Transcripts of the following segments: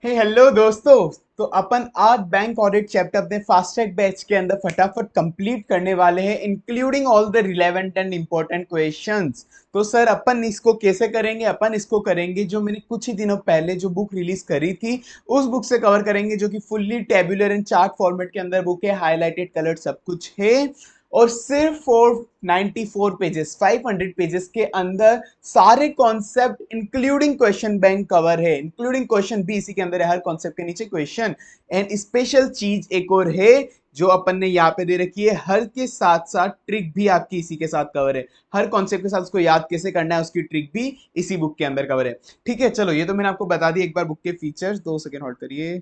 हे hello दोस्तों। तो अपन आज बैंक ऑडिट चैप्टर अपने फास्ट ट्रैक बैच के अंदर फटाफट कंप्लीट करने वाले हैं, including all the relevant and important questions. तो सर अपन इसको कैसे करेंगे? अपन इसको करेंगे जो मैंने कुछ ही दिनों पहले जो बुक रिलीज करी थी उस बुक से कवर करेंगे, जो कि fully tabular and chart format के अंदर बुक है, हाईलाइटेड कलर सब कुछ है। और सिर्फ फॉर 94 पेजेस 500 पेजेस के अंदर सारे concept including question bank cover है, इंक्लूडिंग क्वेश्चन भी इसी के अंदर है, हर कॉन्सेप्ट के नीचे क्वेश्चन। एंड स्पेशल चीज एक और है जो अपन ने यहाँ पे दे रखी है, हर के साथ साथ ट्रिक भी आपकी इसी के साथ कवर है। हर कॉन्सेप्ट के साथ उसको याद कैसे करना है उसकी ट्रिक भी इसी बुक के अंदर कवर है। ठीक है, चलो ये तो मैंने आपको बता दी। एक बार बुक के फीचर्स 2 सेकेंड होल्ड करिए।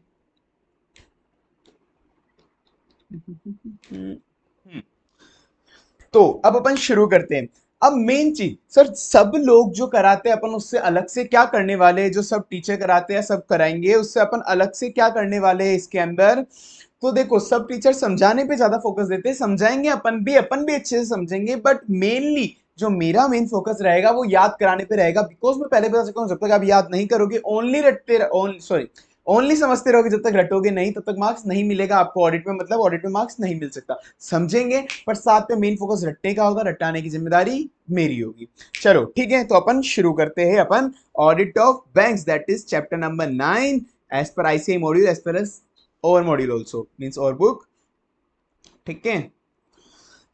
तो अब अपन शुरू करते हैं। अब मेन चीज सर, सब लोग जो कराते हैं अपन उससे अलग से क्या करने वाले हैं? जो सब टीचर कराते हैं सब कराएंगे, उससे अपन अलग से क्या करने वाले हैं इसके अंदर? तो देखो, सब टीचर समझाने पे ज्यादा फोकस देते हैं, समझाएंगे अपन भी अच्छे से समझेंगे, बट मेनली जो मेरा मेन फोकस रहेगा वो याद कराने पे रहेगा। बिकॉज मैं पहले बता सकता हूँ, जब तक आप याद नहीं करोगे, ओनली रटते सॉरी ओनली समझते रहोगे, जब तक रटोगे नहीं तब तक मार्क्स नहीं मिलेगा आपको ऑडिट में, मतलब ऑडिट में मार्क्स नहीं मिल सकता। समझेंगे पर साथ में मेन फोकस रटने का होगा, रटाने की जिम्मेदारी मेरी होगी। चलो ठीक है, तो अपन शुरू करते हैं। अपन audit of banks, that is chapter number 9 as per ICI module, as per S over module also means over book. ठीक है,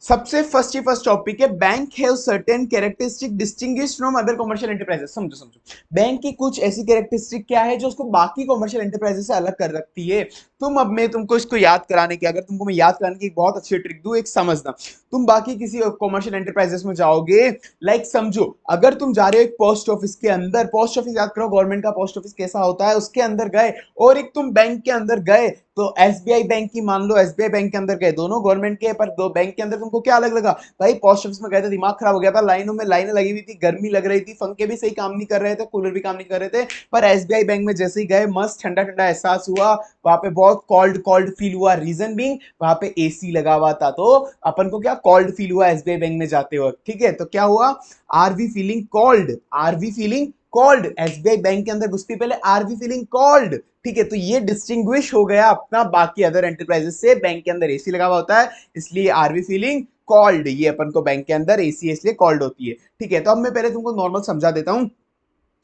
सबसे फर्स्ट ही फर्स्ट टॉपिक है, bank have certain characteristic distinguished from other commercial enterprises. समझो समझो, bank की कुछ ऐसी कैरेक्टरिस्टिक क्या है जो उसको बाकी कमर्शियल एंटरप्राइजेस से अलग कर रखती है। तुम अब मैं तुमको इसको याद कराने की, अगर तुमको मैं याद कराने की एक बहुत अच्छी ट्रिक दूं, एक समझना। तुम बाकी किसी कमर्शियल एंटरप्राइजेस में जाओगे, लाइक समझो अगर तुम जा रहे हो एक पोस्ट ऑफिस के अंदर, पोस्ट ऑफिस याद करो गवर्नमेंट का पोस्ट ऑफिस कैसा होता है, उसके अंदर गए, और एक तुम बैंक के अंदर गए, तो एसबीआई बैंक की मान लो, एसबीआई बैंक के अंदर गए, दोनों गवर्नमेंट के, पर दो बैंक के अंदर तुमको क्या अलग लगा? भाई पोस्ट ऑफिस में गए थे, दिमाग खराब हो गया था, लाइनों में लाइनें लगी हुई थी, गर्मी लग रही थी, पंखे भी सही काम नहीं कर रहे थे, कूलर भी काम नहीं कर रहे थे। पर एसबीआई बैंक में जैसे ही गए, मस्त ठंडा ठंडा एहसास हुआ, वहां पे बहुत कॉल्ड कॉल्ड फील हुआ। रीजन बीइंग वहां पे एसी लगा हुआ था, तो अपन को क्या कॉल्ड फील हुआ एसबीआई बैंक में जाते वक्त। ठीक है, तो क्या हुआ? Are we feeling cold, are we feeling cold, SBI bank के अंदर घुसती पहले आर वी फीलिंग कॉल्ड। ठीक है, तो ये डिस्टिंग्विश हो गया अपना बाकी अदर एंटरप्राइजेस से, बैंक के अंदर एसी लगा हुआ होता है इसलिए आर वी फीलिंग कॉल्ड, ये अपन को बैंक के अंदर एसी इसलिए कॉल्ड होती है। ठीक है, तो अब मैं पहले तुमको नॉर्मल समझा देता हूं।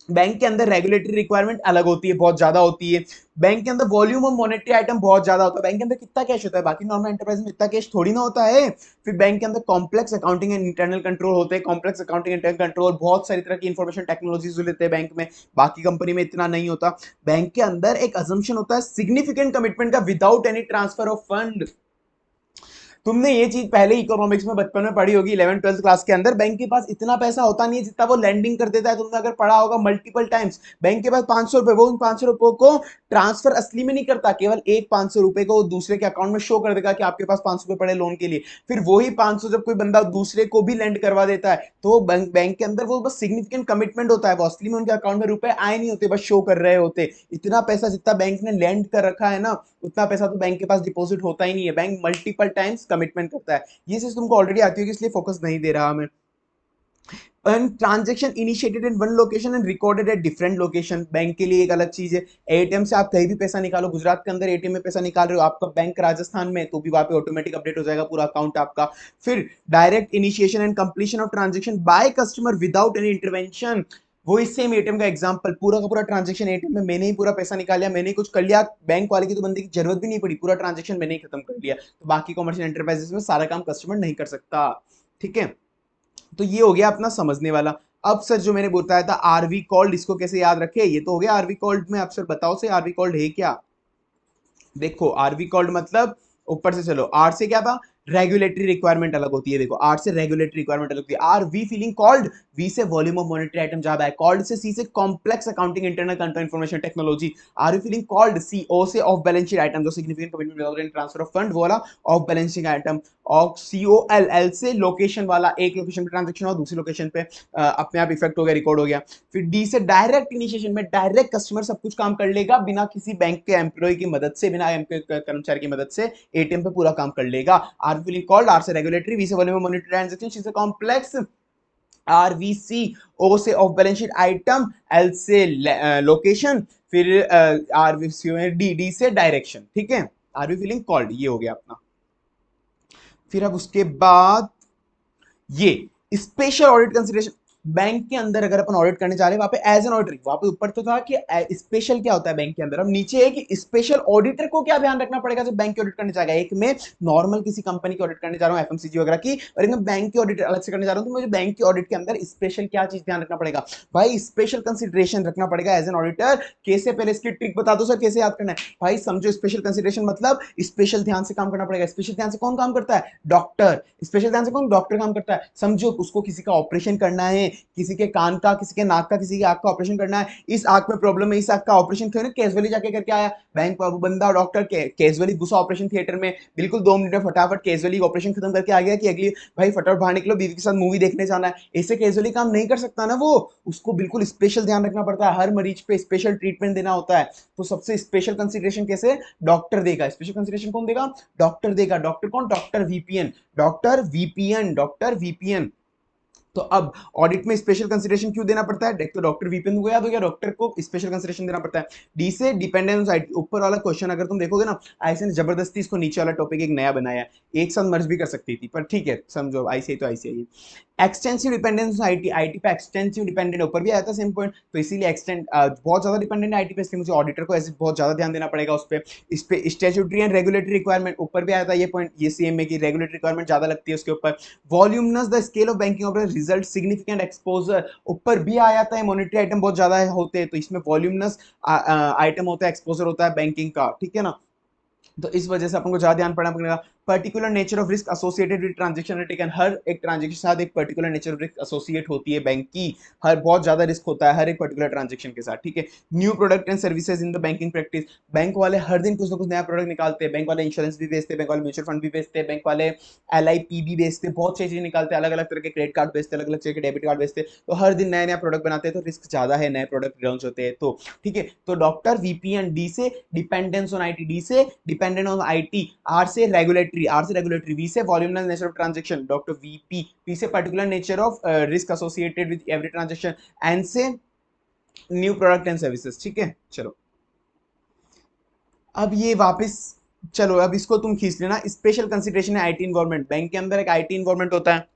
बैंक के अंदर रेगुलेटरी रिक्वायरमेंट अलग होती है, बहुत ज्यादा होती है। बैंक के अंदर वॉल्यूम ऑफ मॉनेटरी आइटम बहुत ज्यादा होता है। बैंक के अंदर कितना कैश होता है? बाकी नॉर्मल एंटरप्राइज में इतना कैश थोड़ी ना होता है। फिर बैंक के अंदर complex accounting and internal control होते हैं, कॉम्प्लेक्स अकाउंटिंग इंटरनल कंट्रोल, बहुत सारी तरह की इंफॉर्मेशन टेक्नोलॉजीज जो लेते हैं बैंक में, बाकी कंपनी में इतना नहीं होता। बैंक के अंदर एक अजम्पशन होता है सिग्निफिकेंट कमिटमेंट का without any transfer of fund. तुमने ये चीज पहले इकोनॉमिक्स में बचपन में पढ़ी होगी, 11th 12th क्लास के अंदर। बैंक के पास इतना पैसा होता नहीं है जितना वो लैंडिंग कर देता है। तुमने अगर पढ़ा होगा मल्टीपल टाइम्स, बैंक के पास 500 रुपए, वो उन 500 रुपए को ट्रांसफर असली में नहीं करता, केवल एक 500 रुपए को दूसरे के अकाउंट में शो कर देगा कि आपके पास 500 रुपए पड़े लोन के लिए। फिर वही 500 जब कोई बंदा दूसरे को भी लैंड करवा देता है, तो बैंक के अंदर वो बस सिग्निफिकेंट कमिटमेंट होता है, वो असली में उनके अकाउंट में रुपए आए नहीं होते, बस शो कर रहे होते। इतना पैसा जितना बैंक ने लैंड कर रखा है ना, उतना पैसा तो बैंक के पास डिपॉजिट होता ही नहीं है। बैंक मल्टीपल टाइम्स कमिटमेंट करता है। ये चीज तुमको ऑलरेडी आती होगी इसलिए फोकस नहीं दे रहा मैं। Transaction initiated in one location and recorded at different location, bank के लिए एक अलग चीज है। एटीएम से आप कहीं भी पैसा निकालो, गुजरात के अंदर एटीएम में पैसा निकाल रहे हो, आपका बैंक राजस्थान में, तो भी वहां पे ऑटोमेटिक अपडेट हो जाएगा पूरा अकाउंट आपका। फिर direct initiation and completion of transaction by customer without any intervention. वही सेम एटीएम का एग्जांपल, पूरा का पूरा ट्रांजेक्शन एटीएम में मैंने ही पूरा पैसा निकाल लिया, मैंने ही कुछ कर लिया, बैंक वाले की तो बंदे की जरूरत भी नहीं पड़ी, पूरा ट्रांजेक्शन मैंने ही खत्म कर लिया। तो बाकी कमर्शियल एंटरप्राइजेस में सारा काम कस्टमर नहीं कर सकता। ठीक है, तो ये हो गया अपना समझने वाला। अब सर जो मैंने बताया था आरवी कॉल्ड, इसको कैसे याद रखे? ये तो हो गया आरवी कॉल्ड में। अब सर बताओ से आरवी कॉल्ड है क्या? देखो आरवी कॉल्ड मतलब, ऊपर से चलो, आर से क्या था? रेगुलेटरी रिक्वायरमेंट अलग होती है। देखो आर से रेगुलेटरी रिक्वायरमेंट अलग होती है। R we feeling called, V से वॉल्यूम ऑफ मॉनेटरी आइटम ज्यादा है, कॉल्ड से सी से complex accounting internal control information technology. R we feeling called, C O से ऑफ बैलेंस शीट आइटम जो significant commitment without transfer of fund, वो वाला of balancing item. और C O L, L से location वाला, एक location पे transaction और दूसरी लोकेशन पे अपने आप इफेक्ट हो गया, रिकॉर्ड हो गया। फिर डी से डायरेक्ट इनिशिएशन में डायरेक्ट कस्टमर सब कुछ काम कर लेगा बिना किसी बैंक के एम्प्लॉय की मदद से, बिना बैंक के कर्मचारी की मदद से एटीएम पे पूरा काम कर लेगा। आर फीलिंग कॉल्ड, आर से रेगुलेटरी, वी से वॉल्यूम मॉनिटरी ट्रांजैक्शन, सी से कॉम्प्लेक्स RVC, O से of balance sheet item, L से लोकेशन, फिर RVC में डी से डायरेक्शन, ठीक है, आर वी फीलिंग कॉल्ड, ये हो गया अपना। फिर अब उसके बाद ये स्पेशल ऑडिट कंसिडरेशन, बैंक के अंदर अगर अपन ऑडिट करने जा रहे हैं, वहां पे एज एन ऑडिटर, वहां पे ऊपर तो था कि स्पेशल क्या होता है बैंक के अंदर, अब नीचे है कि स्पेशल ऑडिटर को क्या ध्यान रखना पड़ेगा जब बैंक की ऑडिट करने जाएगा। एक में नॉर्मल किसी कंपनी की ऑडिट करने जा रहा हूँ एफएमसीजी वगैरह की, और एक में बैंक की ऑडिट अलग से करने जा रहा हूँ, तो मुझे बैंक की ऑडिट के अंदर स्पेशल क्या चीज ध्यान रखना पड़ेगा भाई, स्पेशल कंसिडरेशन रखना पड़ेगा एज एन ऑडिटर। कैसे, पहले इसकी ट्रिक बता दो सर, कैसे याद करना है भाई, समझो स्पेशल कंसिडरेशन मतलब स्पेशल ध्यान से काम करना पड़ेगा। स्पेशल ध्यान से कौन काम करता है, डॉक्टर। स्पेशल ध्यान से कौन, डॉक्टर काम करता है। समझो उसको किसी का ऑपरेशन करना है, किसी के कान का, किसी के नाक का, किसी की आंख का ऑपरेशन करना है, इस आंख में प्रॉब्लम है, इस आंख का ऑपरेशन थोड़ी कैजुअली जाके करके आया बैंक बंदा डॉक्टर कैजुअली घुसा ऑपरेशन थिएटर में, बिल्कुल 2 मिनट में फटाफट कैजुअली ऑपरेशन खत्म करके आ गया कि अगली भाई फटाफट बाहर निकलो, बीवी के साथ मूवी देखने जाना है, ऐसे कैजुअली काम नहीं कर सकता ना वो, उसको बिल्कुल स्पेशल ध्यान रखना पड़ता है, हर मरीज पे स्पेशल ट्रीटमेंट देना होता है। तो सबसे स्पेशल कंसिडरेशन कैसे, डॉक्टर देगा। स्पेशल कंसिडरेशन कौन देगा, डॉक्टर देगा। डॉक्टर कौन, doctor VPN, doctor VPN, doctor VPN. तो अब ऑडिट में स्पेशल कंसिडरेशन क्यों देना पड़ता है, तो डॉक्टर वीपीएन को याद हो गया, डॉक्टर को स्पेशल कंसिडरेशन देना पड़ता है। डी से डिपेंडेंस आईटी, ऊपर वाला क्वेश्चन अगर तुम देखोगे ना, ऐसे ने जबरदस्ती इसको नीचे वाला टॉपिक एक नया बनाया, एक साथ मर्ज भी कर सकती थी, पर ठीक है समझो आईसीआई तो ICI. Extensive dependence IT, IT पे एक्सटेंसिव डिपेंडेंट, ऊपर भी आया था सेम पॉइंट, तो इसीलिए एक्सटेंड बहुत ज्यादा डिपेंडेंट है आईटी पे, इसलिए मुझे ऑडिटर को ऐसे बहुत ज्यादा ध्यान देना पड़ेगा उस पे। इस पे स्टैट्यूटरी एंड रेगुलेटरी रिक्वायरमेंट, ऊपर भी आया था ये पॉइंट, ये सीएम में की रेगुलेटरी रिक्वायरमेंट ज्यादा लगती है उसके ऊपर। Voluminous the scale of banking operation result significant exposure, ऊपर भी आया था, मॉनिटरी आइटम बहुत ज्यादा होते हैं, तो इसमें वॉल्यूमनस आइटम होता है, एक्सपोजर होता है बैंकिंग का, ठीक है ना। तो इस वजह से अपन को ज्यादा ध्यान पड़ना पड़ेगा। Particular nature of risk associated with transaction taken, हर एक ट्रांजैक्शन के साथ एक particular nature of risk associate होती है बैंक की, हर बहुत ज्यादा रिस्क होता है हर एक पर्टिकुलर ट्रांजैक्शन के साथ, ठीक है। New product and services in the banking practice, bank वाले हर दिन कुछ ना कुछ नया प्रोडक्ट निकालते हैं, बैंक वाले इंश्योरेंस भी बेचते हैं, बैंक वाले म्यूचुअल फंड भी बेचते हैं, बैंक वाले एलआईपी भी बेचते हैं, बहुत सी चीजें निकालते हैं, अलग अलग तरह के क्रेडिट कार्ड बेचते हैं, अलग अलग तरह के डेबिट कार्ड बेचते हैं, तो हर दिन नया नया प्रोडक्ट बनाते हैं, तो रिस्क ज्यादा है, नए प्रोडक्ट लॉन्च होते हैं तो, ठीक है। तो डॉक्टर वीपीएन, डी से डिपेंडेंस ऑन आईटी, डी से डिपेंडेंट ऑन आईटी, आर से रेगुलेटरी, आर से रेगुलेटरी, वी से voluminous nature of transaction, doctor VP, P से particular nature of risk associated with every transaction, N से new product and services, ठीक है। चलो अब ये वापस, चलो अब इसको तुम खींच लेना, स्पेशल कंसिडरेशन है आईटी इन्वायरमेंट, बैंक के अंदर एक आईटी इन्वायरमेंट होता है,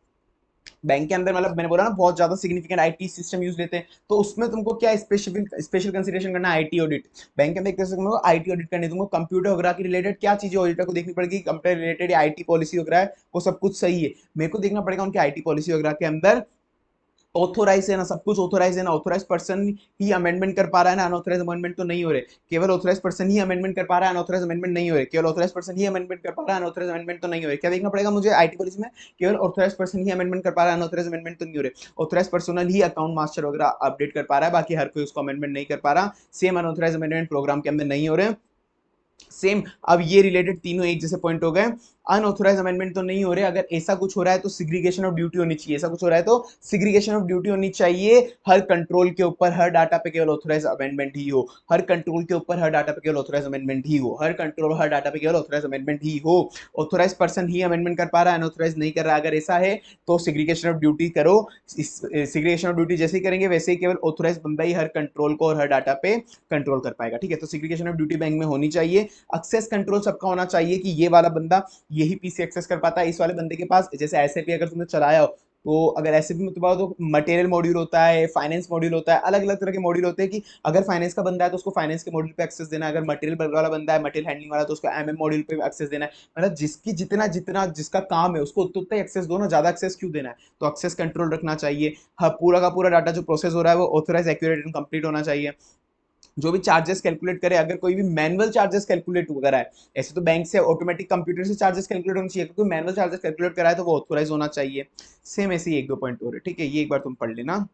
बैंक के अंदर मतलब मैंने बोला ना बहुत ज्यादा सिग्निफिकेंट आईटी सिस्टम यूज लेते हैं, तो उसमें तुमको क्या स्पेशल स्पेशल कंसिडरेशन करना है, आईटी ऑडिट। बैंक के अंदर एक तरह से तुमको आईटी ऑडिट करनी है, तुमको कंप्यूटर वगैरह की रिलेटेड क्या चीजें ऑडिटर को देखनी पड़ेगी, कंप्यूटर रिलेटेड आईटी पॉलिसी वगैरह है वो सब कुछ सही है, मेरे को देखना पड़ेगा उनकी आईटी पॉलिसी वगैरह के अंदर ऑथोराइज है ना, सब कुछ ऑथोराइज है ना, ऑथोराइज पर्सन ही अमेंडमेंट कर पा रहा है ना, अनऑथोराइज अमेंडमेंट तो नहीं हो रहे, केवल ऑथोराइज पर्सन ही अमेंडमेंट कर पा रहा है, अनऑथोराइज अमेंडमेंट नहीं हो रहे, केवल ऑथोराइज पर्सन ही अमेंडमेंट कर पा रहा है, अनऑथोराइज अमेंडमेंट तो नहीं हो रहे। क्या देखना पड़ेगा मुझे आईटी पॉलिसी में, केवल ऑथोराइज पर्सन ही अमेंडमेंट कर पा रहा है, अनऑथोराइज अमेंडमेंट तो नहीं हो रहे, ऑथोराइज पर्सनल ही अकाउंट मास्टर वगैरह अपडेट कर पा रहा है, बाकी हर कोई उसको अमेंडमेंट नहीं कर पा रहा, सेम अनऑथोराइज अमेंडमेंट प्रोग्राम के अंदर नहीं हो रहे सेम। अब ये रिलेटेड तीनों एक जैसे पॉइंट हो गए, अनऑथोराइज अमेंडमेंट तो नहीं हो रहे, अगर ऐसा कुछ हो रहा है तो सिग्रीगेशन ऑफ ड्यूटी होनी चाहिए, ऐसा कुछ हो रहा है तो सिग्रीगेशन ऑफ ड्यूटी होनी चाहिए, हर कंट्रोल के ऊपर हर डाटा पे केवल ऑथोराइज अमेंडमेंट ही हो, हर कंट्रोल के ऊपर हर डाटा पे केवल ऑथोराइज अमेंडमेंट ही हो, हर कंट्रोल हर डाटा पे केवल ऑथोराइज अमेंडमेंट ही हो, ऑथोराइज पर्सन ही अमेंडमेंट कर पा रहा है, अनऑथोराइज नहीं कर रहा, अगर ऐसा है तो सिग्रीगेशन ऑफ ड्यूटी करो, सिग्रीगेशन ऑफ ड्यूटी जैसे ही करेंगे वैसे ही केवल ऑथोराइज बंदा ही हर कंट्रोल को और हर डाटा पे कंट्रोल कर पाएगा, ठीक है। तो सिग्रीगेशन ऑफ ड्यूटी बैंक में होनी चाहिए, एक्सेस कंट्रोल सबका होना चाहिए कि ये वाला बंदा यही पीसी एक्सेस कर पाता है, इस वाले बंदे के पास, जैसे एसएपी अगर तुमने चलाया हो तो अगर एसएपी में तुम्हारा तो मटेरियल मॉड्यूल होता है, फाइनेंस मॉड्यूल होता है, अलग अलग तरह के मॉड्यूल होते हैं कि अगर फाइनेंस का बंदा है तो उसको फाइनेंस के मॉड्यूल पे एक्सेस देना है, अगर मटेरियल वाला बंदा है मटेरियल हैंडलिंग वाला तो उसको एमएम मॉड्यूल पे एक्सेस देना है, मतलब जिसकी जितना जितना जिसका काम है उसको उतना उतना एक्सेस दो ना, ज्यादा एक्सेस क्यों देना है, तो एक्सेस कंट्रोल रखना चाहिए। हाँ, पूरा का पूरा डाटा जो प्रोसेस हो रहा है वो ऑथोराइज एक्यूरेट एंड कंप्लीट होना चाहिए। जो भी चार्जेस कैलकुलेट करे, अगर कोई भी मैनुअल चार्जेस कैलकुलेट वगैरह है, ऐसे तो बैंक से ऑटोमेटिक कंप्यूटर से चार्जेस कैलकुलेट होना चाहिए, कोई मैनुअल चार्जेस कैलकुलेट करा है तो वो ऑथोराइज होना चाहिए। सेम ऐसे ही एक दो पॉइंट हो रहे, ठीक है, ये एक बार तुम पढ़ लेना।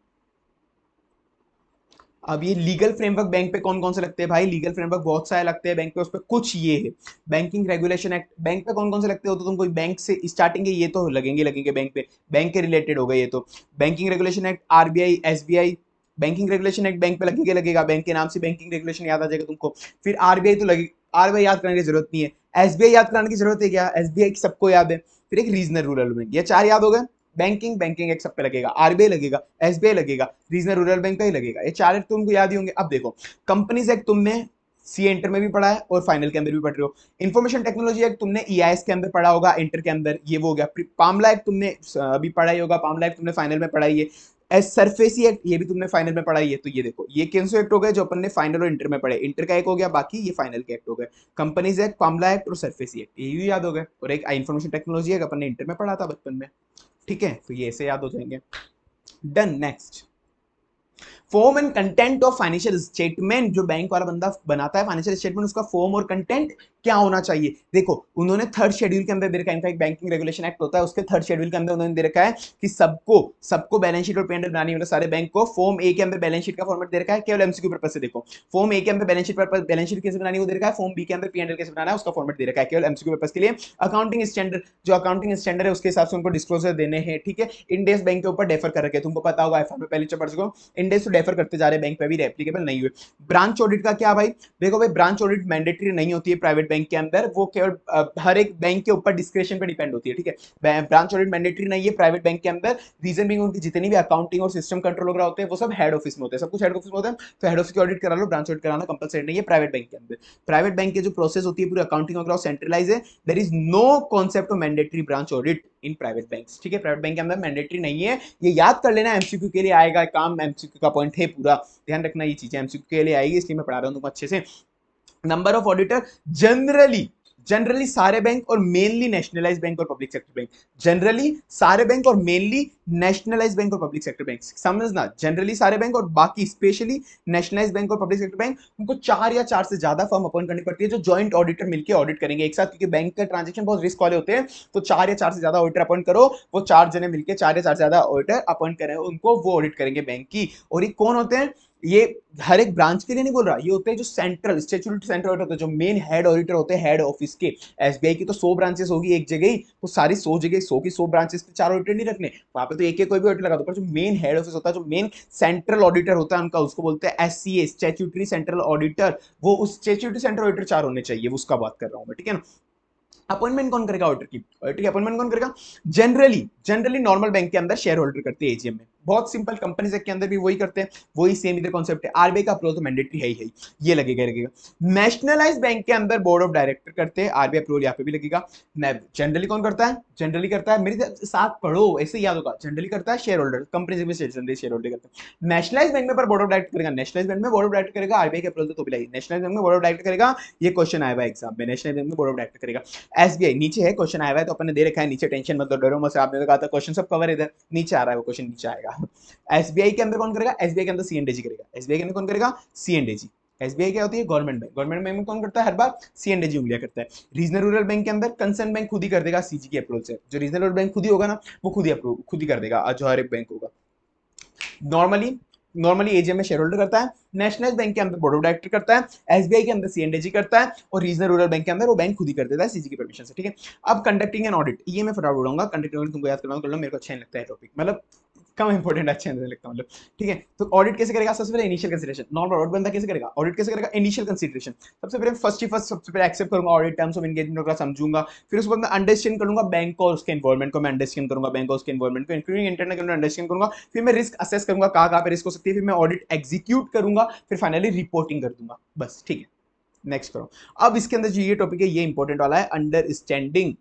अब ये लीगल फ्रेमवर्क बैंक पे कौन कौन से लगते हैं भाई, लीगल फ्रेमवर्क बहुत सारे लगते हैं बैंक पे, उस पर कुछ ये है, बैंकिंग रेगुलेशन एक्ट, बैंक पे कौन कौन से लगते हो तो तुम कोई बैंक से स्टार्टिंग के ये तो लगेंगे लगेंगे बैंक पे, बैंक के रिलेटेड हो गए ये तो, banking regulation act, RBI, SBI, banking regulation act bank पे लगेगा लगेगा, बैंक के नाम से बैंकिंग रेगुलेशन याद आ जाएगा तुमको। फिर आरबीआई तो लगे, आरबीआई याद करने की जरूरत नहीं है, एसबीआई याद कराने की जरूरत है क्या, एसबीआई सबको याद है। फिर एक रीजनल रूरल बैंक, ये चार याद हो गए, बैंकिंग, बैंकिंग एक्ट सब पे लगेगा, आरबीआई लगेगा, एसबीआई लगेगा, रीजनल रूरल बैंक का ही लगेगा। ये चार एक्ट तुमको याद ही होंगे। अब देखो, कंपनीज एक्ट तुमने सी इंटर में भी पढ़ा है और फाइनल के अंदर भी पढ़ रहे हो। इंफॉर्मेशन टेक्नोलॉजी एक्ट तुमने ईआईएस के अंदर पढ़ा होगा, इंटर के अंदर, ये वो हो गया। पामला एक्ट तुमने अभी पढ़ा ही होगा, पामला एक्ट तुमने फाइनल में पढ़ाई है। एस सरफेसी एक्ट ये भी तुमने फाइनल में पढ़ाई है। तो ये देखो, ये कौन से एक्ट हो गए जो अपन ने फाइनल और इंटर में पढ़े, इंटर का एक हो गया, बाकी ये फाइनल के एक्ट हो गए, कंपनीज एक्ट, पामला एक्ट और सरफेसी एक्ट, ये भी याद हो गए। और एक इंफॉर्मेशन टेक्नोलॉजी एक्ट अपन ने इंटर में पढ़ा था बचपन में, ठीक है, तो ये ऐसे याद हो जाएंगे। Done, next, form and content of financial statement. जो बैंक वाला बंदा बनाता है फाइनेंशियल स्टेटमेंट, उसका फॉर्म और कंटेंट क्या होना चाहिए। देखो, उन्होंने थर्ड शेड्यूल के अंदर दे रखा है, इनका एक बैंकिंग रेगुलेशन एक्ट होता है, उसके थर्ड शेड्यूल के अंदर उन्होंने दे रखा है कि सबको सबको बैलेंस शीट और पी&एल बनानी है, सारे बैंक को। फॉर्म ए के अंदर बैलेंस शीट का फॉर्मेट दे रखा है, केवल एमसीक्यू पर्पस से देखो। फॉर्म ए के अंदर बैलेंस शीट कैसे बनानी है वो दे रखा है, फॉर्म बी के अंदर पी&एल कैसे बनाना है उसका फॉर्मेट दे रखा है, केवल एमसीक्यू पर्पस के लिए। अकाउंटिंग स्टैंडर्ड, जो अकाउंटिंग स्टैंडर्ड है उसके हिसाब से उनको डिस्क्लोजर देने हैं, ठीक है। इंडेस बैंक के ऊपर डेफर कर रखे, तुमको पता होगा, एफआर में पहले चैप्टर को इंडेस तो डेफर करते जा रहे, बैंक पे भी एप्लीकेबल नहीं हुए। ब्रांच ऑडिट का क्या भाई, देखो भाई, ब्रांच ऑडिट मैंडेटरी नहीं होती है प्राइवेट बैंक के अंदर, वो केवल हर एक बैंक के ऊपर डिस्क्रिप्शन पे डिपेंड होती है, ठीक है। ब्रांच ऑडिट मैंडेटरी नहीं है प्राइवेट बैंक के अंदर, रीजन बीइंग उनकी जितनी भी अकाउंटिंग और सिस्टम कंट्रोल वगैरह होते हैं वो सब हेड ऑफिस में होते हैं, सब कुछ हेड ऑफिस में होता है। तो हेड ऑफिस की ऑडिट करा लो, ब्रांच ऑडिट कराना कंपलसरी नहीं है प्राइवेट बैंक के अंदर। प्राइवेट बैंक की जो प्रोसेस होती है पूरी अकाउंटिंग वगैरह सेंट्रलाइज है, there is no concept of mandatory branch audit in private banks, ठीक है। प्राइवेट बैंक के अंदर मैंडेटरी नहीं है, ये याद कर लेना, एमसीक्यू के लिए आएगा काम, एमसीक्यू का पॉइंट है पूरा, ध्यान रखना ये चीजें एमसीक्यू के लिए आएगी, इसलिए मैं पढ़ा रहा हूं तुमको अच्छे से। Number of auditor, generally generally सारे बैंक और मेनली नेशनलाइज बैंक और पब्लिक सेक्टर बैंक, जनरली सारे बैंक और मेनली नेशनलाइज बैंक और पब्लिक सेक्टर बैंक, समझना, जनरली सारे बैंक और बाकी स्पेशली नेशनलाइज बैंक और पब्लिक सेक्टर बैंक, उनको 4 या 4 से ज्यादा फर्म अपॉइंट करनी पड़ती है जो जॉइंट ऑडिटर मिलकर ऑडिट करेंगे एक साथ, क्योंकि बैंक का ट्रांजेक्शन बहुत रिस्क वाले होते हैं। तो 4 या 4 से ज्यादा ऑडिटर अपॉइंट करो, वो 4 जने मिलकर 4 या 4 से ज्यादा ऑडिटर अपॉइंट करें, उनको वो ऑडिट करेंगे बैंक की। और ये कौन होते हैं, ये हर एक ब्रांच के लिए नहीं बोल रहा, ये होते हैं जो सेंट्रल स्टैट्यूटरी सेंट्रल ऑडिटर होते हैं, जो मेन हेड ऑडिटर होते हैं हेड ऑफिस के। एसबीआई की तो 100 ब्रांचेस होगी एक जगह ही, तो सारी 100 जगह 100 की 100 ब्रांचेस पे 4 ऑडिटर नहीं रखने, वहां पे तो एक कोई भी ऑडिटर लगा दो, पर जो मेन हेड ऑफिस होता है, जो मेन सेंट्रल ऑडिटर होता है उनका, उसको बोलते हैं एससीए, स्टैट्यूटरी सेंट्रल ऑडिटर। वो उस स्टैट्यूटरी सेंट्रल ऑडिटर 4 होने चाहिए, उसका बात कर रहा हूं मैं, ठीक है ना। अपॉइंटमेंट कौन करेगा ऑडिटर की, ऑडिटर की अपॉइंटमेंट कौन करेगा, जनरली जनरली नॉर्मल बैंक के अंदर शेयर होल्डर करते हैं एजीएम में, बहुत सिंपल, कंपनी के अंदर भी वही करते हैं, वही सेम इधर कॉन्सेप्ट है। आरबीआई का अप्रूवल तो मैंडेटरी है ही, ये लगेगा लगेगा। नेशनलाइज बैंक के अंदर बोर्ड ऑफ डायरेक्टर करते हैं, आरबीआई अप्रूवल यहाँ पे भी लगेगा। जनरली कौन करता है, जनरली करता है, मेरे साथ पढ़ो ऐसे याद होगा, जनरली करता है शेयर होल्डर, कंपनी में जनरली शेयर होल्डर करते हैं। नेशनलाइज बैंक में पर बोर्ड ऑफ डायरेक्टर करेगा, नेशनलाइज बैंक में बोर्ड ऑफ डायरेक्टर करेगा, आरबीआई के अप्रूवल तो भी लगी, नेशनलाइज बैंक में बोर्ड ऑफ डायरेक्टर करेगा, ये क्वेश्चन आया हुआ एग्जाम में, नेशनल बैंक में बोर्ड ऑफ डायरेक्टर करेगा। एसबीआई नीचे है, क्वेश्चन आया हुआ है तो अपन ने दे रखा है नीचे, टेंशन मत लो, डरो मत, आपने तो कहा था क्वेश्चन सब कवर इधर नीचे आ रहा है, वो क्वेश्चन नीचे आएगा। एसबीआई के अंदर कौन करेगा, एसबीआई के अंदर सीएनडीजी करेगा, एसबीआई के अंदर कौन करेगा, सीएनडीजी। एसबीआई क्या होती है, गवर्नमेंट बैंक, गवर्नमेंट बैंक में कौन करता है हर बार, सीएनडीजी उंगलियां करता है। रीजनल रूरल बैंक के अंदर कंसर्न बैंक खुद ही कर देगा सीजी के अप्रूवल से, जो रीजनल रूरल बैंक खुद ही होगा ना, वो खुद ही अप्रूव खुद ही कर देगा, जो हर एक बैंक होगा। नॉर्मली नॉर्मली एजीएम में शेयर होल्डर करता है, नेशनल बैंक के अंदर बोर्ड ऑफ डायरेक्टर करता है, एसबीआई के अंदर सीएनडीजी करता है, और रीजनल रूरल बैंक के अंदर वो बैंक खुद ही कर देता है सीजी की परमिशन से, ठीक है। अब कंडक्टिंग एन ऑडिट, ये मैं फटाफट उड़ाऊंगा, कंडक्टिंग तुमको याद करना कर लो, मेरे को अच्छा नहीं लगता है टॉपिक, मतलब कम इंपॉर्टेंट, अच्छा नहीं लगता मतलब, ठीक है। तो ऑडिट कैसे करेगा, सबसे पहले इनिशियल कंसीडरेशन, नॉर्मल ऑडिट बंदा कैसे करेगा, ऑडिट कैसे करेगा, इनिशियल कंसीडरेशन, सबसे पहले फर्स्ट सबसे पहले एक्सेप्ट करूंगा ऑडिट टर्म्स ऑफ एंगेजमेंट वगैरह समझूंगा, फिर उसके बाद मैं अंडरस्टैंड करूंगा बैंक को और उसके इन्वॉल्वमेंट को, मैं अंडरस्टैंड करूंगा बैंक और उसके इन्वॉल्वमेंट को, इंक्लूडिंग इंटरनल अंडरस्टैंड करूंगा, फिर मैं रिस्क असेस करूंगा कहां पे रिस्क हो सकती है, फिर मैं ऑडिट एग्जीक्यूट करूंगा, फिर फाइनली रिपोर्टिंग कर दूंगा, बस, ठीक है। नेक्स्ट करो, अब इसके अंदर जो ये टॉपिक है ये इंपॉर्टेंट वाला है, अंडरस्टैंडिंग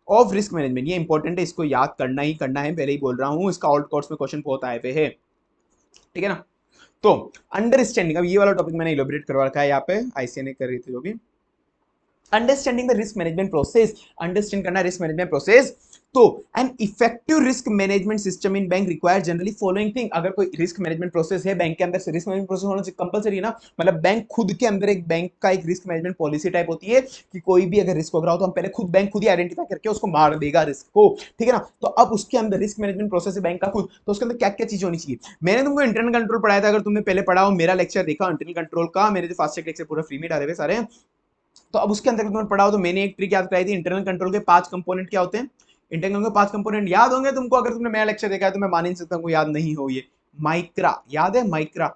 ऑफ रिस्क मैनेजमेंट, ये इंपॉर्टेंट है, इसको याद करना ही करना है, पहले ही बोल रहा हूं, इसका ऑल्ट कोर्स में क्वेश्चन बहुत आए हुए हैं, ठीक है ना। तो अंडरस्टैंडिंग, अब ये वाला टॉपिक मैंने इलेबोरेट करवा रखा है यहाँ पे, आईसीए ने कर रही थी जो भी, understanding the risk management process, understand करना रिस्क मैनेजमेंट प्रोसेस। तो an effective risk management system in bank require generally following thing, अगर कोई रिस्क मैनेजमेंट प्रोसेस है बैंक के अंदर, से रिस्क मैनेजमेंट प्रोसेस होना कंपलसरी है ना, मतलब बैंक खुद के अंदर एक बैंक का एक रिस्क मैनेजमेंट पॉलिसी टाइप होती है कि कोई भी अगर रिस्क हो रहा हो तो हम पहले खुद बैंक खुद ही आइडेंटिफाई करके उसको मार देगा रिस्क को, ठीक है ना। तो अब उसके अंदर रिस्क मैनेजमेंट प्रोसेस है बैंक का खुद, तो उसके अंदर क्या क्या चीज होनी चाहिए, मैंने तुमको इंटरनल कंट्रोल पढ़ाया था, अगर तुमने पहले पढ़ा हो, मेरा लेक्चर देखा इंटरनल कंट्रोल का, मेरे जो फास्ट लेक्चर पूरा फ्री में डाले हुए सारे, तो अब उसके अंदर तुमने पढ़ा हो तो मैंने एक ट्रिक याद कराई थी, इंटरनल कंट्रोल के 5 कंपोनेंट क्या होते हैं, इंटरनल कंट्रोल के 5 कंपोनेंट याद होंगे तुमको, अगर तुमने मेरा लेक्चर देखा है तो मैं मान नहीं सकता हूं याद नहीं हो। ये माइक्रा याद है, माइक्रा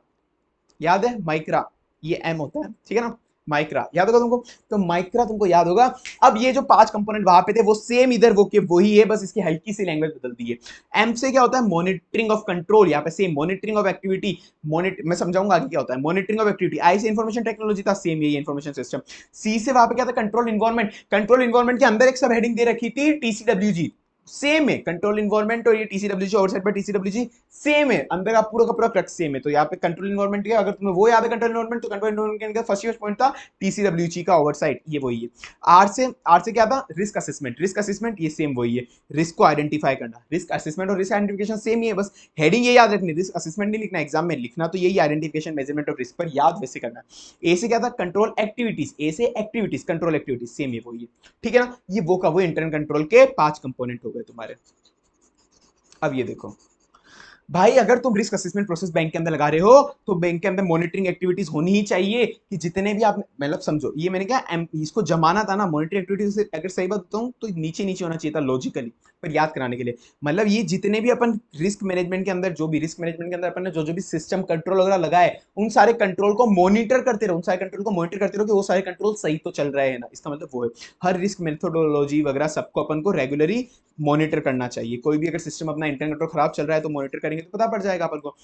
याद है, माइक्रा ये एम होता है, ठीक है ना, माइक्रा याद होगा तुमको, तो माइक्रा तुमको याद होगा। अब ये जो 5 कंपोनेंट वहां पे थे वो सेम इधर वो के वही है, बस इसकी हल्की सी लैंग्वेज बदल दी है। एम से क्या होता है, मॉनिटरिंग ऑफ कंट्रोल, यहाँ पे सेम मॉनिटरिंग ऑफ एक्टिविटी, मैं समझाऊंगा आगे क्या होता है, मॉनिटरिंग ऑफ एक्टिविटी। आई से इंफॉर्मेशन टेक्नोलॉजी था, सेम यही इंफॉर्मेशन सिस्टम। सी से वहां पे क्या था, कंट्रोल इन्वायरमेंट, कंट्रोल इन्वायरमेंट के अंदर एक सब हेडिंग दे रखी थी टीसीडब्ल्यूजी, सेम है कंट्रोल इन्वायरमेंट और ये टीसीडब्ल्यूजी ओवरसाइड बाय टीसीडब्ल्यूजी सेम है, अंदर का पूरा क्रक्स सेम है। तो यहाँ पे कंट्रोल इन्वायरमेंट क्या, अगर तुम्हें वो याद है कंट्रोल इन्वायरमेंट, तो कंट्रोल इन्वायरमेंट के अंदर फर्स्ट पॉइंट था टीसीडब्ल्यूजी का ओवरसाइट, ये वही है। आर से क्या था, रिस्क असेसमेंट, रिस्क असेसमेंट ये सेम वही है, रिस्क को आइडेंटिफाई करना, रिस्क असेसमेंट और रिस्क आइडेंटिफिकेशन सेम ही है, बस हेडिंग ये याद रखनी, रिस्क असेसमेंट नहीं लिखना एग्जाम में, लिखना तो यही आइडेंटिफिकेशन मेजरमेंट ऑफ रिस्क, पर याद वैसे करना। ए से क्या था, कंट्रोल एक्टिविटीज, ए से एक्टिविटीज, कंट्रोल एक्टिविटीज सेम ही वही है, ठीक है ना। ये वो का वो इंटरनल कंट्रोल के 5 कंपोनेंट हो गए तुम्हारे। अब ये देखो भाई, अगर तुम रिस्क असेसमेंट प्रोसेस बैंक के अंदर लगा रहे हो तो बैंक के अंदर मॉनिटरिंग एक्टिविटीज होनी ही चाहिए, कि जितने भी आप, मतलब समझो ये मैंने क्या इसको जमाना था ना, मॉनिटरिंग एक्टिविटीज से अगर सही बात बताऊं तो नीचे नीचे होना चाहिए था लॉजिकली, पर याद कराने के लिए, मतलब ये जितने भी अपन रिस्क मैनेजमेंट के अंदर, जो भी रिस्क मैनेजमेंट के अंदर अपन ने जो जो भी सिस्टम कंट्रोल वगैरह लगाए, उन सारे कंट्रोल को मॉनिटर करते रहो, उन सारे कंट्रोल को मॉनिटर करते रहो कि वो सारे कंट्रोल सही तो चल रहे हैं ना, इसका मतलब वो है हर रिस्क मेथोडोलॉजी वगैरह सबको अपन को रेगुलरली मॉनिटर करना चाहिए। कोई भी अगर सिस्टम अपना इंटरनल कंट्रोल खराब चल रहा है तो मॉनिटर करेंगे तो पता पड़ जाएगा अपन को।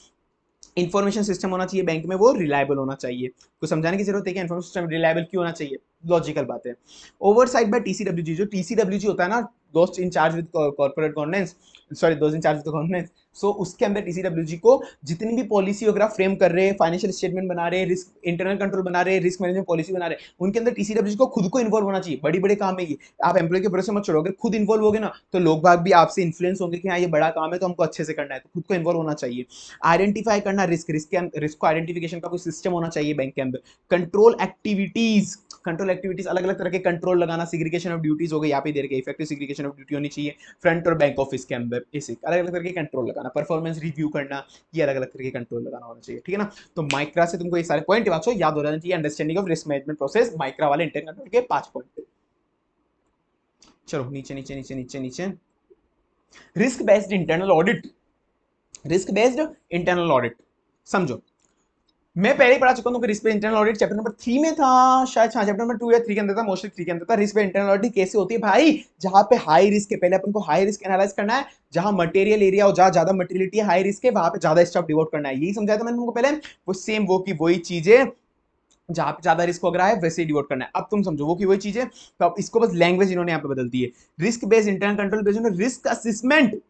इन्फॉर्मेशन सिस्टम होना चाहिए बैंक में, वो रिलायबल होना चाहिए, कुछ समझाने की जरूरत है कि इन्फॉर्मेशन सिस्टम रिलायबल क्यों होना चाहिए, लॉजिकल बात है। ओवरसाइट बाय टीसीडब्ल्यूजी, जो टीसीडब्ल्यूजी होता है ना, दोस्त in charge with corporate governance, sorry दोस्त इन चार्ज विद गवर्नेंस, सो उसके अंदर टीसीडब्ल्यूजी को जितनी भी पॉलिसी वगैरह फ्रेम कर रहे हैं, फाइनेंशियल स्टेटमेंट बना रहे हैं, रिस्क इंटरनल कंट्रोल बना रहे हैं, रिस्क मैनेजमेंट पॉलिसी बना रहे हैं, उनके अंदर टीसीडब्ल्यूजी को खुद को इन्वॉल्व होना चाहिए, बड़ी बड़े काम है ये, आप एम्प्लॉय के भरोसे मत छोड़ो, अगर खुद इन्वॉल्व होगे ना तो लोग बाग भी आपसे इन्फ्लुएंस होंगे कि हाँ ये बड़ा काम है तो हमको अच्छे से करना है, तो खुद को इन्वॉल्व होना चाहिए। आइडेंटिफाई करना रिस्क, रिस्क को आइडेंटिफिकेशन का कोई सिस्टम होना चाहिए बैंक के अंदर। कंट्रोल एक्टिविटीज, कंट्रोल एक्टिविटीज अलग अलग तरह के कंट्रोल लगाना, सिग्रीगेशन ऑफ ड्यूटीज हो गई, यहाँ पे दे रखे इफेक्टिव सिग्रीगेशन ऑफ ड्यूटी होनी चाहिए फ्रंट और बैक ऑफिस के अंदर, इसे अलग अलग तरह के कंट्रोल लगाना, परफॉर्मेंस रिव्यू करना, ये अलग अलग तरह के कंट्रोल लगाना होना चाहिए, ठीक है ना। तो माइक्रा से तुमको ये सारे पॉइंट याद हो जाना चाहिए, understanding of risk management process, Micra वाले इंटरनल कंट्रोल के 5 पॉइंट। चलो नीचे नीचे नीचे नीचे नीचे, risk based internal audit, risk based internal audit समझो, मैं पहले ही पढ़ा चुका हूँ कि risk based internal audit chapter number 3 में था शायद, हाँ चैप्टर नंबर 2 या 3 के अंदर था, मोस्टली 3 के अंदर था। रिस्क बेस्ड इंटरनल ऑडिट कैसे होती है भाई, जहां पे हाई रिस्क है, पहले अपन को हाई रिस्क एनालाइज करना है, जहां मटेरियल एरिया हो, जहां ज्यादा मटेरियलिटी है, हाई रिस्क है, वहां पे ज्यादा स्टॉक डिवोट करना है, यही समझाया था मैंने तुमको पहले, वो सेम वो की वही चीजें, जहां पे ज्यादा रिस्क वगैरह है वैसे ही डिवोट करना है। अब तुम समझो वो की वही चीज है, तो अब इसको बस लैंग्वेज इन्होंने यहाँ पे बदल दी है, risk based internal control based on risk assessment,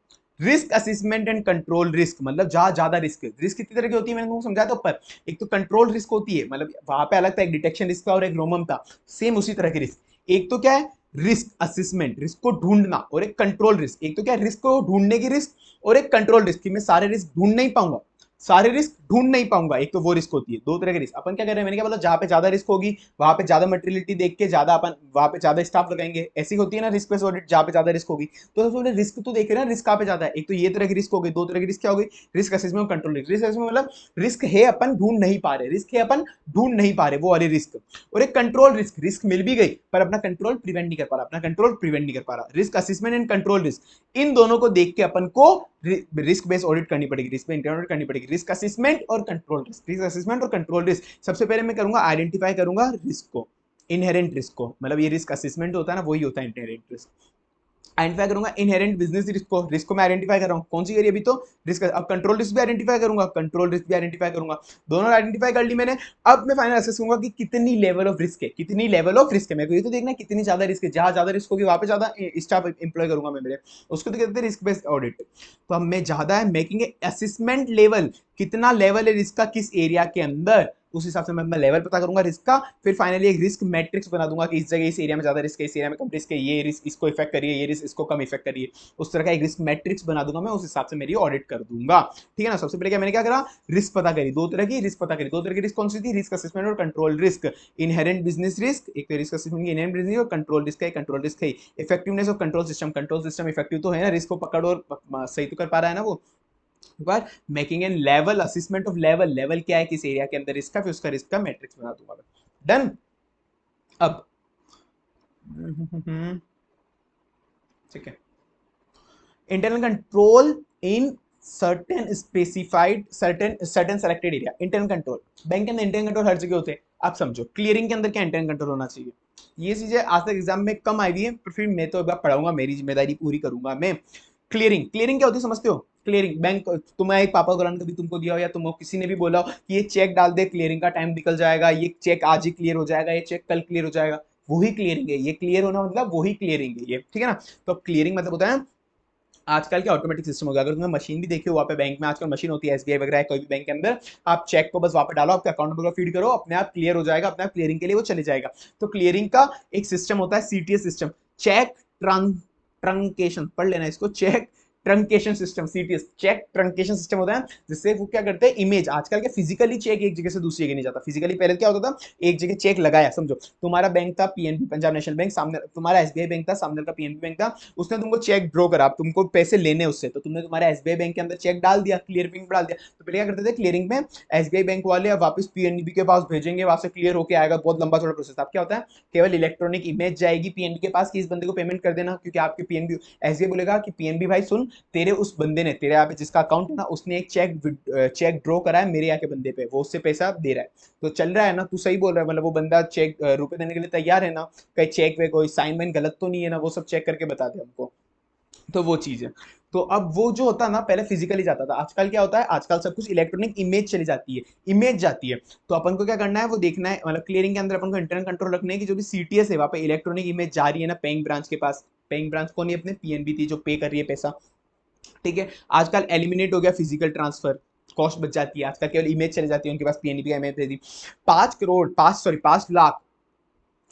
risk assessment and control risk, मतलब जहां ज्यादा रिस्क है, रिस्क कितनी तरह की होती है मैंने तुमको समझाया था ऊपर, एक तो कंट्रोल रिस्क होती है, मतलब वहां पे अलग था, एक डिटेक्शन रिस्क था और एक रोमम था, सेम उसी तरह की रिस्क। एक तो क्या है रिस्क असेसमेंट, रिस्क को ढूंढना, और एक कंट्रोल रिस्क, एक तो क्या है रिस्क को ढूंढने की रिस्क और एक कंट्रोल रिस्क, कि मैं सारे रिस्क ढूंढ नहीं पाऊंगा, सारे रिस्क ढूंढ नहीं पाऊंगा, एक तो वो रिस्क होती है। दो तरह के रिस्क अपन क्या कर रहे हैं, मैंने क्या बोला, जहां पे ज्यादा रिस्क होगी वहां पे ज्यादा मटेरियलिटी देख के ज्यादा अपन वहां पे ज्यादा स्टाफ लगाएंगे, ऐसी होती है ना रिस्क बेस्ड ऑडिट, जहां पे ज्यादा रिस्क होगी, तो सबसे पहले रिस्क तो देख रहे हैं रिस्क कहां पे ज्यादा है, एक तो ये तरह की रिस्क हो गई, दो तरह की रिस्क क्या हो गई, रिस्क असेसमेंट और कंट्रोल रिस्क। रिस्क असेसमेंट मतलब रिस्क है अपन ढूंढ नहीं पा रहे, रिस्क है अपन ढूंढ नहीं पा रहे वो वाली रिस्क, और एक कंट्रोल रिस्क, रिस्क मिल भी गई पर अपना कंट्रोल प्रिवेंट नहीं कर पा रहा, अपना कंट्रोल प्रिवेंट नहीं कर पा रहा। Risk assessment and control risk, इन दोनों को देख के अपन को रिस्क बेस्ड ऑडिट करनी पड़ेगी, रिस्क पे इंटरनल ऑडिट करनी पड़ेगी, रिस्क असेसमेंट और कंट्रोल रिस्क, रिस्क असेसमेंट और कंट्रोल रिस्क। सबसे पहले मैं करूंगा आइडेंटिफाई करूंगा रिस्क को, इनहेरेंट रिस्क को, मतलब ये रिस्क असेसमेंट होता है ना वही होता है इनहेरेंट रिस्क। आइडेंटिफाई करूंगा इनहेरेंट बिजनेस रिस्क को मैं आइडेंटिफाई कर रहा हूं, कौन सी करी अभी तो रिस्क। अब कंट्रोल रिस्क भी आइडेंटिफाई करूंगा, कंट्रोल रिस्क भी आइडेंटिफाई करूंगा, दोनों आइडेंटिफाई कर ली मैंने। अब मैं फाइनल असेस करूंगा कि कितनी लेवल ऑफ रिस्क है, कितनी लेवल ऑफ रिस्क है, मेरे को ये तो देखना है कितनी ज्यादा रिस्क है, जहां ज्यादा रिस्क होगी वहां पे ज्यादा स्टाफ एम्प्लॉय करूंगा मैं मेरे, उसको तो कहते हैं रिस्क बेस्ड ऑडिट। तो अब मैं ज्यादा है मेकिंग असेसमेंट लेवल, कितना लेवल है रिस्क का किस एरिया के अंदर, उस हिसाब से मैं लेवल पता करूंगा रिस्क का, फिर फाइनली एक रिस्क मैट्रिक्स बना दूंगा कि इस जगह इस एरिया में ज्यादा रिस्क है, इस एरिया में कम रिस्क है, ये रिस्क इसको इफेक्ट करिए, ये रिस्क इसको कम इफेक्ट करिए, उस तरह का एक रिस्क मैट्रिक्स बना दूंगा मैं, उस हिसाब से मेरी ऑडिट कर दूंगा, ठीक है ना। सबसे पहले क्या मैंने क्या करा, रिस्क पता करी, दो तरह की रिस्क पता करी, दो तरह की रिस्क कौन सी थी, रिस्क असेसमेंट और control risk. Inherent business risk एक रिस्क असेसमेंट की इनहेरेंट बिजनेस, और कंट्रोल रिस्क है, कंट्रोल रिस्क है। Effectiveness of control system, control system effective तो है ना, रिस्क को पकड़ और सही तो कर पा रहा है ना वो, bar making an level assessment of level, level क्या है किस एरिया के अंदर रिस्क का, फिर उसका रिस्क का मैट्रिक्स बना दूंगा। डन। अब ठीक है, internal control in certain specified certain certain selected area, internal control bank के अंदर इंटरनल कंट्रोल हर जगह होते हैं, आप समझो क्लियरिंग के अंदर क्या इंटरनल कंट्रोल होना चाहिए। ये चीजें आज तक एग्जाम में कम आई हुई है, पर फिर मैं तो एक बार पढ़ाऊंगा, मेरी जिम्मेदारी पूरी करूंगा मैं। क्लियरिंग, क्लियरिंग क्या होती है समझते हो? क्लियरिंग बैंक, तुम्हें एक पापा गुरान कभी तुमको दिया हो या तुमको किसी ने भी बोला हो कि ये चेक डाल दे, क्लियरिंग का टाइम निकल जाएगा, ये चेक आज ही क्लियर हो जाएगा, ये चेक कल क्लियर हो जाएगा, वही क्लियरिंग है। ये क्लियर होना मतलब वही क्लियरिंग है ये, ठीक है ना। तो क्लियरिंग मतलब होता है आजकल के ऑटोमेटिक सिस्टम हो गया। अगर तुमने मशीन भी देखी हो वहाँ पे, बैंक में आजकल मशीन होती है, एसबीआई वगैरह है, कोई भी बैंक के अंदर, आप चेक को बस वहाँ पे डालो, आपके अकाउंट में फीड करो, अपने आप क्लियर हो जाएगा, अपने आप क्लियरिंग के लिए वो चले जाएगा। तो क्लियरिंग का एक सिस्टम होता है सीटीएस सिस्टम, चेक ट्रंकेशन, पढ़ लेना इसको, cheque truncation system, CTS, cheque truncation system होता है, जिससे वो क्या करते हैं, इमेज आजकल के फिजिकली चेक एक जगह से दूसरी जगह नहीं जाता। फिजिकली पहले क्या होता था, एक जगह चेक लगाया, समझो तुम्हारा बैंक था पीएनबी, पंजाब नेशनल बैंक, सामने तुम्हारा एसबीआई बैंक था, सामने का पीएनबी बैंक था, उसने तुमको चेक ड्रॉ करा, तुमको पैसे लेने उससे, तो तुमने तुम्हारा एसबीआई बैंक के अंदर चेक डाल दिया, क्लियरिंग में डाल दिया। तो पहले क्या करते थे, क्लियरिंग में एसबीआई बैंक वाले वापस पीएनबी के पास भेजेंगे, वहां से क्लियर होकर आएगा, बहुत लंबा चौड़ा प्रोसेस। अब क्या होता है, केवल इलेक्ट्रॉनिक इमेज जाएगी पीएनबी के पास कि इस बंदे को पेमेंट कर देना, क्योंकि आपके पीएनबी एसबीआई बोलेगा कि पीएनबी भाई सुन, तेरे उस बंदे ने, तेरे यहाँ पे जिसका अकाउंट है ना, उसने एक चेक ड्रॉ करा है मेरे यहाँ के बंदे पे, वो उससे पैसा दे रहा है, तो चल रहा है ना, तू सही बोल रहा है, मतलब वो बंदा चेक रुपए देने के लिए तैयार है ना, कहीं चेक पे कोई साइन वाइन गलत तो नहीं है ना, वो सब चेक करके बता दे हमको। तो वो चीज है। तो अब वो जो होता है ना, पहले फिजिकली जाता था, आजकल क्या होता है, आजकल सब कुछ इलेक्ट्रॉनिक इमेज चली जाती है, इमेज जाती है। तो अपन को क्या करना है, वो देखना है, मतलब क्लियरिंग के अंदर अपन को इंटरनल कंट्रोल रखना है कि जो भी सीटीएस है वहां पे इलेक्ट्रॉनिक इमेज जा रही है ना बैंक ब्रांच के पास। बैंक ब्रांच कौन है, अपने पीएनबी थी जो पे कर रही है पैसा, ठीक है। आजकल एलिमिनेट हो गया फिजिकल ट्रांसफर, कॉस्ट बच जाती है, आजकल केवल इमेज चली जाती है, उनके पास पीएनबी का इमेज दे दी। 5 करोड़, 5 लाख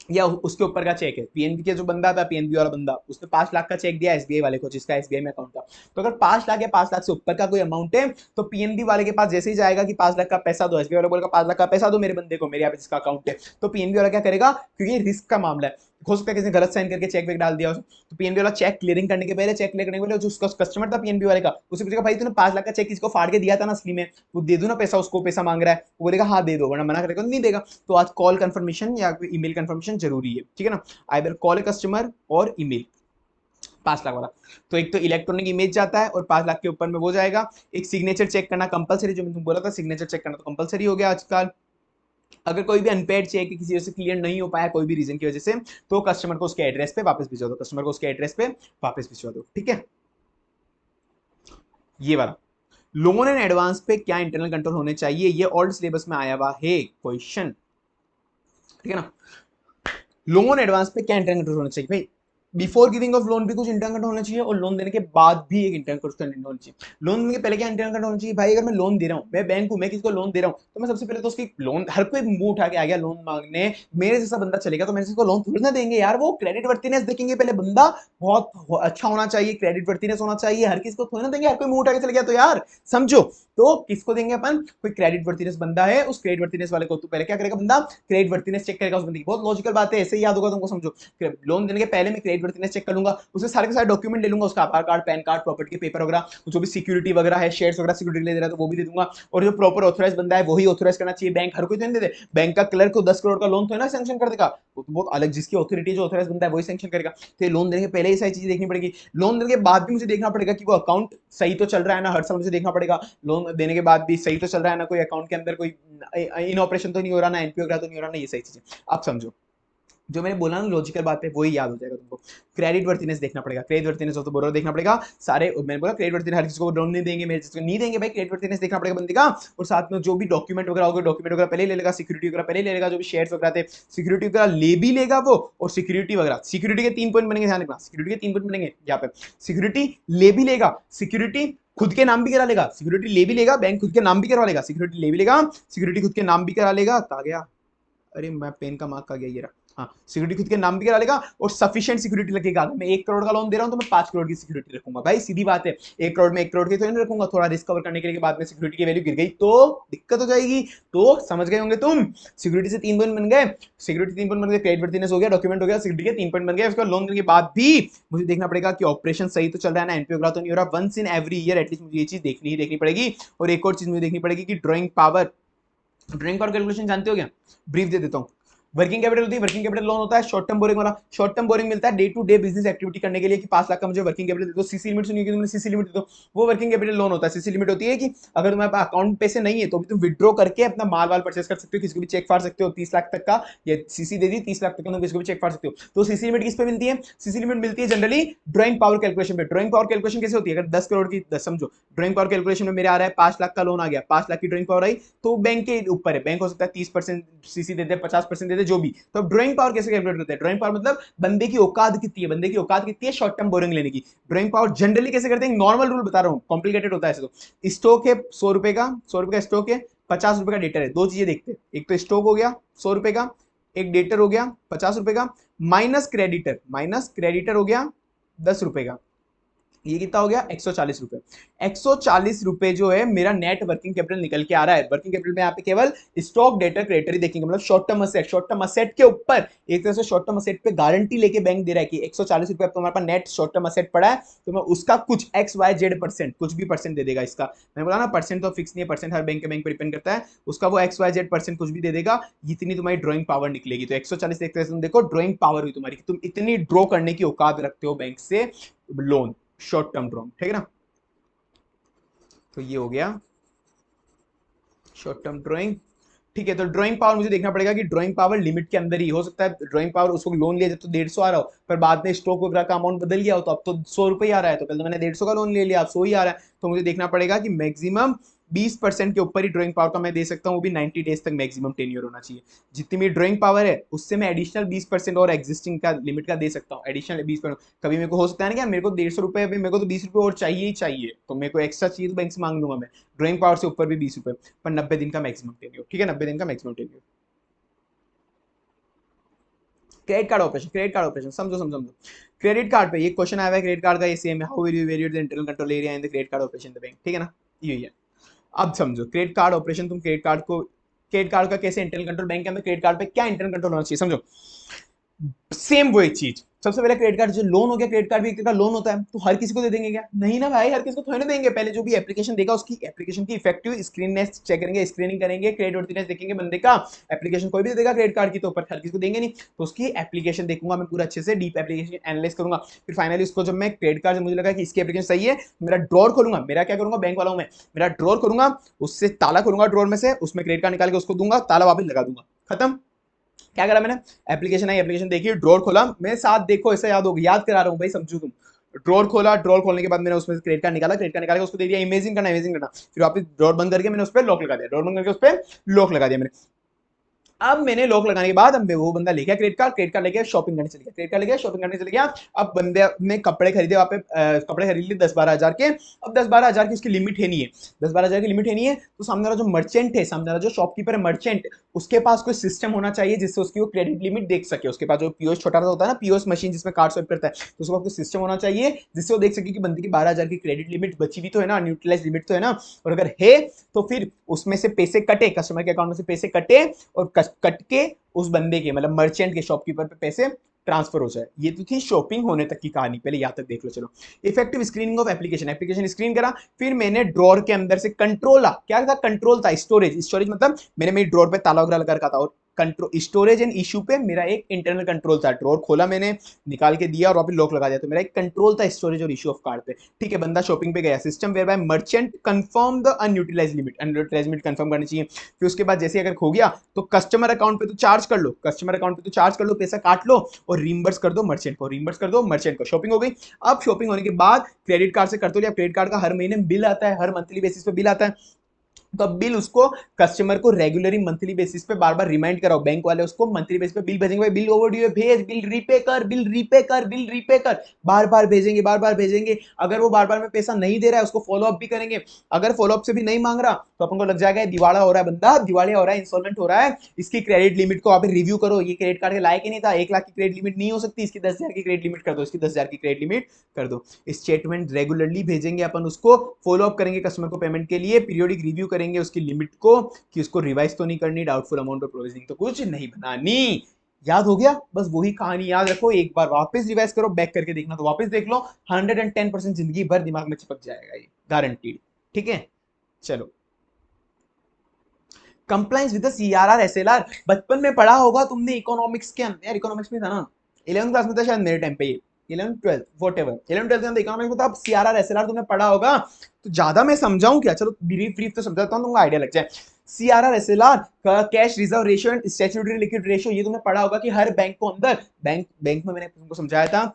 या उसके ऊपर का चेक है, पीएनबी के जो बंदा था, पीएनबी वाला बंदा, उसने 5 लाख का चेक दिया एसबीआई वाले को, जिसका एसबीआई में अकाउंट था। तो अगर 5 लाख या 5 लाख से ऊपर का कोई अमाउंट है, तो पीएनबी वाले के पास जैसे ही जाएगा कि 5 लाख का पैसा दो, एसबीआई वाला बोलेगा 5 लाख का पैसा दो मेरे बंदे को, मेरे यहाँ पे जिसका अकाउंट है, तो पीएनबी वाला क्या करेगा, क्योंकि रिस्क का मामला है, हो सकता है किसी ने गलत साइन करके चेक वेक डाल दिया, तो पीएनबी वाला चेक क्लियरिंग करने के पहले, चेक क्लियर करने के पहले जो उसका कस्टमर था पीएनबी वाले का, उसे पूछेगा भाई तूने 5 लाख का चेक किसी को फाड़ के दिया था ना असली में, वो दे दू ना पैसा, उसको पैसा मांग रहा है, वो बोलेगा हाँ दे दो, वरना मना करेगा तो नहीं देगा। तो आज कॉल कंफर्मेशन या ईमेल कंफर्मेशन जरूरी है, ठीक है ना, I will call a customer और ईमेल। 5 लाख वाला, तो एक तो इलेक्ट्रॉनिक इमेज जाता है और 5 लाख के ऊपर में वो जाएगा। एक सिग्नेचर चेक करना कंपलसरी, जो मैं तुम बोला था, सिग्नेचर चेक करना तो कंपलसरी हो गया आजकल। अगर कोई भी अनपेड चेक किसी वजह से क्लियर नहीं हो पाया, कोई भी रीजन की वजह से, तो कस्टमर को उसके एड्रेस पे वापस भिजवा दो, कस्टमर को उसके एड्रेस पे वापस भिजवा दो, ठीक है। ये वाला लोन एंड एडवांस पे क्या इंटरनल कंट्रोल होने चाहिए, ये ओल्ड सिलेबस में आया हुआ है क्वेश्चन, ठीक है ना। लोन एडवांस पे क्या इंटरनल कंट्रोल होना चाहिए भाई, बिफोर गिविंग ऑफ लोन भी कुछ इंटरनल कंट्रोल होना चाहिए, और लोन देने के बाद भी एक इंटरनल कंट्रोल होना चाहिए। लोन देने के पहले क्या इंटरनल कंट्रोल होना चाहिए भाई, अगर मैं लोन दे रहा हूँ, मैं बैंक हूँ, मैं किसी को लोन दे रहा हूँ, तो मैं सबसे पहले तो उसकी लोन, हर कोई मुंह उठा के आ गया लोन मांगने, मेरे जैसा बंदा चलेगा तो मेरे से लोन थोड़ी ना देंगे यार, वो क्रेडिट वर्थिनेस देखेंगे पहले, बंदा बहुत अच्छा होना चाहिए, क्रेडिट वर्थिनेस होना चाहिए, हर किसी को थोड़ी ना देंगे, हर कोई मुंह उठा के चले गया तो यार समझो। तो किसको देंगे अपन, कोई क्रेडिट वर्थिनेस बंदा है, उस क्रेडिट वर्थिनेस वाले को तो पहले क्या करेगा बंदा, क्रेडिट वर्थिनेस चेक करेगा उस बंदे की, बहुत लॉजिकल बात है, ऐसे ही याद होगा तुमको, समझो। लोन देने के पहले मैं क्रेडिट वर्थिनेस चेक कर लूंगा, उससे सारे के सारे डॉक्यूमेंट ले लूंगा, उसका आधार कार्ड, पैन कार्ड, प्रॉपर्टी के पेपर वगैरह, जो भी सिक्योरिटी वगैरह है, शेयर्स वगैरह सिक्योरिटी ले दे रहा है तो वो भी दे दूंगा, और जो प्रॉपर ऑथराइज बंदा है वही ऑथराइज करना चाहिए, बैंक हर कोई तो नहीं दे दे, बैंक का क्लर्क को 10 करोड़ का लोन तो है ना सैंक्शन कर देगा, वो तो बहुत अलग, जिसकी ऑथोरिटी जो ऑथराइज बंदा है वही सैंक्शन करेगा। तो लोन देने के पहले ही सारी चीजें देखनी पड़ेगी, लोन देने के बाद भी मुझे देखना पड़ेगा कि वो अकाउंट सही तो चल रहा है ना, हर साल मुझे देखना पड़ेगा लोन देने के बाद भी सही तो चल रहा है ना, कोई अकाउंट के अंदर कोई इन ऑपरेशन तो नहीं हो रहा ना, एनपीओ तो नहीं हो रहा ना, ये सही चीजें आप समझो। जो मैंने बोला ना लॉजिकल बात है वही याद हो जाएगा तुमको। क्रेडिट वर्थिनेस देखना पड़ेगा, क्रेडिट वर्थिनेस हो तो बोरो देखना पड़ेगा, सारे मैंने बोला क्रेडिट वर्थिनेस हर किसी को लोन नहीं देंगे, मेरे जिसको नहीं देंगे भाई, क्रेडिट वर्थिनेस देखना पड़ेगा बंदे का, और साथ में जो भी डॉक्यूमेंट वगैरह होगा, डॉक्यूमेंट वगैरह पहले ले लेगा, सिक्योरिटी वगैरह पहले ले लेगा, जो भी शेयर्स वगैरह थे सिक्योरिटी वगैरह ले भी लेगा वो, और सिक्योरिटी वगैरह, सिक्योरिटी के 3 पॉइंट बनेंगे, ध्यान रखना, सिक्योरिटी के 3 पॉइंट बनेंगे यहाँ पे, सिक्योरिटी ले भी लेगा, सिक्योरिटी खुद के नाम भी करा लेगा, सिक्योरिटी ले भी लेगा, बैंक खुद के नाम भी करवा लेगा, सिक्योरिटी ले भी लेगा, सिक्योरिटी खुद के नाम भी करा लेगा, आ गया, अरे मैं पेन का मार्क आ गया ये रहा, हाँ सिक्योरिटी खुद के नाम भी करा लेगा, और सफिशिएंट सिक्योरिटी लगेगा, अगर मैं 1 करोड़ का लोन दे रहा हूं तो मैं 5 करोड़ की सिक्योरिटी रखूंगा भाई, सीधी बात है, 1 करोड़ में 1 करोड़ की तो नहीं रखूंगा, थोड़ा रिस्क कवर करने के लिए, बाद में सिक्योरिटी की वैल्यू गिर गई तो दिक्कत हो जाएगी, तो समझ गए होंगे तुम, सिक्योरिटी से 3 पॉइंट बन गए, सिक्योरिटी 3 पॉइंट बन गए, क्रेडिट वर्थिनेस हो गया, डॉक्यूमेंट हो गया, सिक्योरिटी के 3 पॉइंट बन गए, उसके बाद लोन देने के बाद भी मुझे देखना पड़ेगा कि ऑपरेशन सही तो चल रहा है ना, एनपीओ वगैरह तो नहीं हो रहा, once in every year at least मुझे ये चीज देखनी पड़ेगी, और एक और चीज मुझे देखनी पड़ेगी कि ड्रॉइंग पावर कैलकुलेशन जानते हो क्या, ब्रीफ दे देता हूँ, वर्किंग कैपिटल होती है, वर्किंग कैपिटल लोन होता है शॉर्ट टर्म बोरिंग वाला। शॉर्ट टर्म बोरिंग मिलता है day to day business activity करने के लिए कि 5 लाख का मुझे वर्किंग कैपिटल दे दो। सीसी लिमिट सुनिए कि तुमने, सीसी लिमिट दे दो, वो वर्किंग कैपिटल लोन होता है। सीसी लिमिट होती है कि अगर तुम्हारे पास अकाउंट पे से नहीं है तो भी तुम विड्रॉ करके अपना माल वाल परचेस कर सकते हो, किसी को भी चेक फाड़ सकते हो 30 लाख तक का, या सीसी दे दी 30 लाख तक का, तुम किसी को भी चेक फाड़ सकते हो। तो सीसी लिमिट किस पे मिलती है? सीसी लिमिट मिलती है जनरली ड्राइंग पावर कैलकुलेशन पे। ड्राइंग पावर कैलकुलेशन कैसे होती है? अगर 10 करोड़ की, 10 समझो ड्राइंग पावर कैलकुलेशन में मेरे आ रहा है 5 लाख का लोन आ गया, 5 लाख की ड्राइंग पावर आई, तो बैंक के ऊपर है, बैंक हो सकता है 30% सीसी दे दे, 50% दे दे, जो भी। तो ड्राइंग पावर कैसे कैलकुलेट करते हैं? ड्राइंग पावर मतलब बंदे की औकात कितनी है, बंदे की औकात कितनी है शॉर्ट टर्म बोरिंग लेने की। ड्राइंग पावर जनरली कैसे करते हैं? नॉर्मल रूल बता रहा हूं, कॉम्प्लिकेटेड होता है ऐसे तो। स्टॉक है 100 रुपए का, 100 रुपए का स्टॉक है, 50 रुपए का डेटर है। दो चीजें देखते हैं, एक तो स्टॉक हो गया 100 रुपए का, एक डेटर हो गया 50 रुपए का, माइनस क्रेडिटर हो गया 10 रुपए का, ये कितना हो गया 140 रुपए। 140 रुपए जो है मेरा नेट वर्किंग कैपिटल निकल के आ रहा है। वर्किंग कैपिटल में यहाँ पे केवल स्टॉक डेटर क्रेडिटर ही देखेंगे, मतलब short term asset, short term asset के ऊपर एक तरह से शॉर्ट टर्म असेट पे गारंटी लेके बैंक दे रहा है कि 140 रुपए अब तुम्हारे पास नेट शॉर्ट टर्म असेट पड़ा है, तो मैं उसका कुछ XYZ% कुछ भी परसेंट दे देगा इसका। मैंने बोला ना परसेंट तो फिक्स नहीं है, परसेंट हर बैंक के बैंक पर डिपेंड करता है, उसका वो XYZ% कुछ भी दे देगा, इतनी तुम्हारी ड्रॉइंग पावर निकलेगी। तो 140 देखते हैं, देखो ड्रॉइंग पावर हुई तुम्हारी, तुम इतनी ड्रॉ करने की औकात रखते हो बैंक से लोन, शॉर्ट टर्म ड्रॉइंग, ठीक है ना। तो ये हो गया शॉर्ट टर्म ड्रॉइंग। ठीक है, तो ड्राइंग पावर मुझे देखना पड़ेगा कि ड्राइंग पावर लिमिट के अंदर ही हो सकता है। ड्राइंग पावर उसको लोन लिया जब तो 150 आ रहा हो, पर बाद में स्टॉक वगैरह का अमाउंट बदल गया हो तो अब तो 100 रुपए ही आ रहा है, तो पहले तो मैंने 150 का लोन ले लिया, अब 100 ही आ रहा है। तो मुझे देखना पड़ेगा कि मैक्सिमम 20% के ऊपर ही ड्राइंग पावर का मैं दे सकता हूँ, वो भी 90 डेज तक मैक्सिमम टेन्योर होना चाहिए। जितनी मेरी ड्राइंग पावर है उससे मैं एडिशनल 20% और एग्जिस्टिंग का लिमिट का दे सकता हूँ, एडिशनल 20%। कभी मेरे को हो सकता है ना क्या, मेरे को 150 रुपए, मेरे को तो 20 रुपए और चाहिए ही चाहिए, तो मेरे को एक्स्ट्रा चाहिए तो बैंक से मांग लूंगा मैं, ड्राइंग पावर से ऊपर भी 20 रुपए, पर 90 दिन का मैक्सिमम टेन्योर, ठीक है, 90 दिन का maximum tenure. Credit card operation, credit card operation समझो समझो समझो। क्रेडिट कार्ड पे ये क्वेश्चन आया है, क्रेडिट कार्ड का ये सेम है, how will you variate the internal control area in the credit card operation the bank, ठीक है ना, यही है। अब समझो क्रेडिट कार्ड ऑपरेशन, तुम क्रेडिट कार्ड को, क्रेडिट कार्ड का कैसे इंटरनल कंट्रोल, बैंक के अंदर क्रेडिट कार्ड पे क्या इंटरनल कंट्रोल होना चाहिए समझो। सेम वही चीज, सबसे पहले क्रेडिट कार्ड जो लोन हो गया, क्रेडिट कार्ड भी एक तरह का लोन होता है, तो हर किसी को दे देंगे क्या? नहीं ना भाई, हर किसी को थोड़ी ना देंगे। पहले जो भी एप्लीकेशन देगा उसकी एप्लीकेशन की इफेक्टिव स्क्रीननेस चेक करेंगे, स्क्रीनिंग करेंगे, क्रेडिट वर्थिनेस देखेंगे बंदे का। एप्लीकेशन कोई भी दे देगा क्रेडिट कार्ड की, तो ऊपर हर किसी को देंगे नहीं, तो उसकी एप्लीकेशन देखूंगा मैं पूरा अच्छे से, डीप एप्लीकेशन एनालाइज करूंगा, फिर फाइनली उसको जब मैं क्रेडिट कार्ड से मुझे लगा कि इसकी एप्लीकेशन सही है, मेरा ड्रॉर खोलूंगा, मेरा क्या करूंगा बैंक वाला हूं मैं, मेरा ड्रॉर करूंगा, उससे ताला खोलूंगा ड्रॉर में से, उसमें क्रेडिट कार्ड निकाल के उसको दूंगा, ताला वापस लगा दूंगा, खत्म। क्या करा मैंने, एप्लीकेशन आई, एप्लीकेशन देखी, ड्रॉर खोला, मेरे साथ देखो, ऐसा याद होगा, याद करा रहा हूँ भाई, समझो तुम। ड्रॉर खोला, ड्रॉर खोलने के बाद मैंने उसमें क्रेडिट कार्ड निकाला, क्रेडिट कार्ड निकाल के उसको दे दिया, इमेजिंग करना, इमेजिंग करना, फिर वापस ड्रॉर बंद करके मैंने उस पर लॉक लगा दिया, ड्रॉर बंद करके उस पर लॉक लगा दिया मैंने। अब मैंने लॉक लगाने के बाद अब वो बंदा ले गया क्रेडिट कार्ड, क्रेडिट कार्ड लेके शॉपिंग करने चले गया, क्रेडिट कार्ड लेके शॉपिंग करने चले गया। अब बंदे ने कपड़े खरीदे वहां पे, कपड़े खरीद लिए 10-12 हजार के। अब 10-12 हजार की उसकी लिमिट है नहीं है, 10-12 हजार की लिमिट है नहीं है, तो सामने वाला जो मर्चेंट है, सामने वाला जो शॉपकीपर है मर्चेंट, उसके पास कोई सिस्टम होना चाहिए जिससे उसकी वो क्रेडिट लिमिट देख सके। उसके पास जो पीओएस छोटा सा होता है ना, पीओएस मशीन जिसमें कार्ड स्वाइप करता है, तो उसके पास कोई सिस्टम होना चाहिए जिससे वो देख सके कि बंदे की 12 हजार की क्रेडिट लिमिट बची भी तो है ना, न्यूट्रलाइज लिमिट तो है ना, और अगर है तो फिर उसमें से पैसे कटे, कस्टमर के अकाउंट में से पैसे कटे, और कट के उस बंदे के मतलब मर्चेंट के, शॉपकीपर पे पैसे ट्रांसफर हो जाए। ये तो थी शॉपिंग होने तक की कहानी, पहले यहाँ तक देख लो। चलो, effective screening of application, application screen करा, फिर मैंने ड्रॉर के अंदर से कंट्रोल, क्या था कंट्रोल था, स्टोरेज, स्टोरेज मतलब मैंने मेरी ड्रॉर पे ताला वगैरह लगा रखा था, और कंट्रोल स्टोरेज एंड इशू पे मेरा एक इंटरनल कंट्रोल था। ड्रॉर खोला मैंने, निकाल के दिया और वापस लॉक लगा दिया, तो मेरा एक कंट्रोल था स्टोरेज और इशू ऑफ कार्ड पे। ठीक है, बंदा शॉपिंग पे गया, system whereby merchant confirm the unutilise limit, unutilise limit confirm करनी चाहिए। फिर उसके बाद जैसे अगर खो गया तो कस्टमर अकाउंट पे तो चार्ज कर लो, कस्टमर अकाउंट पे तो चार्ज कर लो, पैसा काट लो और रिम्बर्स कर दो मर्चेंट को, रिम्बर्स कर दो मर्चेंट को। शॉपिंग हो गई। अब शॉपिंग होने के बाद क्रेडिट कार्ड से कर तो लिया, क्रेडिट कार्ड का हर महीने बिल आता है, हर मंथली बेसिस पे बिल आता है, तो अब बिल उसको कस्टमर को रेगुलरली मंथली बेसिस पे बार बार रिमाइंड कराओ, बैंक वाले उसको मंथली बेसिस पे बिल भेजेंगे, भाई बिल ओवरड्यू है भेज, बिल रीपे कर, बिल रीपे कर, बिल रीपे कर, बार बार भेजेंगे, बार बार भेजेंगे। अगर वो बार बार में पैसा नहीं दे रहा है उसको फॉलो अप भी करेंगे, अगर फॉलो अप से भी नहीं मांग रहा तो अपन को लग जाएगा दिवाला हो रहा है बंदा, दिवालिया हो रहा है, इंस्टॉलमेंट हो रहा है, इसकी क्रेडिट लिमिट को आप रिव्यू करो, ये क्रेडिट कार्ड के लायक ही नहीं था, 1 लाख की क्रेडिट लिमिट नहीं हो सकती, इसकी 10 हजार की क्रेडिट लिमिट कर दो, इसकी 10 हजार की क्रेडिट लिमिट कर दो। स्टेटमेंट रेगुलरली भेजेंगे अपन उसको, फॉलो अप करेंगे कस्टमर को पेमेंट के लिए, पीरियोडिक रिव्यू करेंगे उसकी लिमिट को कि उसको रिवाइज तो नहीं करनी, डाउटफुल अमाउंट और प्रोविजनिंग तो कुछ नहीं बनानी। याद हो गया? बस वही कहानी याद रखो, एक बार वापस रिवाइज करो, बैक करके देखना तो वापस देख लो, 110% जिंदगी भर दिमाग में चिपक जाएगा, ये गारंटीड। ठीक है, चलो। Compliance with the CRR SLR. बचपन में पढ़ा होगा तुमने इकोनॉमिक्स के अंदर, यार इकोनॉमिक्स में था ना 11th क्लास में था शायद मेरे टाइम पे, ये 11th 12th whatever 11th 12th के अंदर इकोनॉमिक्स में था। अब सीआरआर एसएलआर तुमने पढ़ा होगा, तो ज्यादा मैं समझाऊं क्या, चलो ब्रीफ ब्रीफ तो समझाता हूं, तुमको आइडिया लग जाए। सीआरआर एसएलआर का cash reserve ratio and statutory liquid ratio, ये तुमने पढ़ा होगा कि हर बैंक को अंदर, बैंक में मैंने तुमको समझाया था,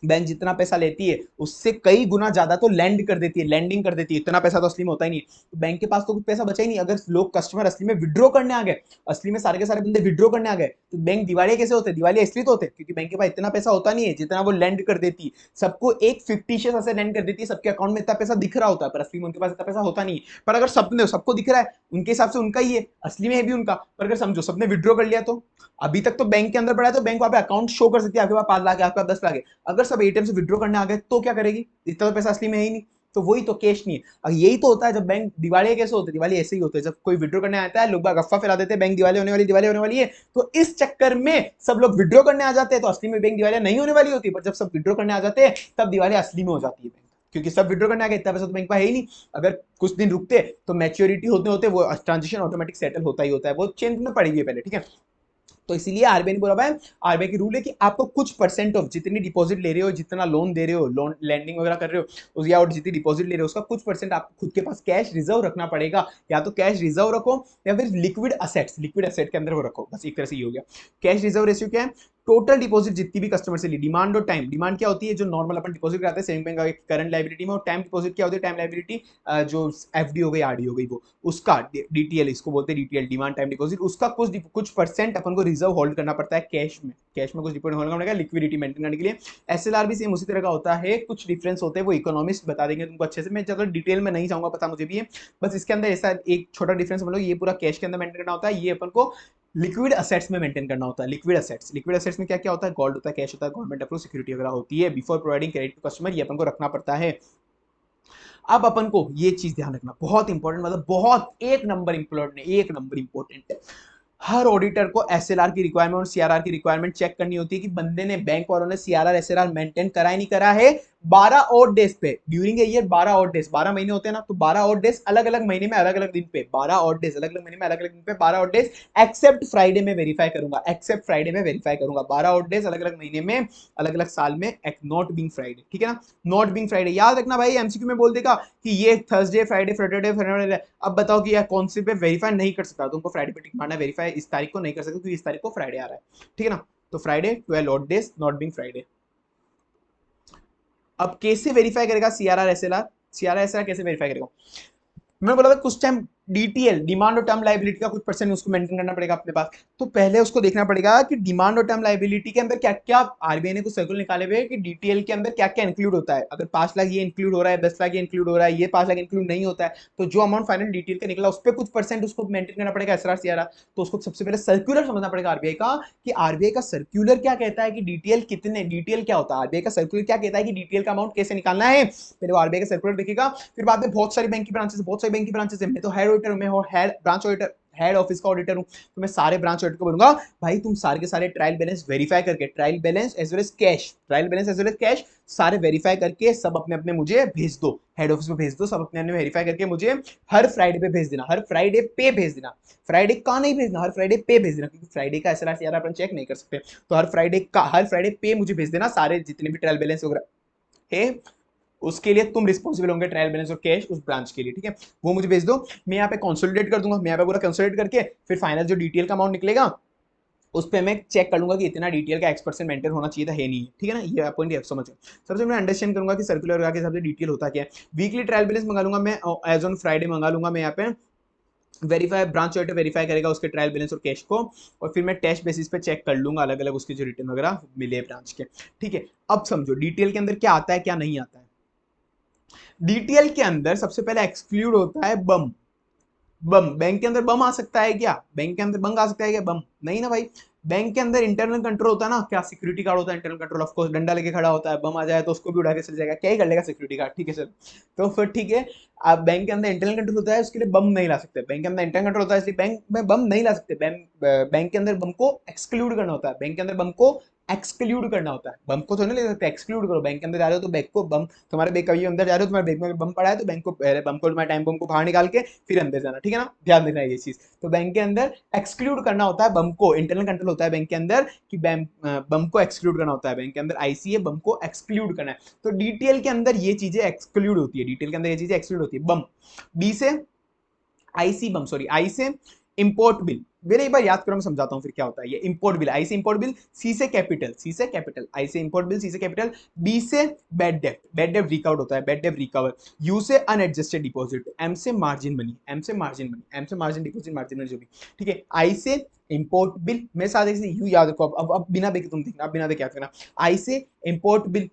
बैंक जितना पैसा लेती है उससे कई गुना ज्यादा तो लैंड कर देती है, लैंडिंग कर देती है, इतना पैसा तो असली में होता ही नहीं, तो बैंक के पास तो कुछ पैसा बचा ही नहीं। अगर लोग कस्टमर असली में विड्रॉ करने आ गए, असली में सारे के सारे बंदे विड्रॉ करने आ गए, तो बैंक दिवालिया कैसे होते, दिवालिया इसलिए तो होते क्योंकि बैंक के पास इतना पैसा होता नहीं है जितना वो लैंड कर देती है, सबको एक फिक्टिशियस ऐसे लैंड कर देती है, सबके अकाउंट में इतना पैसा दिख रहा होता है पर असली में उनके पास इतना पैसा होता नहीं है। पर अगर सबने, सबको दिख रहा है उनके हिसाब से उनका ही है, असली में है भी उनका, पर अगर समझो सबने विड्रॉ कर लिया, तो अभी तक तो बैंक के अंदर पड़ा है, तो बैंक वहां पे अकाउंट शो कर सकती है, आपके पास 5 लाख है, आपके पास 10 लाख है। अगर सब एटीएम से विड्रॉ करने आ गए तो क्या करेगी, इतना तो पैसा असली में है ही नहीं, तो वही तो कैश नहीं है। अब यही तो होता है जब बैंक दिवालिया, कैसे होते हैं दिवालिया, ऐसे ही होते हैं, जब कोई विड्रॉ करने आता है लोग बाग अफवाह फैला देते हैं बैंक दिवालिया होने वाली, दिवालिया होने वाली है, तो इस चक्कर में सब लोग विड्रॉ करने आ जाते हैं, तो असली में बैंक दिवालिया नहीं होने वाली होती, पर जब सब विड्रॉ करने आ जाते हैं तब दिवालिया असली में हो जाती है बैंक, क्योंकि सब विड्रॉ करने आ गए, इतना पैसा तो बैंक में है ही नहीं। अगर कुछ दिन रुकते तो मैच्योरिटी होते होते वो ट्रांजेक्शन ऑटोमेटिक सेटल होता ही होता है, वो चेंज में पड़ी हुई है पहले, ठीक है। तो इसीलिए आरबीआई ने बोला भाई, आरबीआई की रूल है कि आपको कुछ परसेंट ऑफ जितनी डिपॉजिट ले रहे हो, जितना लोन दे रहे हो, लोन लैंडिंग वगैरह कर रहे हो, या और जितनी डिपॉजिट ले रहे हो उसका कुछ परसेंट आपको खुद के पास कैश रिजर्व रखना पड़ेगा। या तो कैश रिजर्व रखो या फिर लिक्विड असेट्स, लिक्विड असेट के अंदर वो रखो, बस एक तरह से ये हो गया। कैश रिजर्व रेशियो क्या है, टोटल डिपॉजिट जितनी भी कस्टमर से ली, डिमांड और टाइम। डिमांड क्या होती है, जो नॉर्मल अपन डिपॉजिट कराते हैं सेविंग बैंक करंट लाइबिलिटी में, और टाइम डिपॉजिट क्या होती है, टाइम लाइबिलिटी जो एफडी हो गई, आरडी हो गई, वो उसका डीटीएल, इसको बोलते हैं डीटीएल, डिमांड टाइम डिपॉजिट, उसका कुछ परसेंट अपन को रिजर्व होल्ड करना पड़ता है कैश में, कैश में कुछ डिपॉजिट होल्ड करना पड़ेगा लिक्विडिटी मेंटेन करने के लिए। एसएलआर भी सेम उसी तरह का होता है, कुछ डिफरेंस होते हैं वो इकोनॉमिस्ट बता देंगे तुमको अच्छे से, मैं ज्यादा डिटेल में नहीं जाऊंगा, पता मुझे भी है, बस इसके अंदर ऐसा एक छोटा डिफरेंस मतलब ये पूरा कैश के अंदर मेंटेन करना होता है, ये अपन को लिक्विड असेट्स में मेंटेन करना होता है। लिक्विड असेट्स, लिक्विड असेट्स में क्या क्या होता है, गोल्ड होता है, कैश होता है, गवर्नमेंट अप्रूव सिक्योरिटी वगैरह होती है, before providing credit to customer, ये अपन को रखना पड़ता है। अब अपन को ये चीज ध्यान रखना बहुत इंपॉर्टेंट, मतलब बहुत एक नंबर इंपॉर्टेंट, एक नंबर इंपॉर्टेंट, हर ऑडिटर को एसएलआर की रिक्वायरमेंट और सीआरआर की रिक्वायरमेंट चेक करनी होती है कि बंदे ने, बैंक वालों ने सीआरआर एसएलआर मेंटेन करा है नहीं करा है 12 ऑड डेज पे during a year. 12 odd days, 12 महीने होते हैं ना, तो 12 ऑड डेज अलग अलग महीने में अलग अलग दिन पे, 12 ऑड डेज अलग अलग महीने में अलग अलग दिन पे, 12 ऑड डेज एक्सेप्ट फ्राइडे में वेरीफाई करूंगा, एक्सेप्ट फ्राइडे में वेरीफाई करूंगा, 12 ऑड डेज अलग अलग महीने में अलग अलग साल में, नॉट बीइंग फ्राइडे, ठीक है ना, नॉट बीइंग फ्राइडे याद रखना भाई, एमसीक्यू में बोल देगा कि ये थर्सडे फ्राइडे सैटरडे फ्राइडे, अब बताओ कि यार कौन से पे वेरीफाई नहीं कर सकता, तुमको फ्राइडे पे टिक मारना, वेरीफाई इस तारीख को नहीं कर सकते क्योंकि इस तारीख को फ्राइडे आ रहा है, ठीक है ना, तो Friday 12 odd days not being Friday. अब कैसे वेरीफाई करेगा सीआरआर एसएलआर, सीआरआर एसएलआर कैसे वेरीफाई करेगा, मैंने बोला था कुछ टाइम डीटीएल, डिमांड और टर्म लायबिलिटी का कुछ परसेंट उसको मेंटेन करना पड़ेगा अपने पास, तो पहले उसको देखना पड़ेगा कि डिमांड और टर्म लायबिलिटी के अंदर क्या क्या, आरबीआई ने कुछ सर्कुलर निकाले हुए कि डीटीएल के अंदर क्या क्या इंक्लूड होता है, अगर 5 लाख ये इंक्लूड हो रहा है, 10 लाख ये इंक्लूड हो रहा है, ये 5 लाख इंक्लूड नहीं होता है, तो जो अमाउंट फाइनल डीटीएल का निकला उस पर कुछ परसेंट उसको मेंटेन करना पड़ेगा एसआर सीआरआर। तो उसको सबसे पहले सर्कुलर समझना पड़ेगा आरबीआई का, कि आरबीआई का सर्कुलर क्या कहता है कि डीटीएल कितने, डीटीएल क्या होता है, आरबीआई का सर्कुलर क्या कहता है कि डीटीएल का अमाउंट कैसे निकालना है, पहले वो आरबीआई का सर्कुलर देखेगा, फिर बाद में बहुत सारी बैंक की ब्रांचेस, बहुत सारी बैंक की ब्रांचेस है, मैं तो हेड ऑडिटर में, head branch auditor, head office का ऑडिटर हूं, तो मैं सारे ब्रांच ऑडिटर को बोलूंगा भाई तुम सारे के सारे ट्रायल बैलेंस वेरीफाई करके, trial balance as well as cash, trial balance as well as cash सारे वेरीफाई करके सब अपने अपने मुझे भेज दो, हेड ऑफिस में भेज दो, सब अपने अपने वेरीफाई करके मुझे हर फ्राइडे पे भेज देना, हर फ्राइडे पे भेज देना, फ्राइडे का नहीं भेजना, हर फ्राइडे पे भेज देना, क्योंकि फ्राइडे का एसआर सीआरआर अपन चेक नहीं कर सकते, तो हर फ्राइडे का, हर फ्राइडे पे मुझे भेज देना सारे जितने भी ट्रायल बैलेंस वगैरह है, उसके लिए तुम रिस्पॉन्सिबल होंगे, ट्रायल बैलेंस और कैश उस ब्रांच के लिए, ठीक है, वो मुझे भेज दो, मैं यहाँ पे कंसोलिडेट कर दूंगा, मैं यहाँ पे पूरा कंसोलिडेट करके फिर फाइनल जो डिटेल का अमाउंट निकलेगा उस पर मैं चेक कर लूंगा कि इतना डिटेल का एक्स% मेंटेन होना चाहिए था, है नहीं, ठीक है ना, ये पॉइंट आप समझो। सबसे मैं अंडरस्टैंड करूंगा कि सर्कुलर के हिसाब से डिटेल होता क्या है, वीकली ट्रायल बैलेंस मंगा लूंगा मैं, एज ऑन फ्राइडे मंगा लूंगा मैं यहाँ पे, वेरीफाई ब्रांच ऑडिटर वेरीफाई करेगा उसके ट्रायल बैलेंस और कैश को, और फिर मैं टेस्ट बेसिस पे चेक कर लूंगा अलग अलग उसके जो रिटर्न वगैरह मिले ब्रांच के, ठीक है। अब समझो डिटेल के अंदर क्या आता है क्या नहीं आता है, डीटीएल के अंदर सबसे पहले एक्सक्लूड होता है बम, बम, बैंक के अंदर बम आ सकता है क्या, बैंक के अंदर बम आ सकता है क्या, बम नहीं ना भाई, बैंक के अंदर इंटरनल कंट्रोल होता है ना, क्या सिक्योरिटी गार्ड होता है इंटरनल कंट्रोल, ऑफ कोर्स डंडा लेके खड़ा होता है, बम आ जाए तो उसको भी उड़ा के चल जाएगा, क्या ही कर लेगा सिक्योरिटी गार्ड, ठीक है सर, तो फिर ठीक है, आप बैंक के अंदर इंटरनल कंट्रोल होता है उसके लिए बम नहीं ला सकते, बैंक के अंदर इंटरनल कंट्रोल होता है इसलिए बैंक में बम नहीं ला सकते, बैंक के अंदर बम को एक्सक्लूड करना होता है, बैंक के अंदर बम को एक्सक्लूड करना होता है। बम को तो नहीं ले सकते, एक्सक्लूड करो। बैंक के अंदर जा रहे हो तो बैंक को बम, तुम्हारे बैंक कभी अंदर जा रहे हो, तुम्हारे बैंक में बम पड़ा है तो बैंक को पहले बम को, तुम्हारे टाइम बम को बाहर निकाल के फिर अंदर जाना, ठीक है ना, ध्यान देना ये चीज। तो बैंक के अंदर एक्सक्लूड करना होता है बम को, इंटरनल कंट्रोल होता है बैंक के अंदर कि बम को एक्सक्लूड करना होता है। बैंक के अंदर आईसी है, बम को एक्सक्लूड करना है। तो डिटेल के अंदर ये चीजें एक्सक्लूड होती है, डिटेल के अंदर ये चीजें एक्सक्लूड होती है। बम, बी से आईसी बम, सॉरी आई से इंपोर्ट बिल, मेरे एक बार याद करो मैं समझाता हूं फिर क्या होता है ये इंपोर्ट बिल। आई से इंपोर्ट बिल, सी से कैपिटल, सी से कैपिटल, आई से इंपोर्ट बिल, सी से कैपिटल, बी से बैड डेब्ट, बैड डेब्ट रिकवर होता है, बैड डेब्ट रिकवर, यू से अनएडजस्टेड डिपॉजिट, एम से मार्जिन मनी, एम से मार्जिन मनी, एम से मार्जिन डिपॉजिट, मार्जिन मनी जो भी, ठीक है। आई से इंपोर्ट बिल, मेरे साथ यू याद रखो, अब बिना देखे तुम देखना, अब बिना देखे याद करना। आई से इंपोर्ट बिल,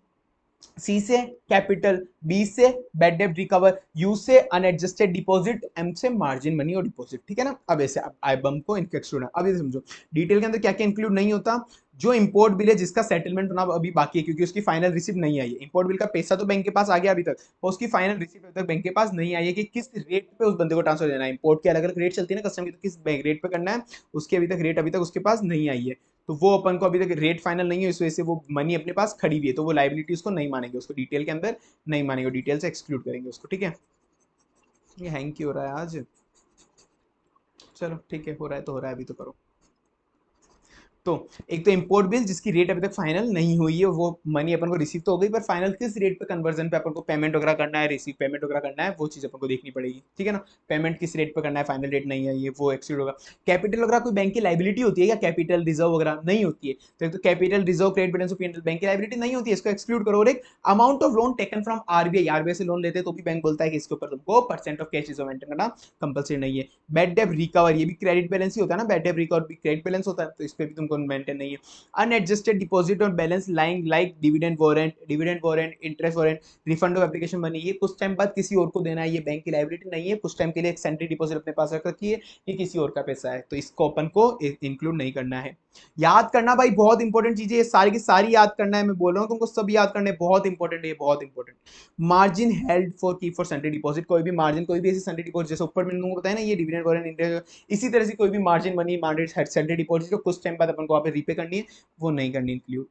सी से कैपिटल, बी से बैड डेब्ट रिकवर, यू से अनएडजस्टेड डिपॉजिट, एम से मार्जिन मनी और डिपॉजिट, ठीक है ना। अब ऐसे आई बम को एक्सक्लूड है। अब ये समझो डिटेल के अंदर क्या क्या इंक्लूड नहीं होता। जो इंपोर्ट बिल है जिसका सेटलमेंट होना अभी बाकी है क्योंकि उसकी फाइनल रिसिप्ट नहीं आई है। इंपोर्ट बिल का पैसा तो बैंक के पास आ गया अभी तक, और उसकी फाइनल रिसिप्ट अभी तक बैंक के पास नहीं आई है कि किस रेट पे उस बंदे को ट्रांसफर देना है। इंपोर्ट के अलग अलग रेट चलती है ना कस्टम की, तो किस रेट पे करना है उसकी अभी तक रेट अभी तक उसके पास नहीं आई है। तो वो अपन को अभी तक रेट फाइनल नहीं है, इस वजह से वो मनी अपने पास खड़ी हुई है, तो वो लाइबिलिटी उसको नहीं मानेंगे, उसको डिटेल के अंदर नहीं मानेंगे, डिटेल से एक्सक्लूड करेंगे उसको, ठीक है। ये हैंग क्यों हो रहा है आज, चलो ठीक है, हो रहा है तो हो रहा है, अभी तो करो। तो एक तो इंपोर्ट बिल जिसकी रेट अभी तक फाइनल नहीं हुई है, वो मनी अपन को रिसीव तो हो गई, पर फाइनल किस रेट पे कन्वर्जन पे अपन को पेमेंट वगैरह करना है, रिसीव पेमेंट वगैरह करना है, वो चीज अपन को देखनी पड़ेगी, ठीक है ना। पेमेंट किस रेट पे करना है, फाइनल रेट नहीं है ये, वो एक्सीड होगा। कैपिटल वगैरह कोई बैंक की लाइबिलिटी होती है या कैपिटल रिजर्व वगैरह नहीं होती है, तो एक तो capital reserve credit balance of bank की लाइबिलिटी नहीं होती है, इसको एक्सक्लूड करो। और एक amount of loan taken from RBI, RBI से लोन लेते तो भी बैंक बोलता है कि इसके ऊपर तुमको percent of cash reserve maintain करना कंपलसरी नहीं है। बैड डेब्ट रिकवर, ये भी क्रेडिट बैलेंस ही होता है ना, बैड डेब्ट रिकवर भी क्रेडिट बैलेंस होता है, तो इस पे भी तुमको मेंटेन नहीं है। अनएडजस्टेड डिपॉजिट और balance lying like dividend warrant, interest warrant, refund of application money, ये कुछ टाइम बाद किसी और को देना है, ये बैंक की लाइबिलिटी नहीं है, कुछ टाइम के लिए एक सेंट्री डिपॉजिट अपने पास रख रखी है, ये किसी और का पैसा है, तो इसको अपन को इंक्लूड नहीं करना है। याद करना भाई, बहुत इंपॉर्टेंट चीजें, सारी की सारी याद करना है, मैं बोल रहा हूँ तुमको सब याद करना है, बहुत इंपॉर्टेंट है, बहुत important. Margin held for keep for sentry deposit, कोई भी मार्जिन, कोई भी ऐसी सेंट्री डिपॉजिट, जैसे ऊपर मैंने तुमको बताया ना ये डिविडेंड वारंट, इंटरेस्ट, इसी तरह से कोई भी margin money, margin sentry deposit जो कुछ टाइम बाद अपन को वहां पे रीपे करनी है, वो नहीं करनी इंक्लूड।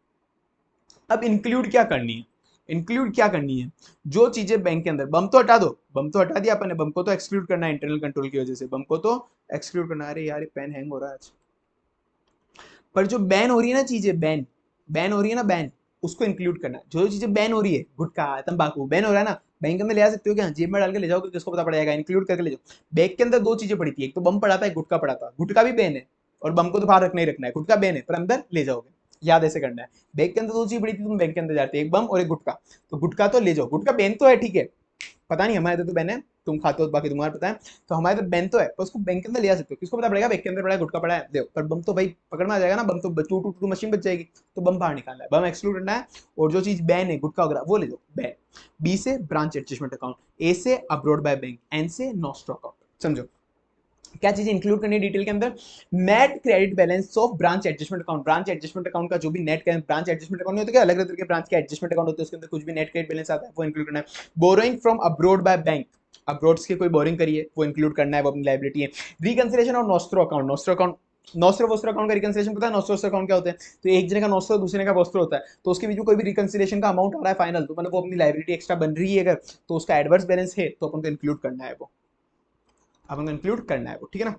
अब इंक्लूड क्या करनी है, इंक्लूड क्या करनी है, जो चीजें बैंक के अंदर, बम तो हटा दो, बम तो हटा दिया अपन ने, बम को तो एक्सक्लूड करना है इंटरनल कंट्रोल की वजह से, बम को तो एक्सक्लूड करना है। अरे यार पेन हैंग हो रहा है आज। पर जो बैन हो रही है ना चीजें, बैन बैन हो रही है ना, बैन, उसको इंक्लूड करना है। जो चीजें बैन हो रही है, गुटखा तंबाकू बैन हो रहा है ना, बैंक के अंदर ले आ सकते हो क्या, जेब में डाल के ले जाओगे, किसको पता पड़ जाएगा, इंक्लूड करके ले जाओ। बैग के अंदर दो चीजें पड़ी थी, एक तो बम पड़ा था, एक गुटखा पड़ा था, गुटखा भी बैन है और बम को तो बाहर रखना ही रखना है, गुटखा बैन है पर अंदर ले जाओगे, याद ऐसे करना है। बैग के अंदर दो चीज पड़ी थी, तुम बैंक के अंदर जाते, एक बम और एक गुटखा, तो गुटखा तो ले जाओ, गुटखा बैन तो है, ठीक है, पता नहीं हमारे तो बैन है, तुम खाते हो बाकी तुम्हारा पता है, तो हमारे तो बैन तो है, पर उसको बैंक के अंदर ले आ सकते हो, किसको पता पड़ेगा बैंक के अंदर पड़ा है, गुटखा पड़ा है, देखो, पर बम तो भाई पकड़ में आ जाएगा ना, बम तो टू टू टू मशीन बच जाएगी, तो बम बाहर निकालना है, बम एक्सक्लूड करना है, और जो चीज बैन है गुटखा वगैरह वो ले जाओ, बैन। बी से ब्रांच एडजस्टमेंट अकाउंट, ए से अब्रॉड बाय बैंक, एन से नॉस्ट्रो अकाउंट। समझो क्या चीज इंक्लूड करनी है डिटेल के अंदर, net credit balance of branch adjustment account, branch adjustment account का जो भी नेट, ब्रांच एडजस्टमेंट अकाउंट नहीं होता क्या, अलग अलग तरह के ब्रांच के एडजस्टमेंट अकाउंट होते हैं, उसके अंदर कुछ भी नेट क्रेडिट बैलेंस आता है वो इंक्लूड करना है। Borrowing from abroad by bank, abroad के कोई बोरिंग करिए वो इंक्लूड करना है, वो अपनी लाइबिलिटी है। रिकंसिलेशन और nostro account, nostro account, nostro vostro account का रिकंसिलेशन पता है, नोस्ट्रो वोस्ट्रो अकाउंट क्या होता है, तो एक जने का नोस्ट्रो दूसरे का वोस्ट्रो होता है, तो उसके बीच में कोई भी रिकंसिलेशन का अमाउंट आ रहा है फाइनल, तो मतलब वो अपनी लाइबिलिटी एक्स्ट्रा बन रही है अगर, तो उसका एडवर्स बैलेंस है तो अपन को इंक्लूड करना है, वो अपन को इंक्लूड करना है वो, ठीक है ना।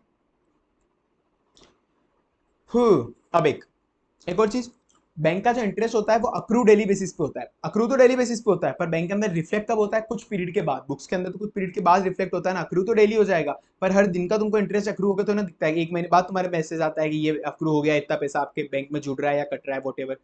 अब एक और चीज, बैंक का जो इंटरेस्ट होता है वो अक्रू डेली बेसिस पे होता है, अक्रू तो डेली बेसिस पे होता है, पर बैंक के अंदर रिफ्लेक्ट कब होता है, कुछ पीरियड के बाद, बुक्स के अंदर तो कुछ पीरियड के बाद रिफ्लेक्ट होता है ना, अक्रू तो डेली हो जाएगा, पर हर दिन का तुमको इंटरेस्ट अक्रू होकर तो ना दिखता है, एक महीने बाद तुम्हारे मैसेज आता है कि ये अक्रू हो गया, इतना पैसा आपके बैंक में जुड़ रहा है या कट रहा है, वॉट,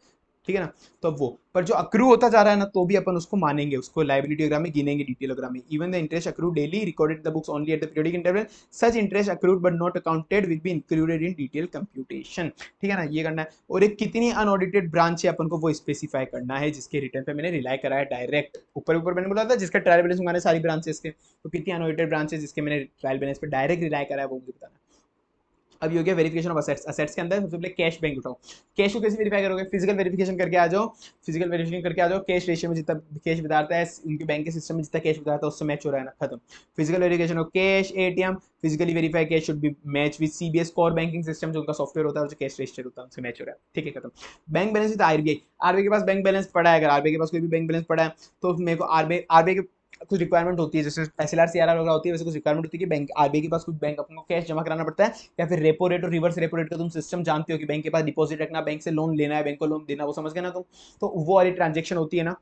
ठीक है ना। तो वो, पर जो अक्रू होता जा रहा है ना, तो भी अपन उसको मानेंगे, उसको लाइबिलिटी डायग्राम में गिनेंगे, डिटेल डायग्राम में, even the interest accrue daily recorded the books only at the periodic interval, such interest accrued but not accounted will be included in detail computation, ठीक है ना, ये करना है। और एक कितनी अनऑडिटेड ब्रांच है अपन को वो स्पेसिफाई करना है, जिसके रिटर्न पे मैंने रिलाई करा है डायरेक्ट, ऊपर ऊपर मैंने बोला था जिसका ट्रायल बैलेंस हमारे सारी ब्रांचेस के, तो कितनी अनऑडिटेड ब्रांचेस जिसके मैंने ट्रायल बैलेंस पे डायरेक्ट रिलाई करा है वो मुझे बताना है। अब ये हो गया वेरिफिकेशन ऑफ असेट्स। असेट्स के अंदर सबसे पहले कैश बैंक उठाओ। कैश को कैसे वेरीफाई करोगे? फिजिकल वेरिफिकेशन करके आ जाओ, फिजिकल वेरिफिकेशन करके आ जाओ। कैश रेशियो में जितना कैश बताता है उनके बैंक के सिस्टम में, जितना कैश बताता है उससे मैच हो रहा है ना, खत्म। Physical verification of cash ATM, physically verify cash should be match with CBS core banking system, जो उनका सॉफ्टवेयर होता है और जो कैश रजिस्टर होता है उनसे मैच हो रहा है, ठीक है, खत्म। Bank balance with RBI. RBI के पास बैंक बैलेंस पड़ा है, अगर आरबीआई के पास कोई भी बैंक बैलेंस पड़ा है तो मेरे को आरबीआई के कुछ रिक्वायरमेंट होती है, जैसे एसएलआर सीआरआर वगैरह होती है, वैसे कुछ रिक्वायरमेंट होती है कि बैंक आरबीआई के पास कुछ बैंक अपने को कैश जमा कराना पड़ता है, या फिर रेपो रेट और रिवर्स रेपो रेट का तुम सिस्टम जानते हो कि बैंक के पास डिपॉजिट रखना, बैंक से लोन लेना है, बैंक को लोन देना, वो समझ गए ना तुम? तो वो वाली ट्रांजेक्शन होती है ना,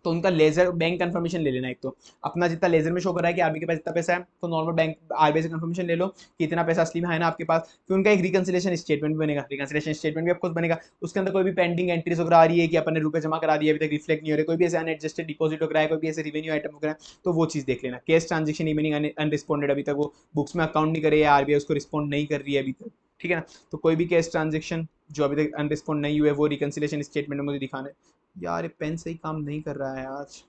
तो उनका लेजर बैंक कंफर्मेशन ले लेना। एक तो अपना जितना लेजर में शो कर रहा है कि आरबीआई के पास इतना पैसा है, तो नॉर्मल बैंक आरबीआई से कंफर्मेशन ले लो कि इतना पैसा असली में है ना आपके पास। फिर उनका एक रिकंसिलेशन स्टेटमेंट बनेगा, रिकंसिलेशन स्टेटमेंट भी आपको बनेगा, उसके अंदर कोई भी पेंडिंग एंट्रीज वगैरह आ रही है कि अपन ने रुपए जमा करा दिए अभी तक रिफ्लेक्ट नहीं हो रहे, कोई भी ऐसे अनएडजस्टेड डिपॉजिट वगैरह है, कोई भी ऐसे रिवेन्यू आइटम वगैरह, तो वो चीज देख लेना। कैश ट्रांजेक्शन इवनिंग अनरिस्पॉन्डेड, अभी तक वो बुक्स में अकाउंट नहीं करे या आरबीआई उसको रिस्पॉन्ड नहीं कर रही है अभी तक, ठीक है ना? तो कोई भी कैश ट्रांजेक्शन जो अभी तक अनरिस्पॉन्ड नहीं हुए वो रिकंसिलेशन स्टेटमेंट में मुझे दिखाना है। यार ये पेन सही काम नहीं कर रहा है आज,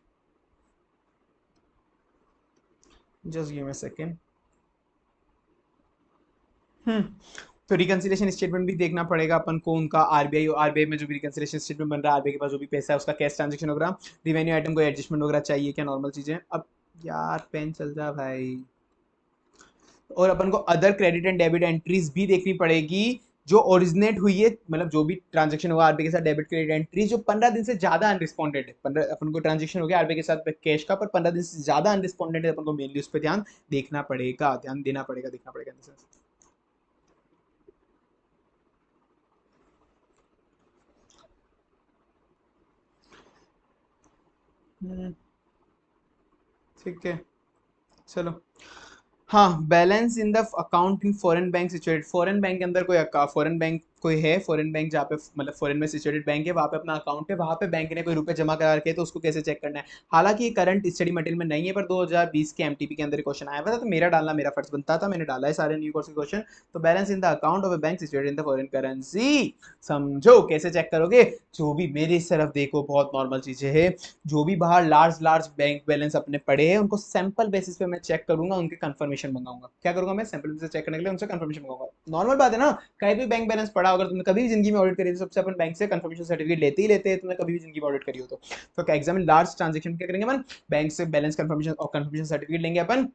just give me a second. Hmm तो रिकंसिलेशन स्टेटमेंट भी देखना पड़ेगा अपन को उनका, आरबीआई में जो भी रिकंसिलेशन स्टेटमेंट बन रहा है, आरबीआई के पास जो भी पैसा है उसका कैश ट्रांजेक्शन वगैरह, रिवेन्यू आइटम को एडजस्टमेंट वगैरह चाहिए क्या, नॉर्मल चीजें। अब यार पेन चल जा भाई। और अपन को other credit and debit entries भी देखनी पड़ेगी जो ओरिजिनेट हुई है, मतलब जो भी ट्रांजेक्शन हुआ आरबीआई के साथ, डेबिट क्रेडिट एंट्री जो 15 दिन से ज्यादा अनरिस्पॉन्डेड है। 15 अपन को ट्रांजेक्शन हो गया आरबीआई के साथ कैश का, पर 15 दिन से ज्यादा अनरिस्पॉन्डेड है, अपन को मेनली उस पर ध्यान देखना पड़ेगा, ध्यान देना पड़ेगा, देखना पड़ेगा। ठीक है, चलो। हाँ, balance in the account in foreign bank situated. Foreign bank के अंदर कोई फॉरेन बैंक कोई है, फॉरेन बैंक जहाँ पे मतलब फॉरेन में सिचुएटेड बैंक है, वहाँ पे अपना अकाउंट है, वहाँ पे बैंक ने कोई रुपए जमा करा रखे हैं, तो उसको कैसे चेक करना है। हालांकि ये करंट स्टडी मटेरियल में नहीं है, पर 2020 के एमटीपी के अंदर क्वेश्चन आया हुआ था, तो मेरा डालना मेरा फर्ज बनता था, मैंने डाला है सारे न्यू कोर्स के क्वेश्चन। तो balance in the account of a bank situated in the foreign currency, समझो कैसे चेक करोगे। जो भी मेरी इस तरफ देखो, बहुत नॉर्मल चीजें हैं, जो भी बाहर लार्ज लार्ज बैंक बैलेंस अपने पड़े हैं उनको सैंपल बेसिस पे मैं चेक करूंगा, उनके कंफर्मेशन मंगाऊंगा। क्या करूंगा मैं? सैंपल बेसिस चेक करने के लिए उनसे कंफर्मेशन मंगाऊंगा। नॉर्मल बात है ना, कहीं भी बैंक बैलेंस पड़ा, अगर तुमने कभी भी जिंदगी में ऑडिट करी तो सबसे अपन बैंक से कंफर्मेशन सर्टिफिकेट लेते ही लेते हैं, तुमने कभी भी जिंदगी में ऑडिट करी हो तो एग्जाम में लार्ज ट्रांजेक्शन क्या करेंगे अपन? बैंक से बैलेंस कंफर्मेशन और कंफर्मेशन सर्टिफिकेट लेंगे अपन।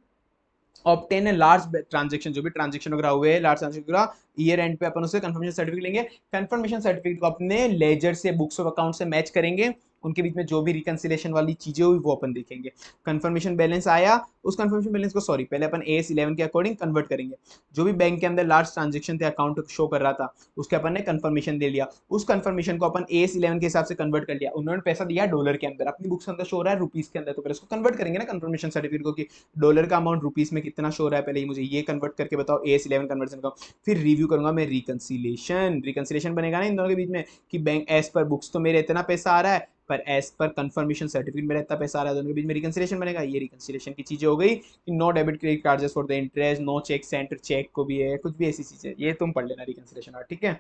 ऑब्टेन है लार्ज ट्रांजेक्शन, जो भी ट्रांजेक्शन वगैरह हुए लार्ज ट्रांजेक्शन वगैरह, ईयर एंड पे अपन उससे कंफर्मेशन सर्टिफिकेट लेंगे। कंफर्मेशन सर्टिफिकेट को अपने लेजर से, बुक्स ऑफ अकाउंट से मैच करेंगे, उनके बीच में जो भी रिकंसिलेशन वाली चीजें हुई वो अपन देखेंगे। कंफर्मेशन बैलेंस आया, उस कंफर्मेशन बैलेंस को सॉरी पहले अपन एस 11 के अकॉर्डिंग कन्वर्ट करेंगे। जो भी बैंक के अंदर लार्ज ट्रांजेक्शन थे, अकाउंट शो कर रहा था, उसके अपन ने कंफर्मेशन दे लिया, उस कंफर्मेशन को अपन एस 11 के हिसाब से कन्वर्ट कर लिया। उन्होंने पैसा दिया डॉलर के अंदर, अपनी बुक्स के अंदर शो हो रहा है रुपीज के अंदर, तो पहले उसको कन्वर्ट करेंगे ना कंफर्मेशन सर्टिफिकेट को कि डॉलर का अमाउंट रुपीज में कितना शो हो रहा है, पहले ही मुझे ये कन्वर्ट करके बताओ एस 11 कन्वर्जन का। फिर रिव्यू करूंगा मैं रिकंसिलेशन, रिकंसिलेशन बनेगा ना इन दोनों के बीच में कि बैंक एज पर बुक्स तो मेरे इतना पैसा आ रहा है, पर एज पर कंफर्मेशन सर्टिफिकेट मेरा इतना पैसा आ रहा है, दोनों के बीच में रिकंसिलेशन बनेगा। ये रिकंसिलेशन की चीजें हो गई कि no debit credit charges for the interest, no cheque centre cheque को भी है, कुछ भी ऐसी चीजें, ये तुम पढ़ लेना रिकंसिलेशन, ठीक है।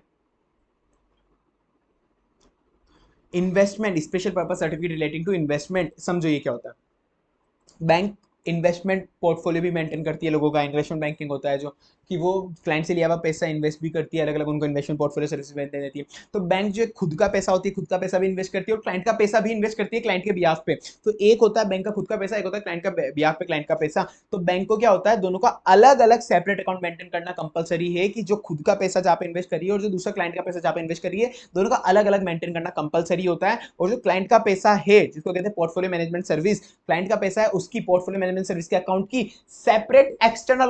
Investment special purpose certificate relating to investment, समझो ये क्या होता है। बैंक इन्वेस्टमेंट पोर्टफोलियो भी मेंटेन करती है लोगों का, इन्वेस्टमेंट बैंकिंग होता है जो कि वो क्लाइंट से लिया हुआ पैसा इन्वेस्ट भी करती है, अलग अलग उनको इन्वेस्टमेंट पोर्टफोलियो सर्विस दे देती है। तो बैंक जो खुद का पैसा होती है, खुद का पैसा भी इन्वेस्ट करती है और क्लाइंट का पैसा भी इन्वेस्ट करती है क्लाइंट के बिहाफ पे। तो एक होता है बैंक का खुद का पैसा, एक होता है क्लाइंट का बिहाफ पे क्लाइंट का पैसा। तो बैंक को क्या होता है, दोनों का अलग अलग सेपरेट अकाउंट मेंटेन करना कंपलसरी है, कि जो खुद का पैसा जहाँ पे इन्वेस्ट करिए और जो दूसरा क्लाइंट का पैसा जहाँ पे इन्वेस्ट करिए, दोनों का अलग अलग मेंटेन करना कंपलसरी होता है। और जो क्लाइंट का पैसा है, जिसको कहते हैं पोर्टफोलियो मैनेजमेंट सर्विस, क्लाइंट का पैसा है उसकी पोर्टफोलियो मैनेजमेंट सर्विस के अकाउंट की सेपरेट एक्सटर्नल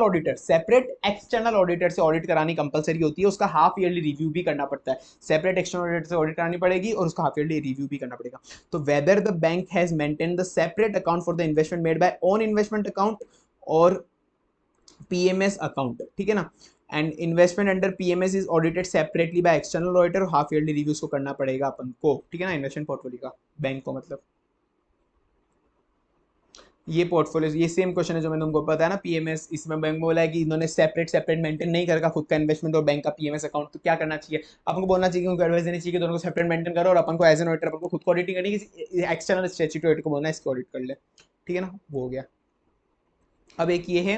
ऑडिटर से ऑडिट करानी कंपलसरी होती है, उसका हाफ ईयरली रिव्यू भी करना पड़ता है। सेपरेट एक्सटर्नल ऑडिटर से ऑडिट करानी पड़ेगी और उसका हाफ ईयरली रिव्यू भी करना पड़ेगा। तो whether the bank has maintain the separate account for the investment made by own investment account और पीएमएस अकाउंट, ठीक है ना। And investment under PMS is audited separately by external auditor, half yearly reviews को करना पड़ेगा अपन को, ठीक है ना, इन्वेस्टमेंट पोर्टफोलियो का, बैंक को मतलब। ये पोर्टफोलियो, ये सेम क्वेश्चन है जो मैंने तुमको पता है ना, पीएमएस, इसमें बैंक बोला है कि इन्होंने सेपरेट सेपरेट मेंटेन नहीं करेगा खुद का इन्वेस्टमेंट और बैंक का पीएमएस अकाउंट, तो क्या करना चाहिए अपन को? बोलना चाहिए, उनको एडवाइस देनी चाहिए कि दोनों को सेपरेट मेंटेन करो, और अपन को एज एन ऑडिटर अपन को खुद को ऑडिटिंग करनी है, एक्सटर्नल स्टैट्यूटरी ऑडिटर को बोलना है इसको ऑडिट कर ले, ठीक है ना, वो हो गया। अब एक ये है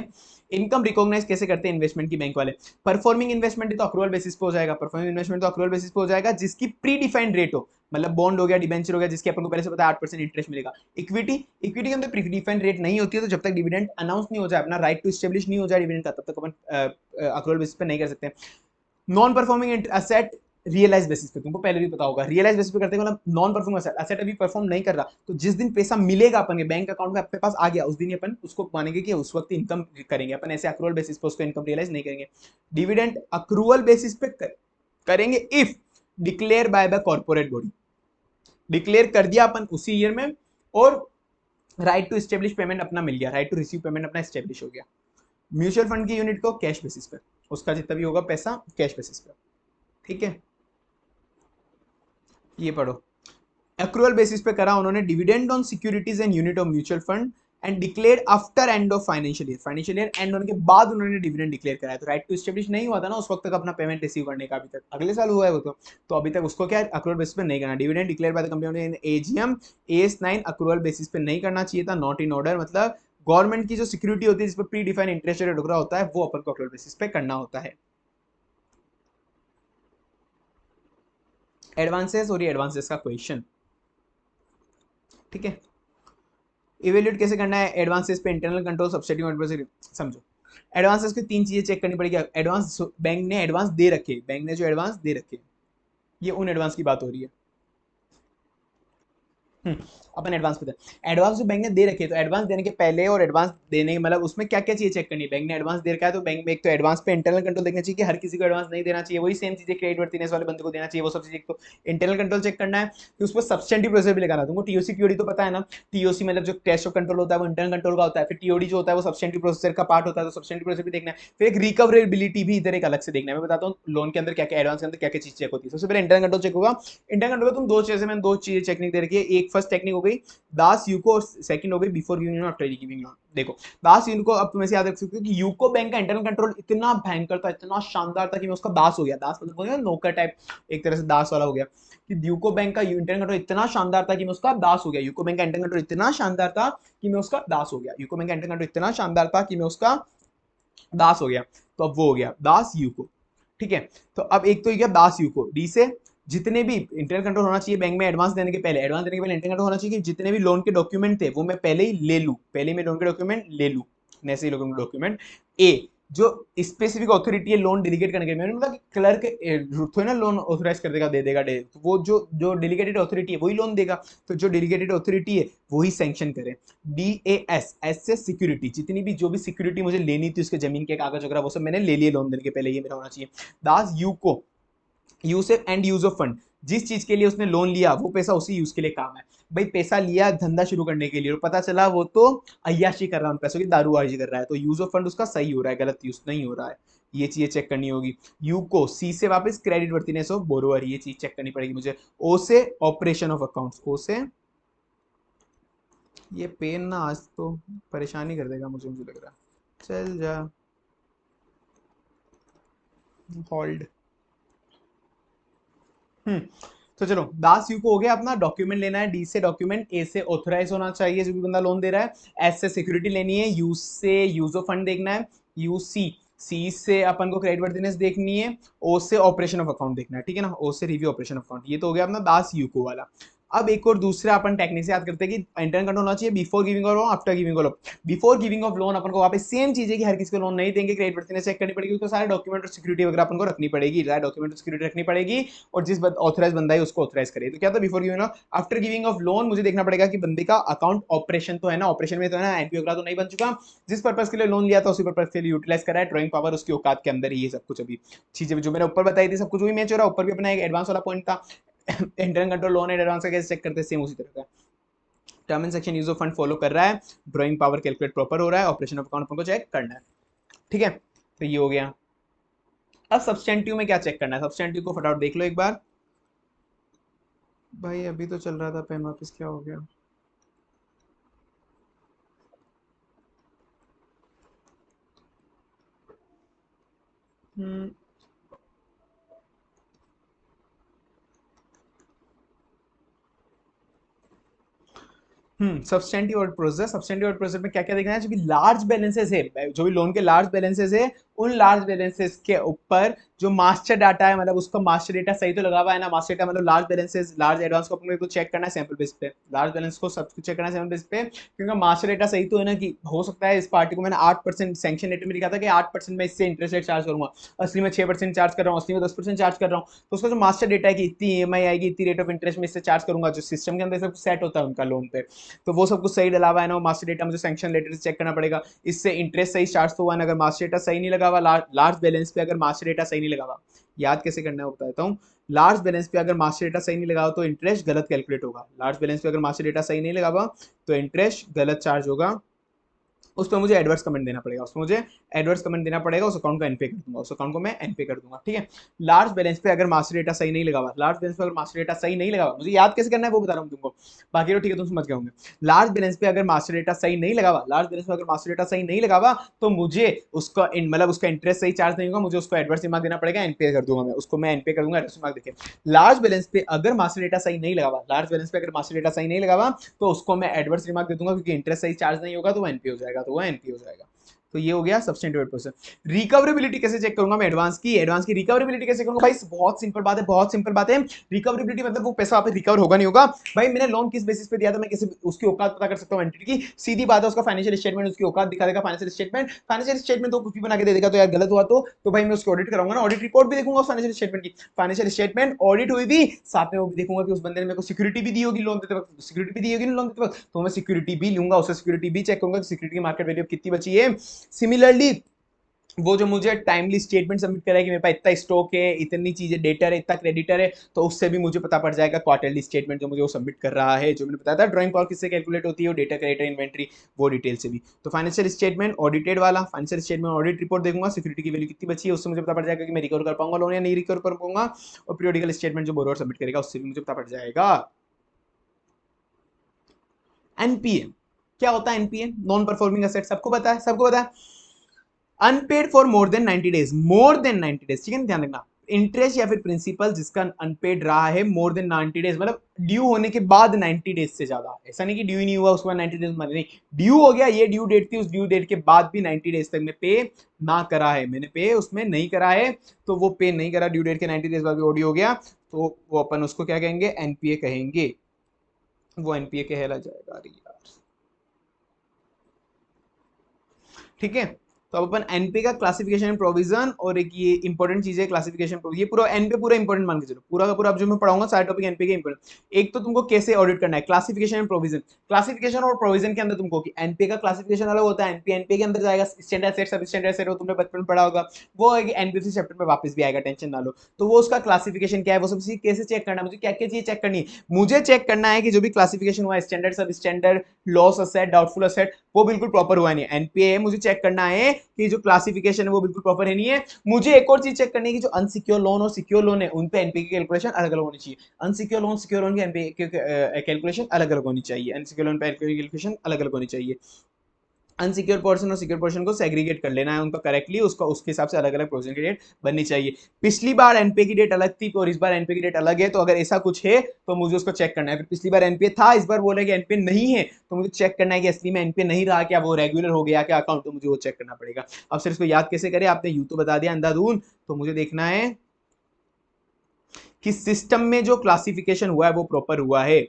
इनकम रिकॉग्नाइज कैसे करते हैं इन्वेस्टमेंट की बैंक वाले? परफॉर्मिंग इन्वेस्टमेंट तो अक्रूवल बेसिस पे हो जाएगा, परफॉर्मिंग इन्वेस्टमेंट तो अक्रूवल बेसिस पे हो जाएगा जिसकी प्री डिफाइंड रेट हो, मतलब बॉन्ड हो गया, डिबेंचर हो गया, जिसके अपन को पहले से पता है 8% इंटरेस्ट मिलेगा। इक्विटी, इक्विटी के अंदर प्री डिफाइंड रेट नहीं होती है, तो जब तक डिविडेंड अनाउंस नहीं हो जाए, अपना राइट टू स्टेब्लिश नहीं हो जाए डिविडेंड का, तब तक अपन अक्रूवल बेसिस पे नहीं कर सकते। Non performing asset realise basis पे, तुमको पहले भी पता होगा, रियलाइज बेसिस पे करते हैं, मतलब नॉन परफॉर्मिंग एसेट अभी परफॉर्म नहीं कर रहा, तो जिस दिन पैसा मिलेगा अपन के बैंक अकाउंट में अपने पास आ गया, उस दिन ही अपन उसको मानेंगे कि उस वक्त इनकम करेंगे अपन, ऐसे अक्रूवल बेसिस पे उसको इनकम रियलाइज नहीं करेंगे। डिविडेंड अक्रूवल बेसिस पे करेंगे if declare by the corporate body, declare कर दिया अपन उसी ईयर में, और राइट टू स्टेब्लिश पेमेंट अपना मिल गया, राइट टू रिसीव पेमेंट अपना स्टेब्लिश हो गया। म्यूचुअल फंड की यूनिट को कैश बेसिस पे, उसका जितना भी होगा पैसा कैश बेसिस पे, ठीक है। ये पढ़ो, एक्रूअल बेसिस पे करा उन्होंने dividend on securities and unit of mutual fund and declare after end of financial year and होने के बाद उन्होंने डिविडेंड डिक्लेयर कराया, तो राइट टू स्टेब्लिश नहीं हुआ था ना उस वक्त तक अपना पेमेंट रिसीव करने का, अभी तक अगले साल हुआ है वो, तो अभी तक उसको क्या एक्रूअल बेसिस पे नहीं करना। Dividend declare by the company in AGM AS9 accrual basis पे नहीं करना चाहिए था, नॉट इन ऑर्डर, मतलब गवर्नमेंट की जो सिक्योरिटी होती है जिस पर प्री डिफाइंड इंटरेस्ट रेट उठ रहा होता है, वो अपन को एक्रूअल बेसिस पे करना होता है। एडवांसेस और ये एडवांसेस का क्वेश्चन, ठीक है। इवेल्यूट कैसे करना है एडवांसेस पे? इंटरनल कंट्रोल, सब्सिडी, समझो। एडवांसेस की तीन चीजें चेक करनी पड़ेगी। एडवांस बैंक ने एडवांस दे रखे, बैंक ने जो एडवांस दे रखे, ये उन एडवांस की बात हो रही है। अपन एडवांस पे एडवांस जो बैंक ने दे रखे, तो एडवांस देने के पहले और एडवांस देने मतलब उसमें क्या क्या चीजें चेक करनी है। बैंक ने एडवांस दे रखा है तो बैंक में एक तो एडवांस पे इंटरनल कंट्रोल देखना चाहिए कि हर किसी को एडवांस नहीं देना चाहिए, वही सेम चीजें क्रेडिट वर्थिनेस वाले बंदे को देना चाहिए, वो सब चीजें। तो इंटरनल कंट्रोल चेक करना है कि उस पर सब्सटेंटिव प्रोसेस भी लगाना। तुमको टीओसी पीओडी तो पता है ना, टीओसी मतलब जो टेस्ट ऑफ कंट्रोल होता है वो इंटरनल कंट्रोल का होता है, फिर टीओडी जो होता है वो सब्सटेंटिव प्रोसेसर का पार्ट होता है, तो सब्सटेंटिव प्रोसेस भी देखना है। फिर एक रिकवरेबिलिटी भी इधर एक अलग से देखना है। मैं बताता हूँ लोन के अंदर क्या क्या, एडवांस के अंदर क्या क्या चीज चेक होती है। सबसे पहले इंटरनल कंट्रोल चेक होगा। इंटरनल कंट्रोल तुम दो चीजें, मैंने दो चीजें टेक्निक दे रखी है, एक फर्स्ट टेक्निक हो गई दास यूको, और सेकंड हो गई before giving loan after giving loan. देखो दास यूको, अब तुम ऐसे याद रख सकते हो कि यूको बैंक का इंटरनल कंट्रोल इतना भयंकर था, इतना शानदार था कि मैं उसका दास हो गया। दास मतलब नौकर टाइप, एक तरह से दास वाला हो गया कि यूको बैंक का इंटरनल कंट्रोल इतना शानदार था कि मैं उसका दास हो गया। यूको बैंक का इंटरनल कंट्रोल इतना शानदार था कि मैं उसका दास हो गया। यूको बैंक का इंटरनल कंट्रोल इतना शानदार था कि मैं उसका दास हो गया। तो अब वो हो गया दास यूको, ठीक है। तो अब एक तो गया दास यूको, डी से जितने भी इंटरनल कंट्रोल होना चाहिए बैंक में एडवांस देने के पहले, एडवांस देने के पहले इंटरनल कंट्रोल होना चाहिए कि जितने भी लोन के डॉक्यूमेंट थे वो मैं पहले ही ले लूं, पहले मैं लोन के डॉक्यूमेंट ले लूं, ऐसे ही लोन डॉक्यूमेंट। ए जो स्पेसिफिक अथॉरिटी है लोन डेलीगेट करने के, मैंने मतलब क्लर्क थोड़ी ना लोन ऑथराइज कर देगा, दे देगा, तो वो जो जो डेलीगेटेड अथॉरिटी है वही लोन देगा। तो जो डेलीगेटेड अथॉरिटी है वही सैंक्शन करे। DAS, एस से सिक्योरिटी, जितनी भी जो भी सिक्योरिटी मुझे लेनी थी उसके जमीन के कागज वगैरह वो सब मैंने ले लिए लोन देने के पहले, ये मेरा होना चाहिए। दास यूको, use of and use of fund, जिस चीज के लिए उसने लोन लिया वो पैसा उसी यूज के लिए काम है। भाई पैसा लिया धंधा शुरू करने के लिए और पता चला वो तो अय्याशी कर रहा है, उन पैसों की दारूबाजी कर रहा है, तो यूज ऑफ फंड उसका सही हो रहा है, गलत यूज नहीं हो रहा है, ये चीजें चेक करनी होगी। यू को सी से वापस क्रेडिट वर्थिनेस ऑफ बोरोवर, ये चीज चेक करनी पड़ेगी मुझे। ओ से ऑपरेशन ऑफ अकाउंट्स, ओ से ये पेन ना आज तो परेशानी कर देगा मुझे लग रहा है। चल जा, होल्ड। तो चलो दास यू को हो गया अपना, डॉक्यूमेंट लेना है। डी से डॉक्यूमेंट, ए से ऑथराइज होना चाहिए जो भी बंदा लोन दे रहा है, एस से सिक्योरिटी लेनी है, यू से यूज ऑफ फंड देखना है, यू सी से अपन को क्रेडिट वर्थिनेस देखनी है, ओ से ऑपरेशन ऑफ अकाउंट देखना है, ठीक है ना, ओ से रिव्यू ऑपरेशन ऑफ अकाउंट। ये तो हो गया अपना दास यूको वाला। अब एक और दूसरा अपन टेक्निक से याद करते हैं कि इंटरनल कंट्रोल होना चाहिए बिफोर गिविंग और after giving loan. Before giving of loan अपन को वापस सेम चीज है कि हर किसी को लोन नहीं देंगे, क्रेडिट वर्थिनेस चेक करनी पड़ेगी, उसको सारे डॉक्यूमेंट और सिक्योरिटी वगैरह अपन को रखनी पड़ेगी, सारे डॉक्यूमेंट और सिक्योरिटी रखनी पड़ेगी, और जिस ऑथराइज बंदा है उसको ऑथराइज करे। तो क्या था before giving of, after giving of loan मुझे देखना पड़ेगा कि बंदे का अकाउंट ऑपरेशन तो है ना, ऑपरेशन में तो है ना, एनपीओ वगैरह तो नहीं बन चुका, जिस पर्पज के लिए लोन लिया था उसी पर्पज के लिए यूटिलाइज करा है, ड्रॉइंग पावर उसकी औकात के अंदर ही, ये सब कुछ अभी चीजें जो मैंने ऊपर बताई थी सब कुछ वही मैच हो रहा है। ऊपर भी अपना एक एडवांस वाला पॉइंट था, internal control loan and advance का कैसे चेक करते हैं, सेम उसी तरह का। Term and section use of fund follow कर रहा है, ड्रॉइंग पावर कैलकुलेट प्रॉपर हो रहा है, ऑपरेशन ऑफ अकाउंट को चेक करना है, ठीक है। तो ये हो गया। अब सब्सटेंटिव में क्या चेक करना है, सब्सटेंटिव को फटाफट देख लो एक बार। भाई अभी तो चल रहा था पेन, वापस क्या हो गया? Hmm substantive word processor, substantive word processor में क्या क्या देखना है, जो भी लार्ज बैलेंसेस है, जो भी लोन के लार्ज बैलेंसेस है, उन लार्ज बैलेंसेस के ऊपर जो मास्टर डाटा है, मतलब उसका मास्टर डेटा सही तो लगा हुआ है ना, मास्टर डेटा मतलब लार्ज बैलेंसेस, लार्ज एडवांस को अपने को चेक करना है सैंपल बेस पे, लार्ज बैलेंस को सब कुछ चेक करना है सैंपल बेस पे, क्योंकि मास्टर डेटा सही तो है ना, कि हो सकता है इस पार्टी को मैंने 8% सैंक्शन लेटर में लिखा था कि 8% में इससे इंटरेस्ट रेट चार्ज करूंगा, असली में 6% चार्ज कर रहा हूँ, असली में 10% चार्ज कर रहा हूँ, तो उसका जो मास्टर डेटा है कि इतनी ईएमआई आएगी, इतनी रेट ऑफ इंटरेस्ट में इससे चार्ज करूंगा, जो सिस्टम के अंदर सब सेट होता है उनका लोन पे, तो वो सब कुछ सही डला हुआ है ना, मास्टर डेटा मुझे सैंक्शन लेटर से चेक करना पड़ेगा, इससे इंटरेस्ट सही चार्ज तो हुआ ना, अगर मास्टर डेटा सही नहीं लगा हुआ, लार्ज बैलेंस पे अगर मास्टर डेटा सही नहीं लगा हुआ, याद कैसे करना है वो बताता हूँ, लार्ज बैलेंस पे अगर मास्टर डेटा सही नहीं लगा हुआ तो इंटरेस्ट गलत कैलकुलेट होगा, लार्ज बैलेंस पे अगर मास्टर डेटा सही नहीं लगा हुआ तो इंटरेस्ट गलत चार्ज होगा, उस पर मुझे एडवर्स कमेंट देना पड़ेगा, उसमें मुझे एडवर्स कमेंट देना पड़ेगा, उस अकाउंट को एनपे कर दूंगा, उस अकाउंट को मैं एनपे कर दूंगा, ठीक है। लार्ज बैलेंस पे अगर मास्टर डेटा सही नहीं लगा हुआ, लार्ज बैलेंस पे अगर मास्टर डेटा सही नहीं लगा हुआ, मुझे याद कैसे करना है वो बता रहा हूँ तुमको, बाकी तो ठीक है तुम समझ गए होंगे। लार्ज बैलेंस पे अगर मास्टर डेटा सही नहीं लगा हुआ, लार्ज बैलेंस पे अगर मास्टर डेटा सही नहीं लगा हुआ, तो मुझे उसका मतलब उसका इंटरेस्ट सही चार्ज नहीं होगा, मुझे उसको एडवर्स रिमार्क देना पड़ेगा, एनपे कर दूंगा मैं उसको, मैं एनपे कर दूंगा एडवर्स रिमार्क देके। लार्ज बैलेंस पे अगर मास्टर डेटा सही नहीं लगा हुआ, लार्ज बैलेंस पे अगर मास्टर डेटा सही नहीं लगा हुआ, तो उसको मैं एडवर्स रिमार्क दे दूंगा, क्योंकि इंटरेस्ट सही चार्ज नहीं होगा तो वो एनपी हो जाएगा, तो वो एनपी हो जाएगा। तो ये हो गया सब्सटेंटिव प्रोसेस। रिकवरेबिलिटी कैसे चेक करूंगा मैं, एडवांस की रिकवरेबिलिटी कैसे करूंगा भाई, बहुत सिंपल बात है, बहुत सिंपल बात है। रिकवरेबिलिटी मतलब वो पैसा वापस रिकवर होगा नहीं होगा, भाई मैंने लोन किस बेसिस पे दिया था, मैं कैसे उसकी औकात पता कर सकता हूँ एंटिटी की, सीधी बात है, उसका फाइनेंशियल स्टेटमेंट उसकी औकात दिखा देगा, फाइनेंशियल स्टेटमेंट तो कुछ भी बना के दे देगा, तो यार गलत हुआ तो भाई मैं उसको ऑडिट कराऊंगा ना, ऑडिट रिपोर्ट भी देखूंगा उस फाइनेंशियल स्टेटमेंट की, फाइनेंशियल स्टेटमेंट ऑडिट हुई भी, साथ में वो भी देखूंगा कि उस बंदे ने मेरे को सिक्योरिटी भी दी होगी लोन देते वक्त, सिक्योरिटी भी दी होगी लोन देते वक्त, तो मैं सिक्योरिटी भी लूंगा, उससे सिक्योरिटी भी चेक करूंगा कि सिक्योरिटी की मार्केट वैल्यू कितनी बची है। सिमिलरली वो जो मुझे टाइमली स्टेटमेंट सबमिट करा है कि मेरे पास इतना स्टॉक है, इतनी चीजें डेटर है, इतना क्रेडिटर है, तो उससे भी मुझे पता पड़ जाएगा क्वार्टरली स्टेटमेंट जो मुझे वो सबमिट कर रहा है, जो मैंने बताया था ड्राइंग पावर किससे कैलकुलेट होती है, डेटा क्रेडिटर इन्वेंट्री वो डिटेल से भी। तो फाइनेंशियल स्टेटमेंट ऑडिटेड वाला, फाइनेंशियल स्टेटमेंट ऑडिट रिपोर्ट देखूंगा, सिक्योरिटी की वैल्यू कितनी बची है, उससे मुझे पता पड़ जाएगा कि मैं रिकवर कर पाऊंगा लोन या नहीं रिकवर कर पाऊंगा, और पीरियोडिकल स्टेटमेंट जो बोरोवर सबमिट करेगा उससे भी मुझे पता पड़ जाएगा। एनपीए क्या होता है, एनपीए नॉन परफॉर्मिंग एसेट, सबको पता है, सबको पता है, unpaid for more than 90 days, more than 90 days, ठीक है, ध्यान रखना, इंटरेस्ट या फिर प्रिंसिपल जिसका अनपेड रहा है मोर देन 90 डेज, मतलब ड्यू होने के बाद 90 डेज से ज्यादा, ऐसा नहीं कि ड्यू ही नहीं हुआ उसके बाद 90 डेज नहीं, ड्यू हो गया, ये ड्यू डेट थी, उस ड्यू डेट के बाद भी 90 डेज तक में पे ना करा है, मैंने पे उसमें नहीं करा है, तो वो पे नहीं करा, ड्यू डेट के 90 डेज बाद भी ओडी हो गया, तो वो अपन उसको क्या कहेंगे, एनपीए कहेंगे, वो एनपीए कहला जाएगा। अरे यार ठीक है, तो अब अपन एनपी का क्लासिफिकेशन प्रोविजन और एक ये इंपॉर्टेंट चीज है क्लासिफिकेशन, ये पूरा एनपी पूरा इंपॉर्टेंट मान के चलो, पूरा का पूरा अब जो मैं पढ़ाऊंगा सारे टॉपिक एनपी के इंपॉर्टेंट। एक तो तुमको कैसे ऑडिट करना है, क्लासिफिकेशन एंड प्रोविजन, क्लासिफिकेशन और प्रोविजन के अंदर तुमको कि एनपी का क्लासिफिकेशन अलग होता है, एनपी एनपी के अंदर जाएगा, स्टैंडर्ड सेट सब स्टैंडर्ड सेट, वो तुमने बचपन में पढ़ा होगा, वो एनपीसी चैप्टर में वापस भी आएगा, टेंशन ना लो। तो वो उसका क्लासिफिकेशन क्या है, वो सब कैसे चेक करना है, मुझे क्या क्या चीज चेक करनी है, मुझे चेक करना है कि जो भी क्लासिफिकेशन हुआ है, स्टैंडर्ड सब standard, loss asset, doubtful asset, वो बिल्कुल प्रॉपर हुआ नहीं है, एनपीए मुझे चेक करना है कि जो क्लासिफिकेशन है वो बिल्कुल प्रॉपर है नहीं है। मुझे एक और चीज चेक करनी है कि जो अनसिक्योर लोन और सिक्योर लोन है उन पे एनपीए की कैलकुलेशन अलग अलग होनी चाहिए, अनसिक्योर लोन सिक्योर लोन की एनपीए कैलकुलेशन अलग अलग होनी चाहिए, अनसिक्योर लोन पे एनपीए कैलकुलेशन अलग अलग होनी चाहिए, अनसिक्योर पोर्शन और सिक्योर पोर्शन को सेग्रीगेट कर लेना है उनका करेक्टली, उसका उसके हिसाब से अलग अलग प्रोविजन की डेट बननी चाहिए। पिछली बार एनपीए की डेट अलग थी और इस बार एनपीए की डेट अलग है, तो अगर ऐसा कुछ है तो मुझे उसको चेक करना है, फिर पिछली बार एनपीए था, इस बार बोले कि एनपीए नहीं है, तो मुझे चेक करना है कि असली में एनपीए नहीं रहा क्या, वो रेगुलर हो गया क्या अकाउंट, तो मुझे वो चेक करना पड़ेगा। अब सर इसको याद कैसे करें, आपने यू तो बता दिया अंधाधुन, तो मुझे देखना है कि सिस्टम में जो क्लासिफिकेशन हुआ है वो प्रॉपर हुआ है,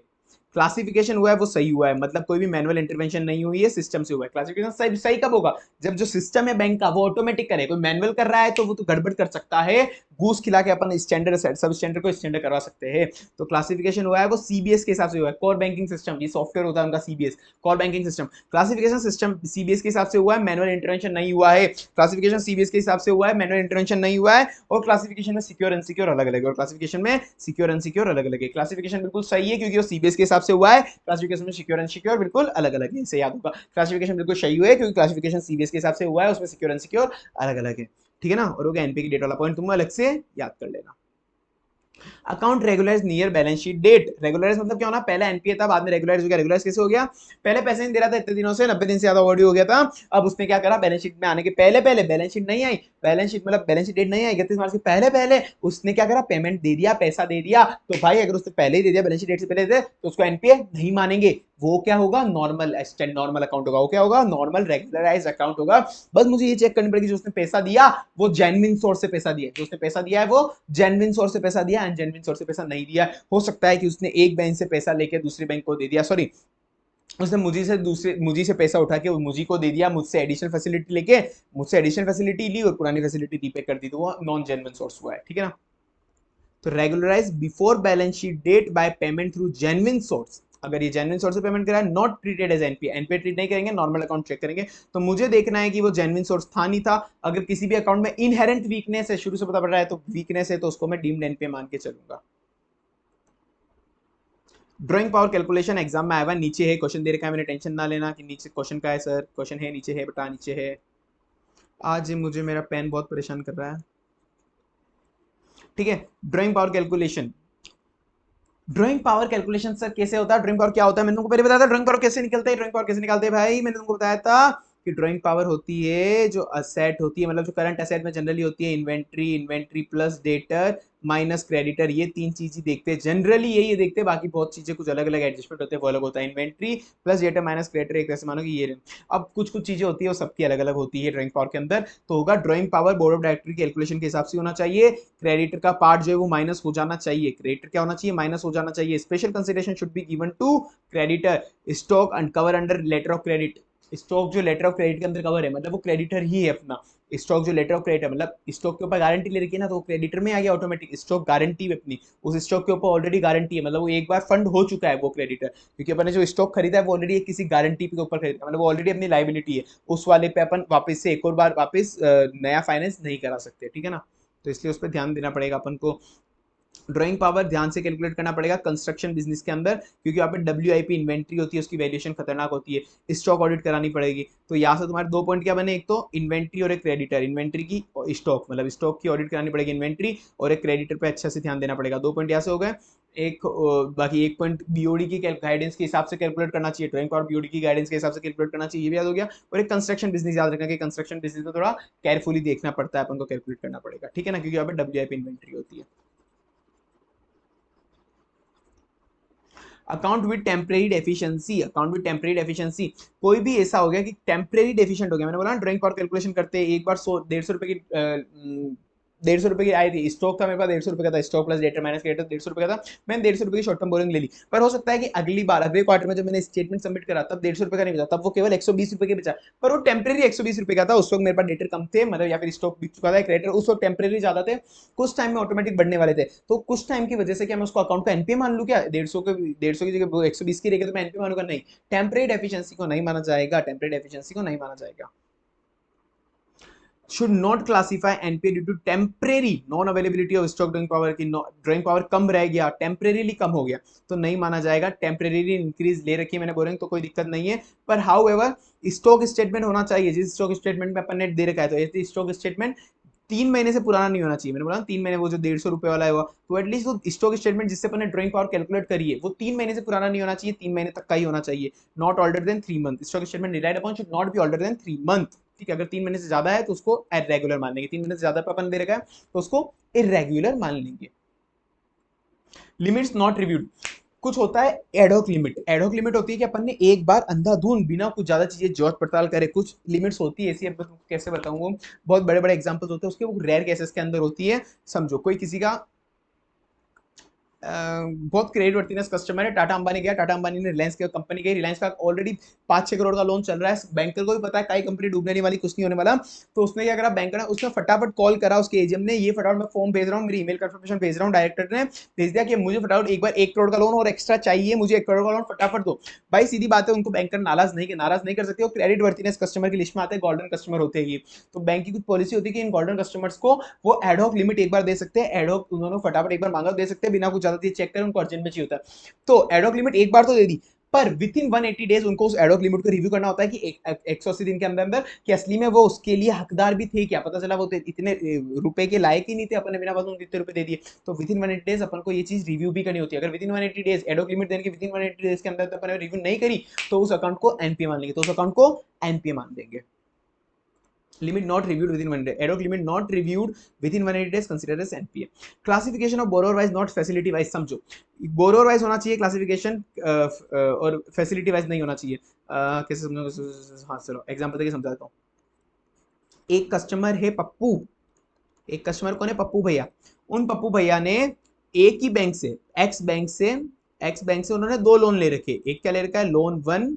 क्लासिफिकेशन हुआ है वो सही हुआ है, मतलब कोई भी मैनुअल इंटरवेंशन नहीं हुई है, सिस्टम से हुआ है। क्लासिफिकेशन सही सही कब होगा, जब जो सिस्टम है बैंक का वो ऑटोमेटिक करे, कोई मैनुअल कर रहा है तो वो तो गड़बड़ कर सकता है, घूस खिला के अपन स्टैंडर्ड सब स्टैंडर्ड को स्टैंडर्ड करवा सकते हैं। तो क्लासिफिकेशन हुआ है वो सीबीएस के हिसाब से हुआ है, कोर बैंकिंग सिस्टम, ये सॉफ्टवेयर होता है उनका CBS, core banking system, classification system CBS के हिसाब से हुआ है, मैनुअल इंटरवेंशन नहीं हुआ है, क्लासिफिकेशन सीबीएस के हिसाब से हुआ है, मैनुअल इंटरवेंशन नहीं हुआ है, और क्लासिफिकेशन में सिक्योर अनसिक्योर अलग अलग है, और क्लासिफिकेशन में सिक्योर अनसिक्योर अलग अलग है। क्लासिफिकेशन बिल्कुल सही है क्योंकि वो सीबीएस के हिसाब से हुआ है, क्लासिफिकेशन में सिक्योर अनसिक्योर बिल्कुल अलग अलग है, इसे याद होगा, क्लासिफिकेशन बिल्कुल सही हुआ है क्योंकि क्लासिफिकेशन सीबीएस के हिसाब से हुआ है, उसमें सिक्योर अनसिक्योर अलग अलग है, ठीक है ना। और हो गया एनपी की डेट वाला पॉइंट, तुम अलग से याद कर लेना। Account regularise near balance sheet date, regularise मतलब क्या होना, पहले एनपीए था बाद में रेगुलराइज हो गया, रेगुलराइज कैसे हो गया, पहले पैसे नहीं दे रहा था इतने दिनों से, 90 दिन से ज्यादा ओवरड्यू हो गया था, अब उसने क्या करा, बैलेंस शीट में आने के पहले पहले, बैलेंस शीट नहीं आई, बैलेंस शीट मतलब बैलेंस शीट डेट नहीं आई 31 मार्च के पहले पहले, उसने क्या करा, पेमेंट दे दिया, पैसा दे दिया, तो भाई अगर उसने पहले ही दे दिया बैलेंस शीट डेट से पहले दे तो उसको एनपीए नहीं मानेंगे, वो क्या होगा, नॉर्मल नॉर्मल अकाउंट होगा, वो क्या होगा, नॉर्मल रेगुलराइज अकाउंट होगा। बस मुझे ये चेक करनी पड़ेगी जो उसने पैसा दिया वो जेन्युइन सोर्स से पैसा दिया, जो उसने पैसा दिया है वो जेन्युइन सोर्स से पैसा दिया, अनजेन्युइन सोर्स से पैसा नहीं दिया। हो सकता है कि उसने एक बैंक से पैसा लेके दूसरी बैंक को दे दिया, सॉरी उसने मुझी से पैसा उठा के मुझी को दे दिया, मुझसे एडिशनल फैसिलिटी लेके मुझसे एडिशनल फैसिलिटी ली और पुरानी फैसिलिटी रीपे कर दी, तो वो नॉन जेन्युइन सोर्स हुआ है, ठीक है ना। तो regularise before balance sheet date by payment through genuine source, अगर ये जेन्युइन सोर्स से पेमेंट करा है, not treated as NPA, NPA treat नहीं करेंगे, नॉर्मल अकाउंट चेक करेंगे। तो मुझे देखना है कि वो जेन्युइन सोर्स था नहीं था। अगर किसी भी अकाउंट में इनहेरेंट वीकनेस है, शुरू से पता पड़ रहा है तो वीकनेस है, तो उसको मैं डीम्ड एनपीए मान के चलूंगा। ड्राइंग पावर कैलकुलेशन एग्जाम में आया हुआ, नीचे है क्वेश्चन दे रखा है, मैंने टेंशन ना लेना कि नीचे क्वेश्चन का है सर, क्वेश्चन है नीचे है बेटा, नीचे है। आज मुझे मेरा पेन बहुत परेशान कर रहा है, ठीक है। Drawing power calculation, drawing power calculation sir कैसे होता है, ड्राइंग पावर क्या होता है, मैंने तुमको पहले बताया था ड्राइंग पावर कैसे निकलता है, ड्राइंग पावर कैसे निकालते हैं भाई, मैंने तुमको बताया था कि ड्राइंग पावर होती है जो असेट होती है, मतलब जो करंट असेट में जनरली होती है, inventory, inventory plus debtor minus creditor, ये तीन चीज ही देखते हैं जनरली, यही देखते हैं, बाकी बहुत चीजें कुछ अलग अलग एडजस्टमेंट होते हैं, वो अलग होता है। Inventory plus debtor minus creditor, एक तरह से मानो कि ये, अब कुछ कुछ चीजें होती है वो सबकी अलग अलग होती है ड्राइंग पावर के अंदर। तो होगा drawing power board of director की कैलकुलेशन के हिसाब से होना चाहिए, क्रेडिटर का पार्ट जो है वो माइनस हो जाना चाहिए, क्रेडिटर क्या होना चाहिए, माइनस हो जाना चाहिए। Special consideration should be given to creditor, stock and cover under letter of credit, stock जो लेटर ऑफ क्रेडिट के अंदर कवर है मतलब वो क्रेडिटर ही है अपना, स्टॉक जो लेटर ऑफ क्रेडिट है मतलब स्टॉक के ऊपर गारंटी ले रखी है ना, तो वो क्रेडिटर में आ गया ऑटोमेटिक, स्टॉक गारंटी है अपनी, उस स्टॉक के ऊपर ऑलरेडी गारंटी है, मतलब वो एक बार फंड हो चुका है वो क्रेडिटर, क्योंकि अपन ने जो स्टॉक खरीदा है वो ऑलरेडी किसी गारंटी के ऊपर खरीदा, मतलब वो ऑलरेडी अपनी लाइबिलिटी है, उस वाले पे अपन वापस से एक और बार वापस नया फाइनेंस नहीं करा सकते, ठीक है ना। तो इसलिए उस पर ध्यान देना पड़ेगा अपन को। ड्राइंग पावर ध्यान से कैलकुलेट करना पड़ेगा कंस्ट्रक्शन बिजनेस के अंदर, क्योंकि यहाँ पे डब्ल्यूआईपी इन्वेंट्री होती है, उसकी वैल्यूएशन खतरनाक होती है, स्टॉक ऑडिट करानी पड़ेगी। तो यहाँ से तुम्हारे दो पॉइंट क्या बने, एक तो इन्वेंट्री और एक क्रेडिटर, इन्वेंट्री की स्टॉक मतलब स्टॉक की ऑडिट करानी पड़ेगी इन्वेंट्री, और एक क्रेडिटर पे अच्छे से ध्यान देना पड़ेगा, दो पॉइंट यहाँ से हो गए। एक बाकी एक पॉइंट बीओडी की गाइडेंस के हिसाब से कैलकुलेट करना चाहिए, ड्राइंग पावर बीओडी की गाइडेंस के हिसाब से कैलकुलेट करना चाहिए, ये भी याद हो गया। और एक कंस्ट्रक्शन बिजनेस याद रखना कि कंस्ट्रक्शन बिजनेस में थोड़ा केयरफुली देखना पड़ता है अपन को, कैलकुलेट करना पड़ेगा, ठीक है ना, क्योंकि यहाँ पे डब्ल्यूआईपी इन्वेंट्री होती है। Account with temporary deficiency, account with temporary deficiency, कोई भी ऐसा हो गया कि टेम्परेरी डेफिशिएंट हो गया, मैंने बोला ड्राइंग पावर कैलकुलेशन करते एक बार 100 150 रुपए की 150 रुपए की आई थी, स्टॉक था मेरे पास 150 रुपए का था, stock plus debtor minus creditor 150 रुपए का था, मैंने 150 रुपए की शॉर्ट टर्म बोरिंग ले ली, पर हो सकता है कि अगली बार अगले क्वार्टर में जब मैंने स्टेटमेंट सबमिट करा तब 150 रुपए का नहीं बचा, तब वो केवल 120 रुपए के बचा, पर वो टेम्परेरी 120 रुपए का था, उस वक्त मेरे पास डेटर कम थे, मतलब या फिर स्टॉक बिक चुका था, क्रेडिटर उस वक्त टेम्परेरी ज्यादा थे, कुछ टाइम में ऑटोमेटिक बढ़ने वाले थे, तो कुछ टाइम की वजह से क्या मैं उसको अकाउंट का एनपीए मान लूं क्या, 150 की जगह 120 की रहेगी तो मैं एनपीए मानूंगा, नहीं, टेम्परेरी डेफिशिएंसी को नहीं माना जाएगा, टेम्परेरी डेफिशिएंसी को नहीं माना जाएगा। should not classify NPA due to temporary non availability of stock, drawing power की ड्राइंग पावर कम रह गया, टेम्परेरीली कम हो गया तो नहीं माना जाएगा, टेम्परेरी इंक्रीज ले रखी है मैंने बोरिंग तो कोई दिक्कत नहीं है, पर हाउ एवर स्टॉक स्टेटमेंट होना चाहिए, जिस स्टॉक स्टेटमेंट में अपन ने दे रखा है, तो ऐसे स्टॉक स्टेटमेंट 3 महीने से पुराना नहीं होना चाहिए, मैंने बोला 3 महीने, वो जो 150 रुपए वाला है वो, तो एटलीस्ट वो स्टॉक स्टेटमेंट जिससे अपन ने ड्राइंग पावर कैलकुलेट करी है वो 3 महीने से पुराना नहीं होना चाहिए, 3 महीने तक का ही होना चाहिए, not older than 3 month, stock statement relied upon should not be older than 3 month, ठीक है, अगर 3 महीने से ज्यादा है तो उसको इरेगुलर मान लेंगे, 3 महीने से ज्यादा पे अपन दे रखा है तो उसको इरेगुलर मान लेंगे। लिमिट्स नॉट रिव्यूड, कुछ होता है एडॉक लिमिट, एडॉक लिमिट होती है कि अपन ने एक बार अंधाधुंध बिना कुछ ज्यादा चीजें जांच पड़ताल करे, कुछ लिमिट्स होती है ऐसी, अब मैं कैसे बताऊंगा, बहुत बड़े बड़े एग्जांपल्स होते हैं उसके, वो रेयर केसेस के अंदर होती है। समझो कोई किसी का बहुत क्रेडिट वर्थिनेस कस्टमर है, टाटा अंबानी गया, टाटा अंबानी ने रिलायंस की कंपनी गई, रिलायंस का ऑलरेडी 5-6 करोड़ का लोन चल रहा है, बैंकर को भी पता है कई कंपनी डूबने नहीं वाली, कुछ नहीं होने वाला, तो उसने क्या करा, बैंकर ने उसने फटाफट कॉल करा उसके एजीएम ने, ये फटाफट मैं फॉर्म भेज रहा हूँ, मेरी ईमेल कंफर्मेशन भेज रहा हूँ, डायरेक्टर ने भेज दिया कि मुझे फटाफट एक बार 1 करोड़ का लोन और एक्स्ट्रा चाहिए, मुझे 1 करोड़ का लोन फटाफट दो। भाई सीधी बात है, उनको बैंकर नाराज नहीं कर सकते, वो क्रेडिट वर्थिनेस कस्टमर की लिस्ट में आते हैं, गोल्डन कस्टमर होते हैं ये, तो बैंक की कुछ पॉलिसी होती है कि इन गोल्डन कस्टमर्स को वो एडहॉक लिमिट एक बार दे सकते हैं, एडहॉक उन्होंने फटाफट एक बार मांगा दे सकते हैं, बिना कुछ ज्यादा चीज चेक करें, उनको अर्जेंट में चाहिए होता है, तो एडहॉक लिमिट एक बार तो दे दी, पर विद इन 180 डेज उनको उस एडहॉक लिमिट को रिव्यू करना होता है कि 180 दिन के अंदर अंदर कि असली में वो उसके लिए हकदार भी थे क्या, पता चला वो इतने रुपए के लायक ही नहीं थे, अपन ने बिना बात इतने रुपए दे दिए, तो विद इन 180 डेज अपन को ये चीज रिव्यू भी करनी होती है, अगर with in 180 days ad hoc limit देने के विद इन 180 डेज के अंदर अपन ने रिव्यू नहीं करी तो उस अकाउंट को एनपीए मान लेंगे, तो उस अकाउंट को एनपीए मान देंगे। Limit not reviewed within 180 ad hoc limit not reviewed within 180 days consider as NPA. Classification of borrower wise not facility wise, समझो बोरोवर वाइज होना चाहिए क्लासिफिकेशन, और फैसिलिटी वाइज नहीं होना चाहिए। कैसे समझो, हाँ चलो एग्जांपल देके समझाता हूँ। एक कस्टमर है पप्पू, एक कस्टमर कौन है, पप्पू भैया। उन पप्पू भैया ने एक ही बैंक से, एक्स बैंक से उन्होंने दो लोन ले रखे, एक क्या ले रखा है लोन 1,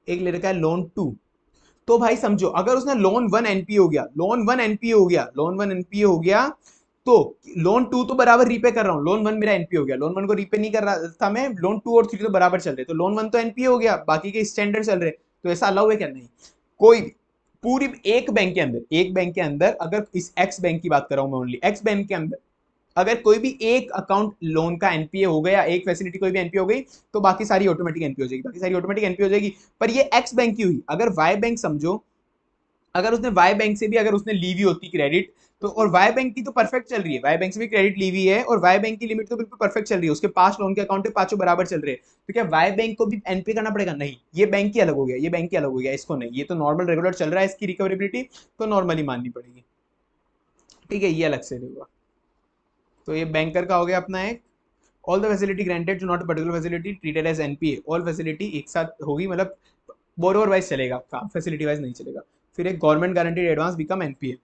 एक ले रखा है लोन 2। तो भाई समझो अगर उसने लोन 1 एनपीए हो गया, लोन वन एनपीए हो गया, तो लोन 2 तो बराबर रीपे कर रहा हूँ, लोन 1 मेरा एनपीए हो गया, लोन 1 को रीपे नहीं कर रहा था मैं, लोन 2 और 3 तो बराबर चल रहे, तो लोन 1 तो एनपीए हो गया, बाकी के स्टैंडर्ड चल रहे, तो ऐसा अलाउ है क्या, नहीं। कोई पूरी एक बैंक के अंदर अगर इस एक्स बैंक की बात कर रहा हूं मैं, ओनली एक्स बैंक के अंदर अगर कोई भी एक अकाउंट लोन का एनपीए हो गया, एक फैसिलिटी कोई भी एनपीए हो गई, तो बाकी सारी ऑटोमेटिक एनपीए हो जाएगी, बाकी सारी ऑटोमेटिक एनपीए हो जाएगी। पर ये एक्स बैंक की हुई, अगर वाई बैंक समझो, अगर उसने वाई बैंक से भी अगर उसने ली हुई होती क्रेडिट, तो और वाई बैंक की तो परफेक्ट चल रही है, वाई बैंक से भी क्रेडिट ली हुई है और वाई बैंक की लिमिट तो बिल्कुल परफेक्ट चल रही है, उसके 5 लोन के अकाउंट है, पांचों बराबर चल रहे हैं, तो क्या वाई बैंक को भी एनपीए करना पड़ेगा, नहीं। ये बैंक की अलग हो गया, ये बैंक की अलग हो गया, इसको नहीं, ये तो नॉर्मल रेगुलर चल रहा है, इसकी रिकवरेबिलिटी तो नॉर्मली माननी पड़ेगी, ठीक है, ये अलग से होगा। तो ये बैंकर का हो गया अपना एक, all the facility granted to not particular facility treated as NPA, all facility एक साथ होगी, मतलब बोरोवर वाइज चलेगा काम, फैसिलिटी वाइज नहीं चलेगा। फिर एक government guaranteed advance become NPA.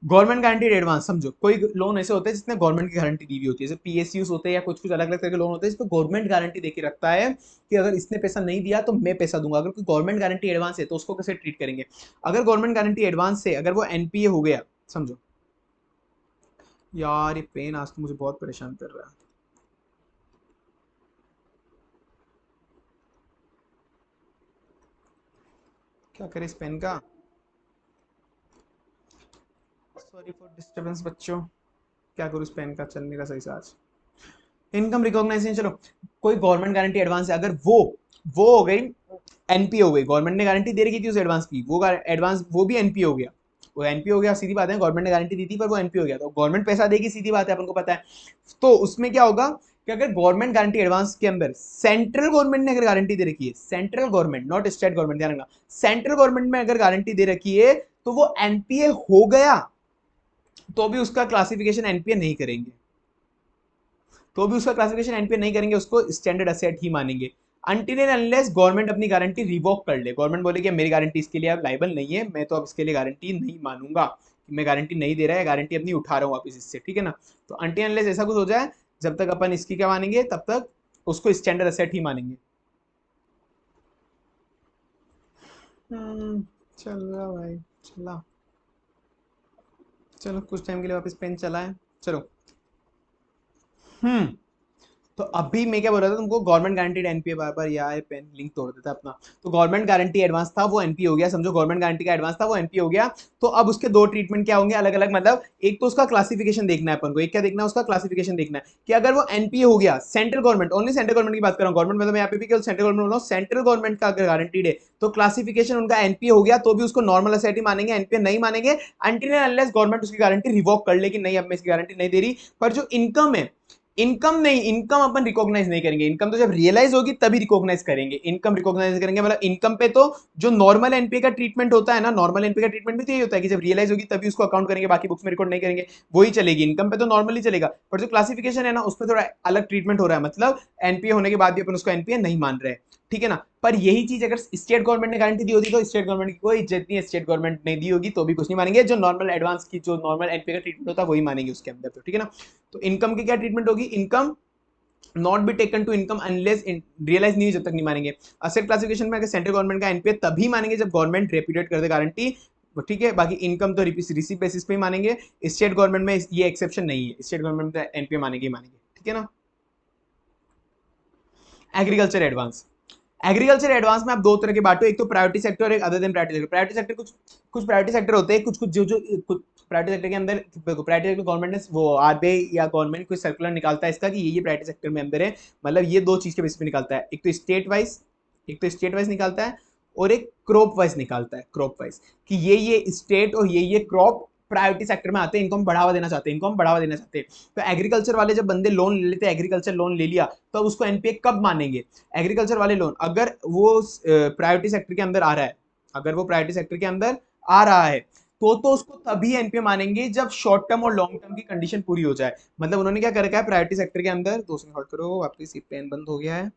Government guaranteed advance समझो, कोई लोन ऐसे होते हैं जिसने गवर्नमेंट की गारंटी दी हुई होती है, जैसे पीएसयूस होते हैं या कुछ कुछ अलग अलग तरह के लोन होते हैं जिसमें गवर्नमेंट गारंटी देके रखता है कि अगर इसने पैसा नहीं दिया तो मैं पैसा दूंगा। अगर कोई गवर्नमेंट गारंटी एडवांस है तो उसको कैसे ट्रीट करेंगे, अगर गवर्नमेंट गारंटी एडवांस से अगर वो एनपीए हो गया, समझो यार ये पेन आज तो मुझे बहुत परेशान कर रहा है, क्या करें इस पेन का, सॉरी फॉर डिस्टरबेंस बच्चों, क्या करूँ इस पेन का, चल नहीं रहा सही से आज। इनकम रिकॉग्नाइजेशन, चलो कोई गवर्नमेंट गारंटी एडवांस है, अगर वो हो गई एनपीए हो गई, गवर्नमेंट ने गारंटी दे रखी थी उस एडवांस की, वो एडवांस वो भी एनपीए हो गया, वो एनपीए हो गया, सीधी बात है, गवर्नमेंट ने गारंटी दी थी पर वो एनपीए हो गया, तो गवर्नमेंट पैसा देगी, सीधी बात है, अपन को पता है। तो उसमें क्या होगा कि अगर गवर्नमेंट गारंटी एडवांस के अंदर सेंट्रल गवर्नमेंट ने अगर गारंटी दे रखी है, central government not state government, ध्यान रखना, सेंट्रल गवर्नमेंट में अगर गारंटी दे रखी है तो वो एनपीए हो गया, तो भी उसका क्लासिफिकेशन एनपीए नहीं करेंगे, तो भी उसका क्लासिफिकेशन एनपीए नहीं करेंगे, उसको स्टैंडर्ड असेट ही मानेंगे, अनटिल एंड अनलेस गवर्नमेंट अपनी गारंटी रिवोक कर ले, गवर्नमेंट बोले कि मेरी गारंटी इसके लिए अब लाइबल नहीं है, मैं तो अब इसके लिए गारंटी नहीं मानूंगा, मैं गारंटी नहीं दे रहा है, गारंटी अपनी उठा रहा हूँ वापस इससे, ठीक है ना। तो अनटिल एंड अनलेस ऐसा कुछ हो जाए, जब तक अपन इसकी क्या मानेंगे, तब तक उसको स्टैंडर्ड असेट ही मानेंगे। चल रहा भाई, चला, चलो कुछ टाइम के लिए वापस पेन चला है, चलो। हम्म तो अभी मैं क्या बोल रहा था तुमको, गवर्नमेंट गारंटीड एनपीए, बार बार यार पेन लिंक तोड़ देता अपना। तो गवर्नमेंट गारंटी एडवांस था वो एनपीए हो गया, समझो गवर्नमेंट गारंटी का एडवांस था वो एनपीए हो गया। तो अब उसके दो ट्रीटमेंट क्या होंगे अलग अलग, मतलब एक तो उसका क्लासिफिकेशन देखना है अपन को, एक क्या देखना है उसका क्लासिफिकेशन देखना है कि अगर वो एनपीए हो गया, central government, only central government की बात कर रहा हूँ, गवर्नमेंट मतलब यहाँ पे भी केवल सेंट्रल गवर्नमेंट बोल रहा हूँ, सेंट्रल गवर्नमेंट का अगर गारंटीड है तो क्लासिफिकेशन उनका एनपीए हो गया, तो भी उसको नॉर्मल असेट ही मानेंगे, एनपीए नहीं मानेंगे, अनटिल एंड अनलेस गवर्नमेंट उसकी गारंटी रिवोक कर ले कि नहीं अब मैं इसकी गारंटी नहीं दे रही। पर जो इनकम है, इनकम नहीं, इनकम अपन रिकॉग्नाइज नहीं करेंगे, इनकम तो जब रियलाइज होगी तभी रिकॉग्नाइज करेंगे, इनकम रिकॉग्नाइज करेंगे, मतलब इनकम पे तो जो नॉर्मल एनपीए का ट्रीटमेंट होता है ना, नॉर्मल एनपीए का ट्रीटमेंट भी तो यही होता है कि जब रियलाइज होगी तभी उसको अकाउंट करेंगे, बाकी बुक्स में रिकॉर्ड नहीं करेंगे, वही चलेगी, इनकम पे तो नॉर्मली चलेगा, पर जो क्लासिफिकेशन है ना उसमें थोड़ा अलग ट्रीटमेंट हो रहा है, मतलब एनपीए होने के बाद भी अपन उसको एनपीए नहीं मान रहे हैं, ठीक है ना। पर यही चीज अगर स्टेट गवर्नमेंट ने गारंटी दी होती तो स्टेट गवर्नमेंट की कोई इज्जत नहीं है, स्टेट गवर्नमेंट ने दी होगी तो भी कुछ नहीं मानेंगे, जो नॉर्मल एडवांस की जो नॉर्मल एनपीए का ट्रीटमेंट होता है वही मानेंगे उसके अंदर, तो ठीक है ना। तो इनकम की क्या ट्रीटमेंट होगी, income not be taken to income unless realise नहीं, जब तक नहीं मानेंगे। असेट क्लासिफिकेशन में अगर सेंट्रल गवर्नमेंट का एनपीए तभी मानेंगे जब गवर्नमेंट रेप्यूटेड कर दे गारंटी, ठीक है, बाकी इनकम तो रिसीव बेसिस पे ही मानेंगे, स्टेट गवर्नमेंट में ये एक्सेप्शन नहीं है, स्टेट गवर्नमेंट में एनपीए मानेंगे ही मानेंगे, ठीक है ना। एग्रीकल्चर एडवांस, एग्रीकल्चर एडवांस में आप दो तरह के बांटो, एक तो प्रायोरिटी सेक्टर और एक other than priority sector. Priority sector कुछ कुछ प्रायोरिटी सेक्टर होते हैं, कुछ कुछ जो कुछ प्रायोरिटी सेक्टर के अंदर, प्रायोरिटी सेक्टर गवर्नमेंट ने वो आरबीआई या गवर्नमेंट कोई सर्कुलर निकालता है इसका कि ये प्रायोरिटी सेक्टर में अंदर है, मतलब ये दो चीज के बेसिस पे निकालता है, एक तो स्टेट वाइज, एक तो स्टेट वाइज निकालता है और एक क्रॉप वाइज निकालता है, क्रॉप वाइज कि ये स्टेट और ये क्रॉप प्रायोरिटी सेक्टर में आते हैं, इनको हम बढ़ावा देना चाहते हैं, इनको हम बढ़ावा देना चाहते हैं। तो एग्रीकल्चर वाले जब बंदे लोन ले लेते हैं, एग्रीकल्चर लोन ले लिया, तो उसको एनपीए कब मानेंगे, एग्रीकल्चर वाले लोन अगर वो प्रायोरिटी सेक्टर के अंदर आ रहा है, अगर वो प्रायोरिटी सेक्टर के अंदर आ रहा है तो उसको तभी एनपीए मानेंगे जब शॉर्ट टर्म और लॉन्ग टर्म की कंडीशन पूरी हो जाए। मतलब उन्होंने क्या कर रखा है प्रायोरिटी सेक्टर के अंदर, तो उसमें हॉल्ट करो, आपकी सी पेन बंद हो गया है।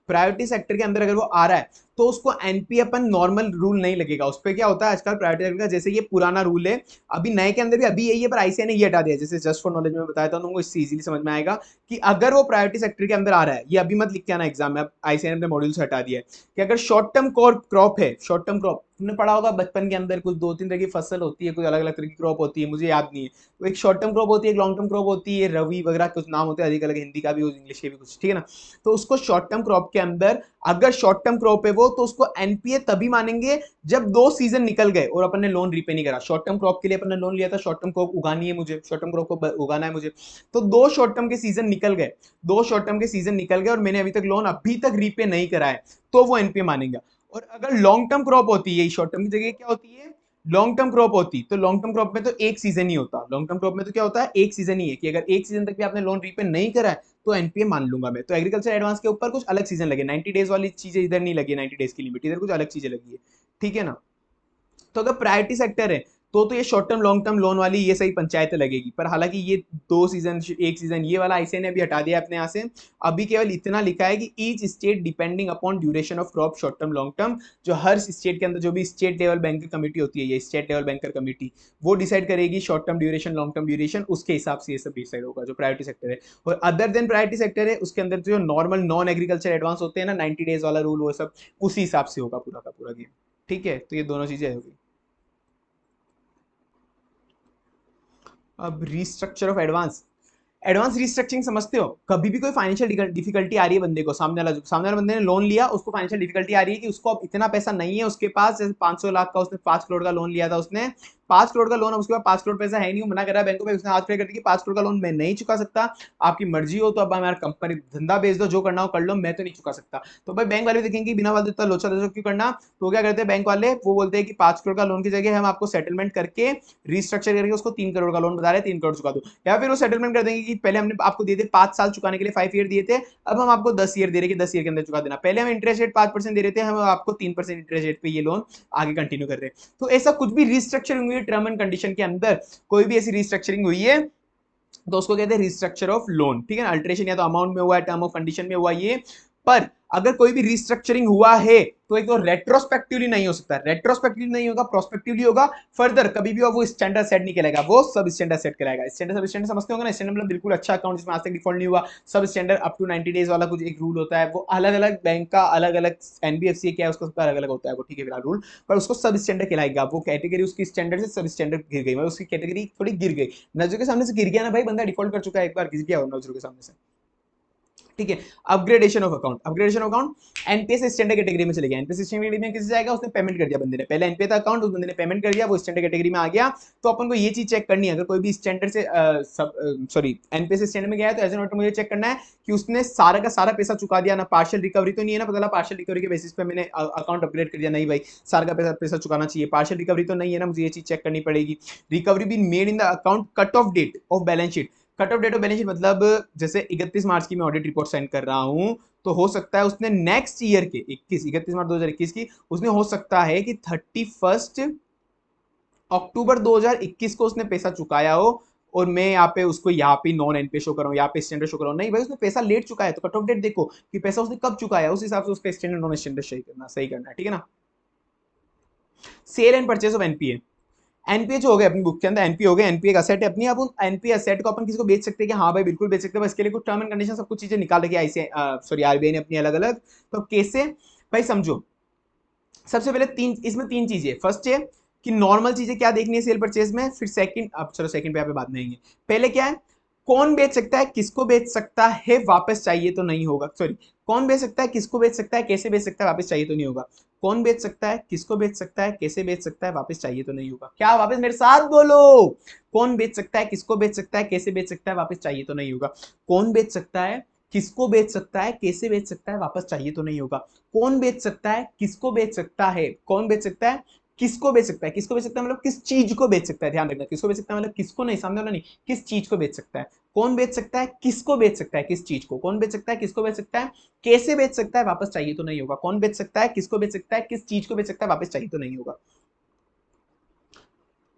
प्रायोरिटी सेक्टर के अंदर अगर वो आ रहा है तो उसको एनपी अपन नॉर्मल रूल नहीं लगेगा। उस पर क्या होता है आजकल प्रायोरिटी सेक्टर का, जैसे ये पुराना रूल है, अभी नए के अंदर भी अभी यही है, पर आईसीआई ने ये हटा दिया। जैसे जस्ट फॉर नॉलेज में बताया था उनको, इससे इजीली समझ में आएगा कि अगर वो प्रायोरिटी सेक्टर के अंदर आ रहा है, ये अभी मत लिख के आना एग्जाम में, अब आईसीआई ने अपने मॉड्यूल से हटा दिया है कि अगर शॉर्ट टर्म क्रॉप है, शॉर्ट टर्म क्रॉप तुमने पढ़ा होगा बचपन के अंदर, कुछ 2-3 तरह की फसल होती है, कुछ अलग अलग तरह की क्रॉप होती है, मुझे याद नहीं है। तो एक शॉर्ट टर्म क्रॉप होती है, एक लॉन्ग टर्म क्रॉप होती है, रवि वगैरह कुछ नाम होते हैं, अधिक अलग, हिंदी का भी इंग्लिश के भी कुछ, ठीक है ना। तो उसको शॉर्ट टर्म क्रॉप के अंदर, अगर शॉर्ट टर्म क्रॉप है वो, तो उसको एनपीए तभी मानेंगे जब 2 सीजन निकल गए और अपन ने लोन रीपे नहीं करा। शॉर्ट टर्म क्रॉप के लिए अपन ने लोन लिया था, शॉर्ट टर्म क्रॉप उगानी है मुझे, शॉर्ट टर्म क्रॉप को उगाना है मुझे, तो 2 शॉर्ट टर्म के सीजन निकल गए, 2 शॉर्ट टर्म के सीजन निकल गए और मैंने अभी तक लोन अभी तक रीपे नहीं करा है, तो वो एनपीए मानेगा। और अगर लॉन्ग टर्म क्रॉप होती है, शॉर्ट टर्म की जगह क्या होती है, लॉन्ग टर्म क्रॉप होती, तो लॉन्ग टर्म क्रॉप में तो एक सीजन ही होता, लॉन्ग टर्म क्रॉप में तो क्या होता है, एक सीजन ही है, कि अगर एक सीजन तक भी आपने लोन रीपे नहीं करा है तो एनपीए मान लूंगा मैं। तो एग्रीकल्चर एडवांस के ऊपर कुछ अलग सीजन लगे, 90 डेज वाली चीजें इधर नहीं लगी, 90 डेज की लिमिट, इधर कुछ अलग चीजें लगी है, ठीक है ना। तो अगर प्रायोरिटी सेक्टर है तो ये short term long term loan वाली ये सही पंचायत लगेगी। पर हालांकि ये 2 सीजन, एक सीजन ये वाला आईसीआई ने अभी हटा दिया अपने यहाँ से। अभी केवल इतना लिखा है कि each state depending upon duration of crop short term long term, जो हर स्टेट के अंदर जो भी स्टेट लेवल बैंकर कमेटी होती है, ये स्टेट लेवल बैंकर कमेटी, वो डिसाइड करेगी short term duration long term duration, उसके हिसाब से ये सब डिसाइड होगा जो प्रायोरिटी सेक्टर है। और अदर देन प्रायोरिटी सेक्टर है उसके अंदर जो नॉर्मल नॉन एग्रीकल्चर एडवांस होते हैं ना, 90 डेज वाला रूल, वो सब उसी हिसाब से होगा पूरा का पूरा गेम। ठीक है, तो ये दोनों चीजें होगी। अब restructure of advance, advance restructuring समझते हो? कभी भी कोई फाइनेंशियल डिफिकल्टी आ रही है बंदे को, सामने वाले बंदे ने लोन लिया, उसको फाइनेंशियल डिफिकल्टी आ रही है कि उसको अब इतना पैसा नहीं है उसके पास, जैसे 500 लाख का उसने 5 करोड़ का लोन लिया था उसने, 5 करोड़ का लोन, अब उसके पास 5 करोड़ पैसा है नहीं, वो मना कर रहा है बैंक को, उसने हाथ खड़े कर दिया कि 5 करोड़ का लोन मैं नहीं चुका सकता, आपकी मर्जी हो तो अब हमारा कंपनी धंधा बेच दो, जो करना हो कर लो, मैं तो नहीं चुका सकता। तो भाई बैंक वाले भी देखेंगे बिना वाले इतना लोचा लोचा क्यों करना, तो क्या करते हैं बैंक वाले, वो बोलते हैं कि 5 करोड़ का लोन की जगह हम आपको सेटलमेंट करके रिस्ट्रक्चर करके उसको 3 करोड़ का लोन बता रहे हैं, 3 करोड़ चुका दो। या फिर वो सेटलमेंट कर देंगे कि पहले हमने आपको दिए थे 5 साल चुकाने के लिए, 5 ईयर दिए थे, अब हम आपको 10 ईयर दे रहे हैं कि 10 ईयर के अंदर चुका देना। पहले हम इंटरेस्ट रेट 5% दे रहे थे, हम आपको 3% इंटरेस्ट रेट पे ये लोन आगे कंटिन्यू कर रहे हैं। तो ऐसा कुछ भी रिस्ट्रक्चरिंग हुई है टर्म एंड कंडीशन के अंदर, कोई भी ऐसी रिस्ट्रक्चरिंग हुई है तो उसको कहते हैं रिस्ट्रक्चर ऑफ लोन, ठीक है ना। अल्टरेशन या तो अमाउंट में हुआ है, टर्म ऑफ कंडीशन में हुआ ये। पर अगर कोई भी रिस्ट्रक्चरिंग हुआ है तो एक तो रेट्रोस्पेक्टिवली नहीं हो सकता, रेट्रोस्पेक्टिवली नहीं होगा, प्रोस्पेक्टिवली होगा। फर्दर कभी भी वो स्टैंडर्ड सेट नहीं कहलाएगा, वो सब स्टैंडर्ड सेट कहलाएगा। स्टैंडर्ड सब स्टैंडर्ड समझते होंगे ना, स्टैंडर्ड मतलब बिल्कुल अच्छा अकाउंट जिसमें आज तक डिफॉल्ट नहीं हुआ, सब स्टैंडर्ड अप टू 90 डेज वाला कुछ एक रूल होता है, वो अलग अलग बैंक का अलग अलग, एनबीएफसी क्या है उसका सबका अलग अलग होता है वो, ठीक है फिलहाल रूल, पर उसको सब स्टैंडर्ड कहलाएगा। वो कैटेगरी उसकी स्टैंडर्ड से सब स्टैंडर्ड गिर गई, मतलब उसकी कैटेगरी थोड़ी गिर गई, नजरों के सामने से गिर गया ना भाई, बंदा डिफॉल्ट कर चुका है, एक बार गिर गया नजरों के सामने से, ठीक है। Upgradation of account, upgradation of account NPS standard category में चले गया, एनपीएस स्टैंडर्ड कैटेगरी में किसी जाएगा, उसने पेमेंट कर दिया बंदे ने, पहले एनपीए था अकाउंट, उस बंदे ने पेमेंट कर दिया, वो स्टैंडर्ड कैटेगरी में आ गया। तो अपन को ये चीज चेक करनी है, अगर कोई भी स्टैंडर्ड से सॉरी एनपीएस स्टैंडर्ड में गया है तो ऐसे नोट मुझे चेक करना है कि उसने सारा का सारा पैसा चुका दिया ना, पार्शियल रिकवरी तो नहीं है ना, पता पार्शियल रिकवरी के बेसिस पे मैंने अकाउंट अपग्रेड कर दिया, नहीं भाई सारा का पैसा चुकाना चाहिए, पार्शियल रिकवरी तो नहीं है ना, मुझे ये चीज चेक करनी पड़ेगी। Recovery been made in the account cut off date of balance sheet, cut off date of balance sheet मतलब जैसे 31 मार्च की मैं ऑडिट रिपोर्ट सेंड कर रहा हूं, तो हो सकता है उसने नेक्स्ट ईयर के 31 मार्च 2021 की, उसने हो सकता है कि 31 अक्टूबर 2021 को उसने पैसा चुकाया हो, और मैं यहाँ पे उसको यहाँ पे नॉन एनपे शो कर रहा हूँ, यहाँ पे स्टैंडर्ड शो कर रहा हूँ, नहीं भाई उसने पैसा लेट चुका है, तो कट ऑफ डेट देखो कि पैसा उसने कब चुकाया, उस हिसाब से उसका स्टैंडर्ड नॉन स्टैंडर्ड सही करना है, ठीक है ना। Sale and purchase of NPA, NPA जो हो गए अपनी बुक के अंदर, एनपीए हो गए, एनपीए एक असेट है अपनी, अब एनपीए असेट को अपन किसी को बेच सकते हैं कि हाँ भाई बिल्कुल बेच सकते हैं, बस इसके लिए कुछ टर्म एंड कंडीशन सब कुछ चीजें निकाल रखी है सॉरी आरबीआई ने अपनी अलग अलग। तो कैसे भाई समझो, सबसे पहले इसमें 3 चीजें, फर्स्ट है कि नॉर्मल चीजें क्या देखनी है सेल परचेज में, फिर सेकंड, अब चलो सेकंड पे यहाँ पे बाद में आएंगे। पहले क्या है, कौन बेच सकता है, किसको बेच सकता है, वापस चाहिए तो नहीं होगा, सॉरी, कौन बेच सकता है, किसको बेच सकता है, कैसे बेच सकता है, वापस चाहिए तो नहीं होगा। कौन बेच सकता है, किसको बेच सकता है, कैसे बेच सकता है, वापस चाहिए तो नहीं होगा। क्या, वापस मेरे साथ बोलो, कौन बेच सकता है, किसको बेच सकता है, कैसे बेच सकता है, वापस चाहिए तो नहीं होगा। कौन बेच सकता है, किसको बेच सकता है, कैसे बेच सकता है, वापस चाहिए तो नहीं होगा। कौन बेच सकता है, किसको बेच सकता है, कौन बेच सकता है, किसको बेच सकता है, किसको बेच सकता है मतलब किस चीज को बेच सकता है, ध्यान रखना, किसको बेच सकता है मतलब किसको नहीं, सामने वाला नहीं, किस चीज को बेच सकता है, कौन बेच सकता है, किसको बेच सकता है, किस चीज को, कौन बेच सकता है, किसको बेच सकता है, कैसे बेच सकता है, वापस चाहिए तो नहीं होगा, कौन बेच सकता है, किसको बेच सकता है, किस चीज को बेच सकता है, वापस चाहिए तो नहीं होगा,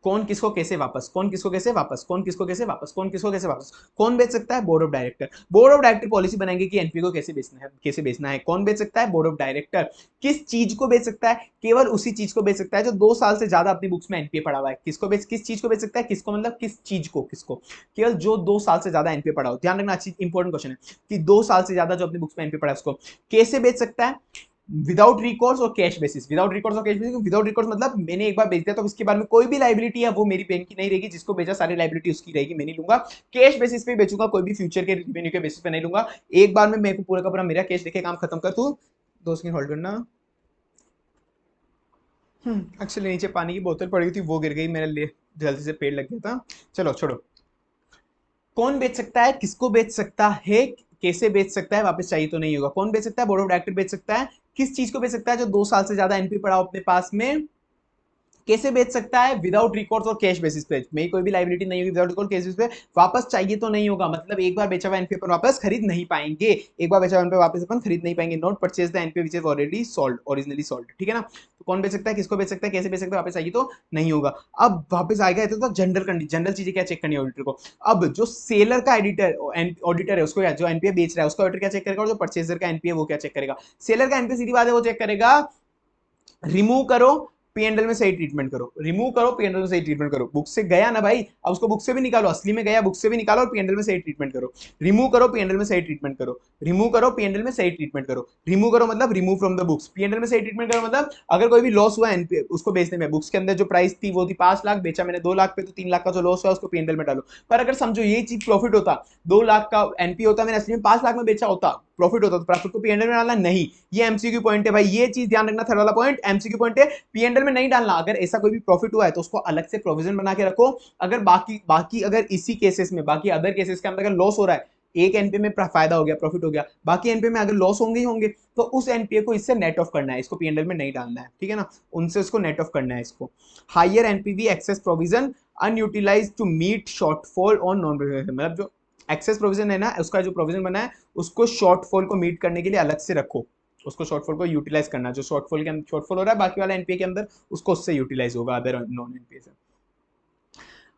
कौन किसको कैसे वापस, कौन किसको कैसे वापस, कौन किसको कैसे वापस, कौन किसको कैसे वापस, कौन बेच सकता है, board of director, board of director policy बनाएंगे कि एनपीए को कैसे बेचना है, कैसे बेचना है, कौन बेच सकता है, बोर्ड ऑफ डायरेक्टर, किस चीज को बेच सकता है, केवल उसी चीज को बेच सकता है जो 2 साल से ज्यादा अपनी बुक्स में एनपीए पढ़ा हुआ है, किसको बेच, किस चीज को बेच सकता है, किसको मतलब किस चीज को, किसको, केवल जो 2 साल से ज्यादा एनपीए पढ़ा हो, ध्यान रखना, अच्छी इंपॉर्टेंट क्वेश्चन है कि 2 साल से ज्यादा जो अपनी बुक्स में एनपीए पढ़ा है उसको कैसे बेच सकता है, विदाउट रिकॉर्स और कैश बेसिस, विदाउट रिकॉर्स और कैश बेसिस, विदाउट रिकॉर्स मतलब मैंने एक बार बेच दिया तो इसके बाद में कोई भी लाइबिलिटी है वो मेरी बैंक की नहीं रहेगी, जिसको बेचा सारी लाइबिलिटी उसकी रहेगी, मैं नहीं लूंगा, कैश बेसिस पे बेचूंगा, कोई भी फ्यूचर के रेवेन्यू के बेसिस पे नहीं लूंगा, एक बार में मेरे को पूरा का पूरा मेरा कैश देके काम खत्म कर, तू 2 सेकंड होल्ड करना। एक्चुअली नीचे पानी की बोतल पड़ी थी वो गिर गई मेरे लिए, जल्दी से पेड़ लग गया था, चलो छोड़ो, कौन बेच सकता है, किसको बेच सकता है, कैसे बेच सकता है, वापस चाहिए तो नहीं होगा, कौन बेच सकता है, बोर्ड ऑफ डायरेक्टर बेच सकता है, किस चीज को बेच सकता है जो 2 साल से ज्यादा एनपी पड़ा हो अपने पास में, कैसे बेच सकता है, विदाउट रिकॉर्ड और कैश बेसिस पे, मेरी कोई भी लाइबिलिटी नहीं होगी, विदाउट रिकॉर्ड कैश बेसिस पे, वापस चाहिए तो नहीं होगा, मतलब एक बार बेचा हुआ एनपीए पर वापस खरीद नहीं पाएंगे, एक बार बेचा हुआ एनपीए वापस अपन खरीद नहीं पाएंगे, not purchase the NPA which is already sold, originally sold, ठीक है ना, तो कौन बेच सकता है, किसको बेच सकता है, कैसे बेच सकता है, वापस चाहिए तो नहीं होगा। अब वापस आएगा तो जनरल कंडीशन, जनरल चीजें क्या चेक करनी है ऑडिटर को, अब जो सेलर का एडिटर ऑडिटर है उसको, जो एनपीए बेच रहा है उसका ऑडिटर क्या चेक करेगा, और जो परचेजर का एनपीए वो क्या चेक करेगा, सेलर का एनपीए सीधी बात है वो चेक करेगा, रिमूव करो, पीएनएल में सही ट्रीटमेंट करो, रिमूव करो पीएनएल में सही ट्रीटमेंट करो, बुक से गया ना भाई, अब उसको बुक से भी निकालो, असली में गया बुक से भी निकालो और पीएनएल में सही ट्रीटमेंट करो, रिमूव करो पीएनएल में सही ट्रीटमेंट करो, रिमूव करो पीएनएल में सही ट्रीटमेंट करो, रिमूव करो मतलब remove from the books, PNL में सही ट्रीटमेंट करो मतलब अगर कोई भी लॉस हुआ एनपीए उसको बेचने में, बुक्स के अंदर जो प्राइस थी वो थी 5 लाख, बेचा मैंने 2 लाख पे, तो 3 लाख का जो लॉस हुआ उसको पीएनएल में डालो, पर अगर समझो ये चीज प्रॉफिट होता, 2 लाख का एनपी होता, मैंने असली में 5 लाख में बेचा होता, प्रॉफिट होता, तो प्रॉफिट को पीएनएल में डालना नहीं, ये एमसीक्यू पॉइंट है भाई, ये चीज ध्यान रखना, थर्ड वाला पॉइंट एमसीक्यू पॉइंट है, पीएनएल में नहीं डालना, अगर ऐसा कोई भी प्रॉफिट हुआ है तो उसको अलग से प्रोविजन बना के रखो, अगर बाकी बाकी अगर इसी केसेस में, बाकी अदर केसेस के अंदर अगर लॉस हो रहा है, एक एनपीए में फायदा हो गया, प्रॉफिट हो गया, बाकी एनपीए में अगर लॉस होंगे ही होंगे, तो उस एनपीए को इससे नेट ऑफ करना है, इसको पीएनएल में नहीं डालना है, ठीक है ना, उनसे उसको नेट ऑफ करना है इसको, higher NPV excess provision unutilise to meet shortfall on non, मतलब जो एक्सेस प्रोविजन है ना, उसका जो प्रोविजन बना है उसको शॉर्टफॉल को मीट करने के लिए अलग से रखो, उसको शॉर्टफॉल को यूटिलाइज करना, जो शॉर्टफॉल के शॉर्टफॉल हो रहा है बाकी वाला एनपीए के अंदर उसको उससे यूटिलाइज होगा, अदर नॉन एनपीए से।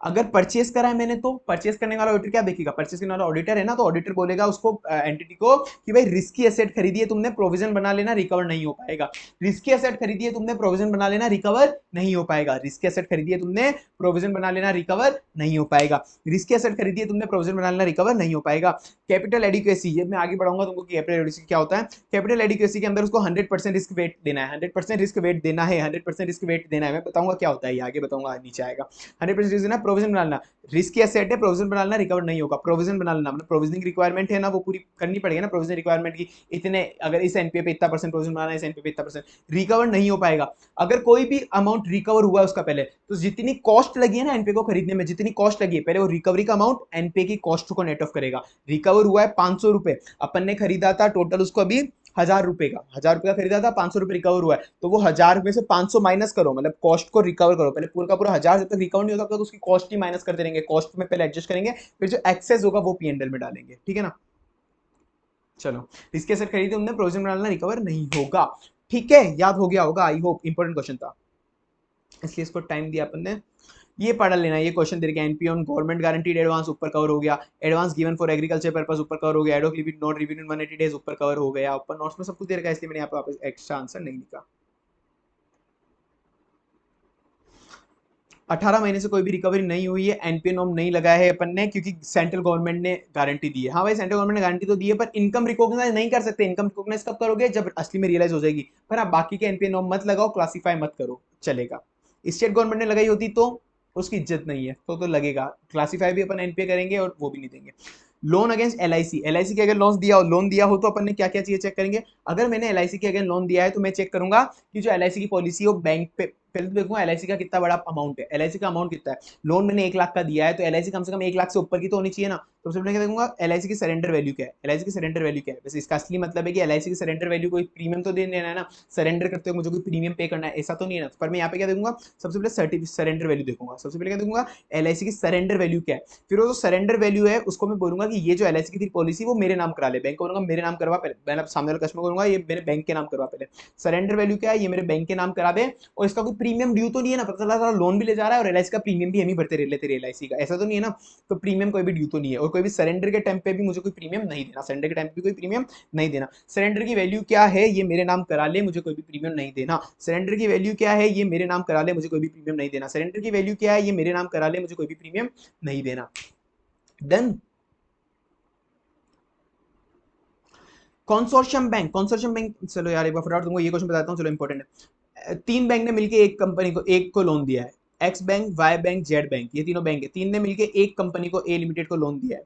अगर परचेस करा है मैंने, तो परचेस करने वाला ऑडिटर क्या देखेगा, परचेस करने वाला ऑडिटर है ना, तो ऑडिटर बोलेगा उसको एंटिटी को कि भाई रिस्की एसेट खरीदी है तुमने, प्रोविजन बना लेना, रिकवर नहीं हो पाएगा, रिस्की एसेट खरीदी है तुमने, प्रोविजन बना लेना, रिकवर नहीं हो पाएगा, रिस्की एसेट खरीदी है तुमने, प्रोविजन बना लेना, रिकवर नहीं हो पाएगा, रिस्की एसेट खरीदी है तुमने, प्रोविजन बना लेना, रिकवर नहीं हो पाएगा। कैपिटल एडिक्वेसी, ये मैं आगे बढ़ाऊंगा तुमको कि कैपिटल एडिक्वेसी क्या होता है, कैपिटल एडिक्वेसी के अंदर उसको 100% रिस्क वेट देना है, 100% रिस्क वेट देना है, 100% रिस्क वेट देना है, मैं बताऊंगा क्या होता है ये आगे बताऊंगा, नीचे आएगा, 100% रिस्क देना, प्रोविजन बनाना, रिस्की एसेट है, प्रोविजन बना लेना, रिकवर नहीं होगा, प्रोविजन बना लेना मतलब प्रोविजनिंग रिक्वायरमेंट है ना वो पूरी करनी पड़ेगी ना, प्रोविजन रिक्वायरमेंट की इतने, अगर इस एनपीए पे इतना परसेंट प्रोविजन बनाना है, इस एनपीए पे इतना परसेंट, रिकवर नहीं हो पाएगा, अगर कोई भी अमाउंट रिकवर हुआ है उसका पहले, तो जितनी कॉस्ट लगी है ना एनपीए को खरीदने में, जितनी कॉस्ट लगी है पहले वो रिकवरी का अमाउंट एनपीए की कॉस्ट को नेट ऑफ करेगा, रिकवर हुआ है 500 रुपए, अपन ने खरीदा था टोटल उसको अभी 1000 रुपए का, 1000 रुपए का खरीदा था, 500 रुपए रिकवर हुआ है, तो वो 1000 में से 500 माइनस करो, मतलब कॉस्ट को रिकवर करो, पहले पूरा का पूरा 1000 जब तक रिकवर नहीं होता तब तक उसकी कॉस्ट ही माइनस करते रहेंगे, कॉस्ट में पहले एडजस्ट करेंगे, फिर जो एक्सेस होगा वो पीएनएल में डालेंगे, ठीक है ना। चलो, इसके सेट खरीदे उनने, प्रोविजन बनाना, रिकवर नहीं होगा, ठीक है, याद हो गया होगा, आई होप, इंपॉर्टेंट क्वेश्चन था इसलिए इसको टाइम दिया अपन ने, ये पढ़ लेना, ये क्वेश्चन दे रखा है, NP on government guaranteed advance ऊपर कवर हो गया, advance given for agriculture purpose ऊपर कवर हो गया, ad hoc limit not review in 180 days ऊपर कवर हो गया, ऊपर नोट्स में सब कुछ दे रखा है इसलिए मैंने यहाँ पे वापस एक्स्ट्रा आंसर नहीं लिखा। 18 महीने से कोई भी रिकवरी नहीं हुई है, एनपीए नॉर्म नहीं लगाया है अपन ने, क्योंकि सेंट्रल गवर्नमेंट ने गारंटी दी है, हाँ भाई सेंट्रल गवर्नमेंट ने गारंटी तो दी है, पर इनकम रिकॉग्नाइज नहीं कर सकते, इनकम रिकॉग्नाइज कब करोगे जब असली में रियलाइज हो जाएगी, पर आप बाकी के एनपीए नॉर्म मत लगाओ, क्लासीफाई मत करो, चलेगा, स्टेट गवर्नमेंट ने लगाई होती तो उसकी इज्जत नहीं है, तो लगेगा, क्लासीफाई भी अपन एनपीए करेंगे और वो भी नहीं देंगे। लोन अगेंस्ट एलआईसी, एलआईसी के अगर लोन दिया हो तो अपन ने क्या क्या चीजें चेक करेंगे, अगर मैंने एलआईसी के अगेंस्ट लोन दिया है तो मैं चेक करूंगा कि जो एलआईसी की पॉलिसी है वो बैंक पे, पहले तो देखूंगा एलआईसी का कितना बड़ा अमाउंट है, एलआईसी का अमाउंट कितना है, लोन मैंने 1 लाख का दिया है तो एलआईसी कम से कम 1 लाख से ऊपर की तो होनी चाहिए ना, तो सबसे पहले क्या देखूंगा एलआईसी की सरेंडर वैल्यू क्या है, एलआईसी की सरेंडर वैल्यू क्या है। वैसे इसका असली मतलब है कि एलआईसी की सरेंडर वैल्यू कोई प्रीमियम तो देना है ना, सरेंडर करते हो मुझे कोई प्रीमियम पे करना है ऐसा तो नहीं है ना। पर मैं यहाँ पे क्या देखूंगा, सबसे पहले सर्टिफिकेट सरेंडर वैल्यू देखूंगा, सबसे पहले क्या देखूंगा एलआईसी की सरेंडर वैल्यू क्या है। फिर वो जो सरेंडर वैल्यू है उसको मैं बोलूंगा कि ये जो एलआईसी की थी पॉलिसी वो मेरे नाम करा ले, बैंक को बोलूंगा मेरे नाम करवा पहले, मैंने सामने वाले कस्टमर को बोलूंगा ये मेरे बैंक के नाम करवा पहले। सरेंडर वैल्यू क्या है, ये मेरे बैंक के नाम करा दे, और इसका कोई प्रीमियम ड्यू तो नहीं है ना, पता चला लोन भी ले जा रहा है और एलआईसी का प्रीमियम भी हम ही भरते रह लेते एलआईसी का, ऐसा तो नहीं है ना। तो प्रीमियम कोई भी ड्यू तो नहीं है, और कोई भी सरेंडर के टाइम पे भी मुझे कोई प्रीमियम नहीं देना, सरेंडर के टाइम पे भी कोई प्रीमियम नहीं देना। सरेंडर की वैल्यू क्या है, ये मेरे नाम करा ले, मुझे कोई भी प्रीमियम नहीं देना। सरेंडर की वैल्यू क्या है, ये मेरे नाम करा ले, मुझे कोई भी प्रीमियम नहीं देना। सरेंडर की वैल्यू क्या है, ये मेरे नाम करा ले, मुझे कोई भी प्रीमियम नहीं देना। Done. Consortium bank, consortium bank, चलो यार एक बार फटाफट तुमको ये क्वेश्चन बताता हूँ, चलो इंपॉर्टेंट है। तीन बैंक ने मिलकर एक कंपनी को, एक को लोन दिया है, X bank, Y bank, Z bank, ये तीनों बैंक है, तीन ने मिलकर एक कंपनी को ए लिमिटेड को लोन दिया है।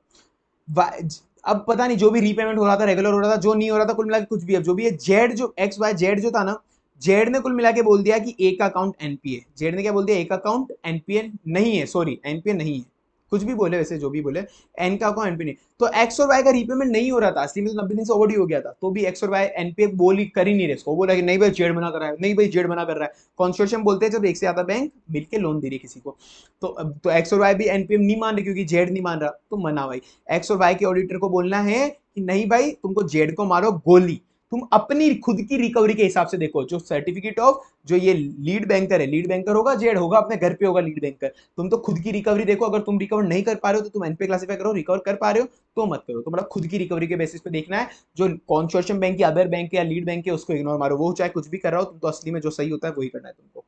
अब पता नहीं जो भी रीपेमेंट हो रहा था रेगुलर हो रहा था, जो नहीं हो रहा था कुल मिला के कुछ भी, अब जो भी है जेड जो एक्स वाई जेड जो था ना, जेड ने कुल मिला के बोल दिया कि एक अकाउंट एनपीए, जेड ने क्या बोल दिया एक अकाउंट एनपीए नहीं है, सॉरी एनपीए नहीं है, कुछ भी बोले वैसे जो भी बोले, एन का अकाउंट एनपीए नहीं। तो एक्स और वाई का रीपेमेंट नहीं हो रहा था, असली में तो 90 दिन से ओवरड्यू हो गया था, तो भी एक्स और वाई एनपीए बोल ही कर ही नहीं रहे, उसको बोला कि नहीं भाई जेड मना कर रहा है, नहीं भाई जेड मना कर रहा है। कंसोर्शियम बोलते हैं जब एक से ज्यादा बैंक मिलके लोन दे रही है किसी को, तो अब तो एक्स और वाई भी एनपीए नहीं मान रहे क्योंकि जेड नहीं मान रहा, तो मना भाई। एक्स और वाई के ऑडिटर को बोलना है कि नहीं भाई तुमको जेड को मारो गोली, तुम अपनी खुद की रिकवरी के हिसाब से देखो, जो सर्टिफिकेट ऑफ जो ये लीड बैंकर है, लीड बैंकर होगा जेड होगा, अपने घर पे होगा लीड बैंकर, तुम तो खुद की रिकवरी देखो, अगर तुम रिकवर नहीं कर पा रहे हो तो तुम एनपीए क्लासिफाई करो, रिकवर कर पा रहे हो तो मत करो, तुम्हारा खुद की रिकवरी के बेसिस पे देखना है। जो कंसोर्शियम बैंक या अदर बैंक या लीड बैंक है उसको इग्नोर मारो, वो चाहे कुछ भी कर रहा हो, तुम तो असली में जो सही होता है वही करना है तुमको।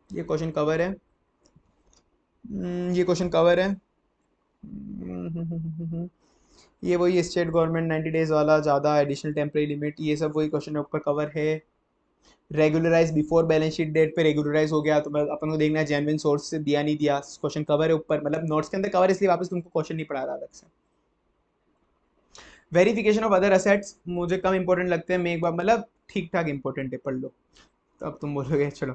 ये क्वेश्चन कवर है। ये क्वेश्चन कवर है। ये वही स्टेट गवर्नमेंट 90 डेज वाला, ज्यादा एडिशनल टेम्परेरी लिमिट, ये सब वही क्वेश्चन ऊपर कवर है। Regularise before balance sheet date पे रेगुलराइज हो गया तो अपन को देखना है जेन्युइन सोर्स से दिया नहीं दिया, क्वेश्चन कवर है ऊपर, मतलब नोट्स के अंदर कवर, इसलिए वापस तुमको क्वेश्चन नहीं पढ़ा रहा अलग से। वेरिफिकेशन ऑफ अदर असेट्स मुझे कम इंपॉर्टेंट लगते हैं, मैं एक बार मतलब ठीक ठाक इंपॉर्टेंट है, पढ़ लो। तो अब तुम बोलोगे चलो,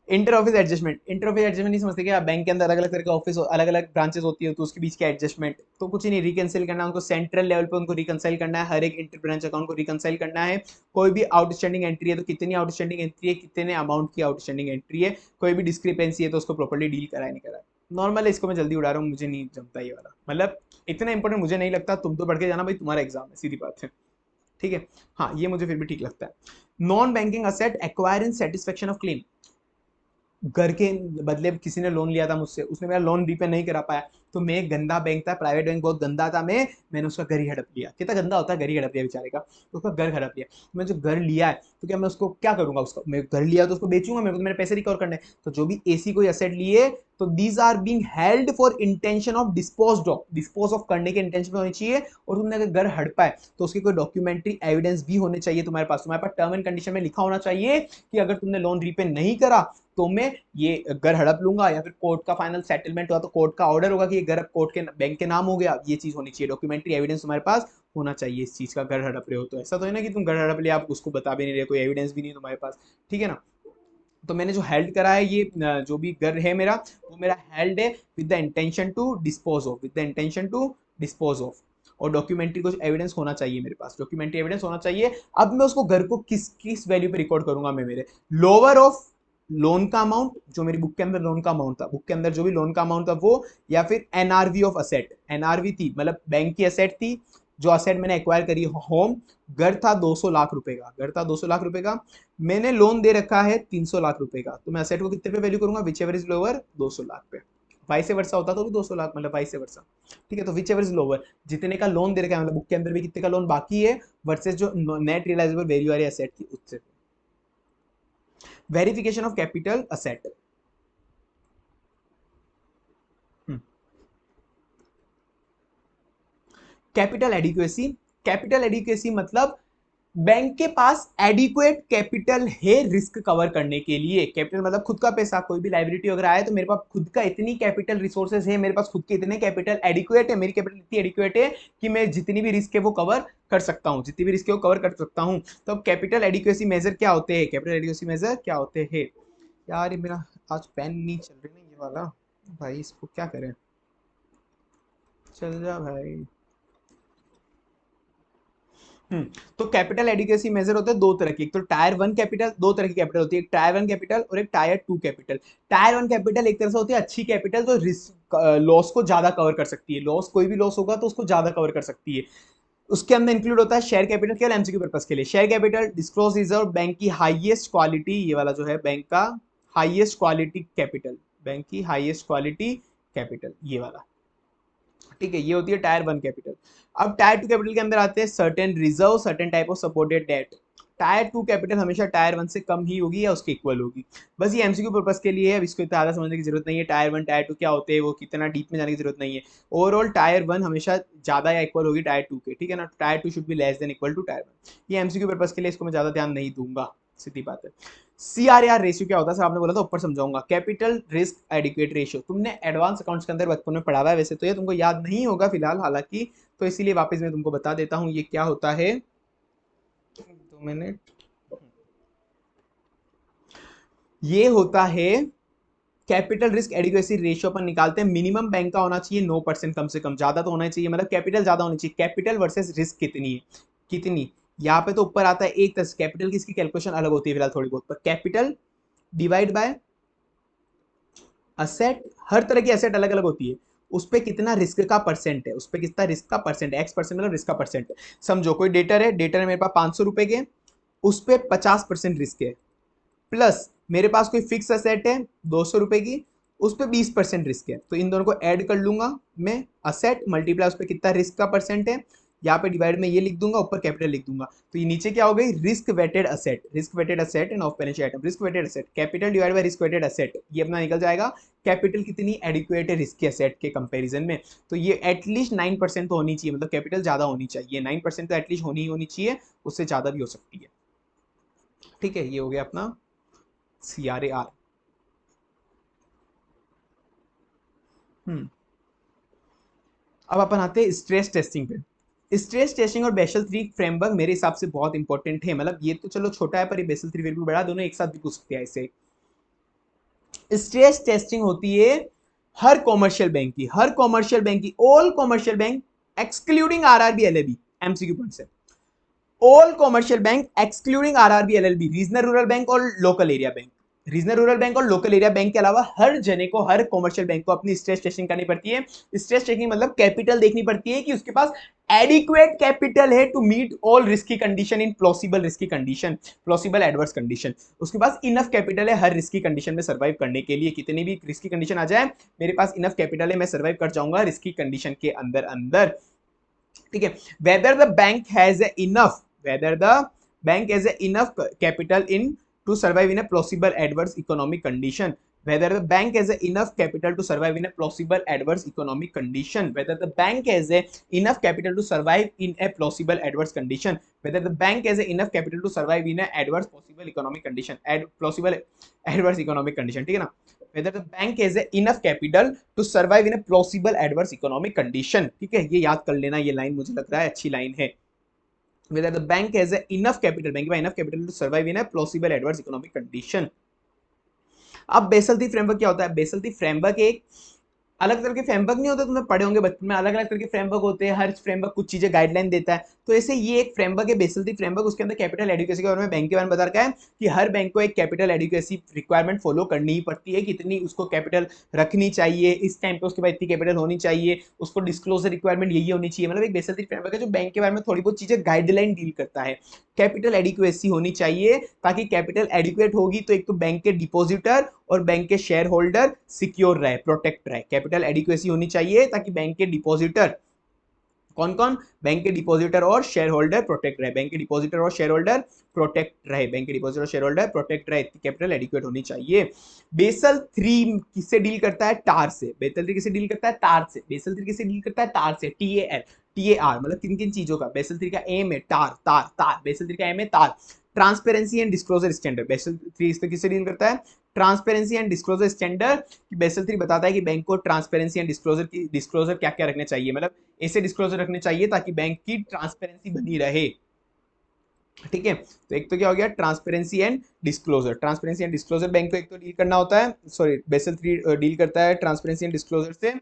inter office adjustment, inter office adjustment नहीं समझते क्या, बैंक के अंदर अलग अलग तरह के ऑफिस अलग अलग ब्रांचेस होती है तो उसके बीच के एडजस्टमेंट, तो कुछ नहीं, रिकनसाइल करना है उनको, सेंट्रल लेवल पे उनको रिकनसाइल करना है, हर एक इंटर ब्रांच अकाउंट को रिकनसाइल करना है। कोई भी आउटस्टैंडिंग एंट्री है तो कितनी आउटस्टैंडिंग एंट्री है, कितने अमाउंट की आउटस्टैंडिंग एंट्री है, कोई भी डिस्क्रिपेंसी है तो उसको प्रॉपर्ली डील कराया नहीं करा। नॉर्मल है, इसको मैं जल्दी उड़ा रहा हूँ, मुझे नहीं जमता ये वाला, मतलब इतना इंपॉर्टेंट मुझे नहीं लगता, तुम तो पढ़ के जाना भाई, तुम्हारा एग्जाम है, सीधी बात है। ठीक है, हाँ ये मुझे फिर भी ठीक लगता है। Non banking asset acquire in satisfaction of claim, घर के बदले किसी ने लोन लिया था मुझसे, उसने मेरा लोन रीपे नहीं करा पाया, तो मैं एक गंदा बैंक था, प्राइवेट बैंक बहुत गंदा था, मैंने उसका घर ही हड़प लिया, कितना गंदा होता है, घर ही हड़प लिया बेचारे का, तो उसका घर हड़प लिया। तो मैं जो घर लिया है तो क्या मैं उसको क्या करूंगा, उसका मैं घर लिया तो उसको बेचूंगा, मेरे को तो मेरे पैसे रिकवर करने हैं। तो जो भी एसी कोई असेट लिए तो these are being held for intention of dispose of करने के इंटेंशन में होनी चाहिए, और तुमने अगर घर हड़पा है तो उसकी कोई डॉक्यूमेंट्री एविडेंस भी होने चाहिए तुम्हारे पास टर्म एंड कंडीशन में लिखा होना चाहिए कि अगर तुमने लोन रीपे नहीं करा तो मैं ये घर हड़प लूंगा, या फिर कोर्ट का फाइनल सेटलमेंट हुआ तो कोर्ट का ऑर्डर होगा कि ये घर कोर्ट के बैंक के नाम हो गया, ये चीज होनी चाहिए, डॉक्यूमेंट्री एविडेंस तुम्हारे पास होना चाहिए इस चीज का, घर हड़प रहे हो तो ऐसा तो है ना कि तुम घर हड़प लिया आप उसको बता भी नहीं रहे, कोई एविडेंस भी नहीं तुम्हारे पास, ठीक है ना। तो मैंने जो हेल्ड करा है ये जो भी घर है मेरा, वो मेरा हेल्ड है with the intention to dispose of, with the intention to dispose of, और डॉक्यूमेंट्री कुछ एविडेंस होना चाहिए मेरे पास, डॉक्यूमेंट्री एविडेंस होना चाहिए। अब मैं उसको घर को किस किस वैल्यू पे रिकॉर्ड करूंगा, मैं मेरे लोअर ऑफ लोन का अमाउंट, जो मेरी बुक के अंदर लोन का अमाउंट था, बुक के अंदर जो भी लोन का अमाउंट था वो, या फिर एनआरवी ऑफ असेट, एनआरवी थी मतलब बैंक की असेट थी, जो असेट मैंने एक्वायर करी, होम, घर था 200 लाख रुपए का, घर था 200 लाख रुपए का, मैंने लोन दे रखा है 300 लाख रुपए का, तो मैं असेट को कितने पे वैल्यू करूंगा, which ever is lower 200 lakh पे, वाइस से वर्षा होता तो भी 200 लाख, मतलब वाइस से वर्षा, ठीक है। तो विच एवर इज लोअर, जितने का लोन दे रखा है मतलब बुक के अंदर भी कितने का लोन बाकी है वर्सेस जो नेट रियलाइजेबल वैल्यू वाली असेट थी उससे। Verification of capital asset, capital adequacy, capital adequacy मतलब बैंक के पास एडिक्वेट कैपिटल है रिस्क कवर करने के लिए, कैपिटल मतलब खुद का पैसा, कोई भी लाइबिलिटी अगर आए तो मेरे पास खुद का इतनी कैपिटल रिसोर्सेज है, मेरे पास खुद के इतने कैपिटल एडिक्वेट है, मेरी कैपिटल इतनी एडिक्वेट है कि मैं जितनी भी रिस्क है वो कवर कर सकता हूं, जितनी भी रिस्क है वो कवर कर सकता हूं। तो कैपिटल एडिक्वेसी मेजर क्या होते हैं, कैपिटल एडिक्वेसी मेजर क्या होते हैं, यार ये मेरा आज पेन नहीं चल रही ना ये वाला, भाई इसको क्या करें, चल जा भाई। हम्म। तो कैपिटल एडिक्वेसी मेजर होता है दो तरह की, एक तो टायर वन कैपिटल, दो तरह की कैपिटल होती है, एक टायर वन कैपिटल और एक tyre two capital. Tyre one capital एक तरह से होती है अच्छी कैपिटल, जो रिस्क लॉस को ज्यादा कवर कर सकती है, लॉस कोई भी लॉस होगा तो उसको ज्यादा कवर कर सकती है। उसके अंदर इंक्लूड होता है शेयर कैपिटल, केवल एमसीक्यू पर्पस के लिए। Share capital disclose Reserve Bank की हाईएस्ट क्वालिटी, ये वाला जो है बैंक का हाईएस्ट क्वालिटी कैपिटल, बैंक की हाईएस्ट क्वालिटी कैपिटल, ये वाला। ठीक है, ये होती है टायर वन कैपिटल। अब टायर टू कैपिटल के अंदर आते हैं certain reserve, certain type of supported debt. Tier two capital हमेशा टायर वन से कम ही होगी या उसके इक्वल होगी। बस ये एमसीक्यू पर्पस के लिए है, अब इसको इतना ज़्यादा समझने की जरूरत नहीं है, टायर वन टायर टू क्या होते हैं वो कितना डीप में जाने की जरूरत नहीं है। ओवरऑल टायर वन हमेशा ज्यादा या इक्वल होगी टायर टू के, ठीक है ना, tier two should be less than equal to tier one. ये एमसीक्यू पर्पस के लिए, इसको मैं ज्यादा ध्यान नहीं दूंगा, सीधी बात है। सीआरआर रेशियो क्या होता है सर, आपने बोला था ऊपर समझाऊंगा। कैपिटल रिस्क एडिक्वेट रेशियो तुमने एडवांस अकाउंट्स के अंदर बचपन में पढ़ा हुआ है, वैसे तो ये तुमको याद नहीं होगा फिलहाल हालांकि, तो इसीलिए वापस मैं तुमको बता देता हूं ये क्या होता है। 2 मिनट। ये होता है कैपिटल रिस्क एडिक्वेसी रेशियो अपन निकालते हैं, मिनिमम बैंक का होना चाहिए 9% कम से कम, ज्यादा तो होना चाहिए, मतलब कैपिटल ज्यादा होनी चाहिए। कैपिटल वर्सेस रिस्क कितनी है, कितनी, यहाँ पे तो ऊपर आता है एक तरह से कैपिटल की, इसकी कैलकुलेशन अलग होती है फिलहाल थोड़ी बहुत, पर कैपिटल डिवाइड बाय असेट, हर तरह की एसेट अलग अलग होती है, उस पर कितना रिस्क का परसेंट है, उस पर कितना रिस्क का परसेंट, X% मतलब रिस्क का परसेंट है। समझो कोई डेटर है, डेटर है मेरे पास 500 रुपए के, उस पर 50% रिस्क है, प्लस मेरे पास कोई फिक्स असेट है 200 रुपए की, उस पर 20% रिस्क है, तो इन दोनों को ऐड कर लूंगा मैं, असेट मल्टीप्लाई उस पर कितना रिस्क का परसेंट है, यहाँ पे डिवाइड में ये लिख दूंगा, ऊपर कैपिटल लिख दूंगा, तो ये नीचे क्या हो गई, risk weighted asset, risk weighted asset and off balance sheet item, risk weighted asset, capital divide by risk weighted asset, ये अपना निकल जाएगा। कैपिटल कितनी एडिक्वेट है रिस्क के असेट के कंपैरिजन में, तो ये एटलीस्ट 9% तो होनी चाहिए, मतलब कैपिटल ज्यादा होनी चाहिए, 9% तो एटलीस्ट होनी ही होनी चाहिए, उससे ज्यादा भी हो सकती है। ठीक है, ये हो गया अपना CRAR। हम्म। अब अपन आते हैं स्ट्रेस टेस्टिंग पे। स्ट्रेस टेस्टिंग और बेसल थ्री फ्रेमवर्क मेरे हिसाब से बहुत इंपॉर्टेंट है, मतलब ये तो चलो छोटा है पर ये बेसल थ्री फिर भी बड़ा, दोनों एक साथ भी पूछ सकते हैं ऐसे। स्ट्रेस टेस्टिंग होती है हर कॉमर्शियल बैंक की, हर कॉमर्शियल बैंक की, all commercial bank excluding RRB LAB, MCQ point से, all commercial bank excluding RRB LLB, regional rural bank और local area bank, regional rural bank और लोकल एरिया बैंक के अलावा हर जने को, हर कॉमर्शियल बैंक को अपनी स्ट्रेस टेस्टिंग करनी पड़ती है। स्ट्रेस टेस्टिंग मतलब कैपिटल देखनी पड़ती है कि उसके पास एडिक्वेट कैपिटल है to meet all risky condition in plausible risky condition, plausible adverse condition, उसके पास इनफ कैपिटल है हर रिस्की कंडीशन में सर्वाइव करने के लिए, कितनी भी रिस्की कंडीशन आ जाए मेरे पास इनफ कैपिटल है, मैं सर्वाइव कर जाऊंगा रिस्की कंडीशन के अंदर अंदर। ठीक है, whether the bank has enough, whether the bank has enough capital in to survive in a plausible adverse economic condition, whether the bank has enough capital to survive in a plausible adverse economic condition, whether the bank has enough capital to survive in a plausible adverse condition, whether the bank has enough capital to survive in a adverse possible economic condition, plausible adverse economic condition, ठीक है ना, whether the bank has enough capital to survive in a plausible adverse economic condition, ठीक है, ये याद कर लेना, ये लाइन मुझे लग रहा है अच्छी लाइन है। Whether the bank has enough capital, bank में enough capital to survive in a plausible adverse economic condition। अब बेसल थ्री फ्रेमवर्क क्या होता है, बेसल थ्री फ्रेमवर्क एक अलग तरह के फ्रेमवर्क नहीं होते, तुमने पढ़े होंगे बचपन में, अलग अलग तरह के फ्रेमवर्क होते हैं, हर फ्रेमवर्क कुछ चीजें गाइडलाइन देता है, तो ऐसे ये एक फ्रेमवर्क है बेसल थ्री फ्रेमवर्क, उसके अंदर कैपिटल एडिक्वेसी के बारे में, बैंक के बारे में बता रखा है कि हर बैंक को एक कैपिटल एडिक्वेसी रिक्वायरमेंट फॉलो करनी ही पड़ती है, कितनी उसको कैपिटल रखनी चाहिए, इस टाइम पे उसके बाद इतनी कैपिटल होनी चाहिए, उसको डिस्क्लोजर रिक्वायरमेंट यही होनी चाहिए, मतलब एक बेसल थ्री फ्रेमवर्क है जो बैंक के बारे में थोड़ी बहुत चीजें गाइडलाइन डील करता है। कैपिटल एडिक्वेसी होनी चाहिए, ताकि कैपिटल एडिक्वेट होगी तो एक तो बैंक के डिपॉजिटर और बैंक के शेयर होल्डर सिक्योर रहे, प्रोटेक्ट रहे, कैपिटल एडिक्वेसी होनी चाहिए ताकि बैंक के डिपॉजिटर, कौन कौन, बैंक के डिपॉजिटर और शेयर होल्डर प्रोटेक्ट रहे, बैंक के डिपॉजिटर और शेयर होल्डर प्रोटेक्ट रहे, बैंक के डिपॉजिटर और शेयर होल्डर प्रोटेक्ट रहे, कैपिटल एडिक्वेट होनी चाहिए। बेसल थ्री किससे डील करता है, टार से, बेसल थ्री किससे डील करता है, टार से, बेसल थ्री किससे डील करता है, टार से, TAR मतलब किन किन चीजों का, बेसल थ्री का एम है टार, तार तार, बेसल थ्री का एम है तार। Transparency and disclosure standard, basal three इससे किससे डील करता है, transparency and disclosure standard, basal three बताता है कि बैंक को ट्रांसपेरेंसी एंड डिस्क्लोजर क्या क्या रखने चाहिए, मतलब ऐसे डिस्क्लोजर रखने चाहिए ताकि बैंक की ट्रांसपेरेंसी बनी रहे। ठीक है, तो एक तो क्या हो गया ट्रांसपेरेंसी एंड डिस्क्लोजर, बैंक को एक तो डील करना होता है, सॉरी बेसल थ्री डील करता है ट्रांसपेरेंसी एंड डिस्क्लोजर से,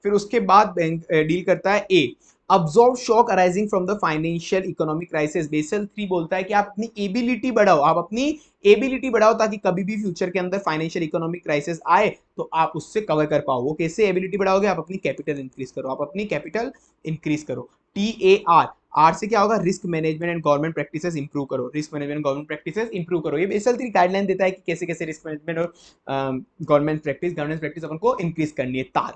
फिर उसके बाद बैंक डील करता है A, absorb shock arising from the financial economic crisis. Basel 3 बोलता है कि आप अपनी एबिलिटी बढ़ाओ, आप अपनी एबिलिटी बढ़ाओ ताकि कभी भी फ्यूचर के अंदर फाइनेंशियल इकोनॉमिक क्राइसिस आए तो आप उससे कवर कर पाओ। वो कैसे एबिलिटी बढ़ाओगे? आप अपनी कैपिटल इंक्रीज करो, आप अपनी कैपिटल इंक्रीज करो। TAR, आर से क्या होगा? Risk management and government practices improve करो, risk management government practices improve करो। ये बेसल 3 गाइडलाइन देता है कि कैसे कैसे रिस्क मैनेजमेंट और गवर्नेंस प्रैक्टिस अपन को इंक्रीज करनी है। तार,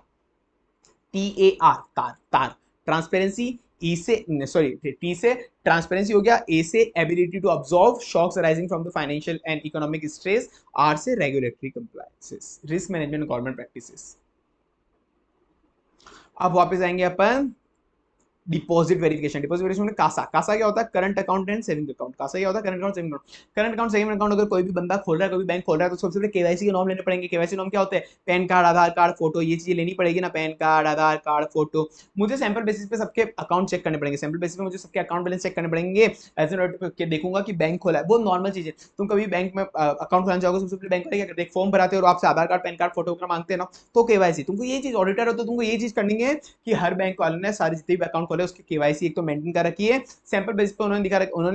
TAR, तार, तार, ट्रांसपेरेंसी। ई से सॉरी टी से ट्रांसपेरेंसी हो गया, ए से ability to absorb shocks arising from the financial and economic stress, R से regulatory compliances, risk management government practices. अब वापस आएंगे अपन डिपॉजिट वेरिफिकेशन। डिपॉजिट वेरिफिकेशन में कासा, कासा क्या होता है? Current account and saving account. CASA क्या होता है? Current account, saving account. Current account, saving account अगर कोई भी बंदा खोल रहा है, कोई भी बैंक खोल रहा है, तो सबसे पहले केवाईसी के नॉर्म लेने पड़ेंगे। केवाईसी नॉर्म क्या होते हैं? पैन कार्ड, आधार कार्ड, फोटो, ये चीजें लेनी पड़ेगी ना, पैन कार्ड, आधार कार्ड, फोटो। मुझे सैंपल बेसिस पे सबके अकाउंट चेक करने पड़ेंगे, सैंपल बेसिस पे मुझे सबके अकाउंट बैलेंस चेक करने पड़ेंगे। ऐसे देखूंगा कि बैंक खोला है, वो नॉर्मल चीज है। तुम कभी बैंक में अकाउंट खोलना चाहोगे, सबसे पहले बैंक वाले क्या करते हैं? फॉर्म भराते हैं और आपसे आधार कार्ड, पैन कार्ड, फोटो वगैरह मांगते हैं ना, तो केवाईसी। तुमको ये चीज ऑडिटर हो तो तुमको ये चीज करनी है कि हर बैंक वाले ने सारे जितने भी अकाउंट खोले उसके केवाईसी एक तो मेंटेन कर रखी है। सैंपल बेसिस पे उन्होंने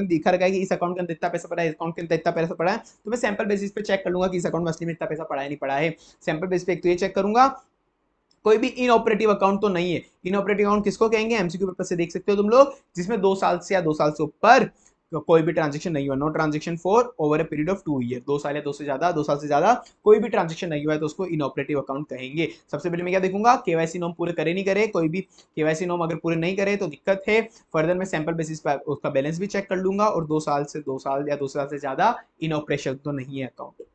दिखा रखा है कि इस अकाउंट के अंदर इतना पैसा पड़ा है, इस अकाउंट के अंदर इतना पैसा पड़ा है, तो मैं सैंपल बेसिस पे चेक कर लूंगा कि इस अकाउंट में असली में इतना पैसा पड़ा है नहीं पड़ा है। सैंपल बेसिस पे एक तो ये चेक करूंगा। कोई भी इनऑपरेटिव अकाउंट तो नहीं है। इनऑपरेटिव अकाउंट किसको कहेंगे? एमसीक्यू पेपर से देख सकते हो तुम लोग, जिसमें 2 साल से या 2 साल से ऊपर कोई भी ट्रांजेक्शन नहीं हुआ। No transaction for over a period of 2 year, 2 साल या 2 से ज्यादा, 2 साल से ज्यादा कोई भी ट्रांजेक्शन नहीं हुआ है तो उसको इनऑपरेटिव अकाउंट कहेंगे। सबसे पहले मैं क्या देखूंगा? केवाईसी नॉर्म पूरे करे नहीं करे। कोई भी केवाईसी नॉर्म अगर पूरे नहीं करे तो दिक्कत है। फर्दर मैं सैंपल बेसिस पर उसका बैलेंस भी चेक कर लूंगा, और 2 साल या 2 साल से ज्यादा इनऑपरेशन तो नहीं है अकाउंट।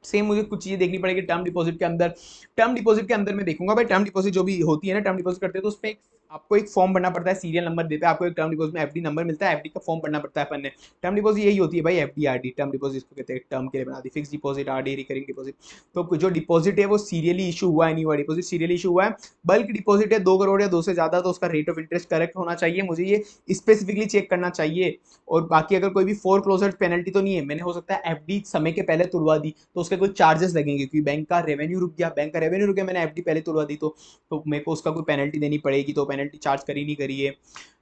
सेम मुझे कुछ चीजें देखनी पड़ेगी टर्म डिपॉजिट के अंदर। टर्म डिपॉजिट के अंदर मैं देखूंगा भाई, टर्म डिपॉजिट जो भी होती है ना, टर्म डिपॉजिट करते हैं तो उसमें आपको एक फॉर्म भरना पड़ता है, सीरियल नंबर देता है आपको। एक टर्म डिपॉजिट में एफडी नंबर मिलता है, एफडी का फॉर्म भरना पड़ता है अपन ने। टर्म डिपॉजिट यही होती है भाई, एफडी आरडी। टर्म डिपॉजिट को कहते हैं, टर्म के लिए बना दी, fix deposit, RD, recurring deposit. तो जो डिपॉजिट है वो सीरियली इशू हुआ है, नहीं हुआ डिपॉजिट सीरियली इशू हुआ है। बल्क डिपॉजिट है 2 करोड़ या 2 से ज्यादा, तो उसका रेट ऑफ इंटरेस्ट करेक्ट होना चाहिए, मुझे ये स्पेसिफिकली चेक करना चाहिए। और बाकी अगर कोई भी फोर क्लोजर पेनल्टी तो नहीं है। मैंने हो सकता है एफडी समय के पहले तुड़वा दी तो उसके कुछ चार्जेस लगेंगे, क्योंकि बैंक का रेवेन्यू रुक गया, बैंक का रेवेन्यू रुक गया, मैंने एफडी पहले तुड़वा दी तो मेरे को उसका कोई पेनल्टी देनी पड़ेगी, तो पेनल्टी चार्ज करी नहीं करी है।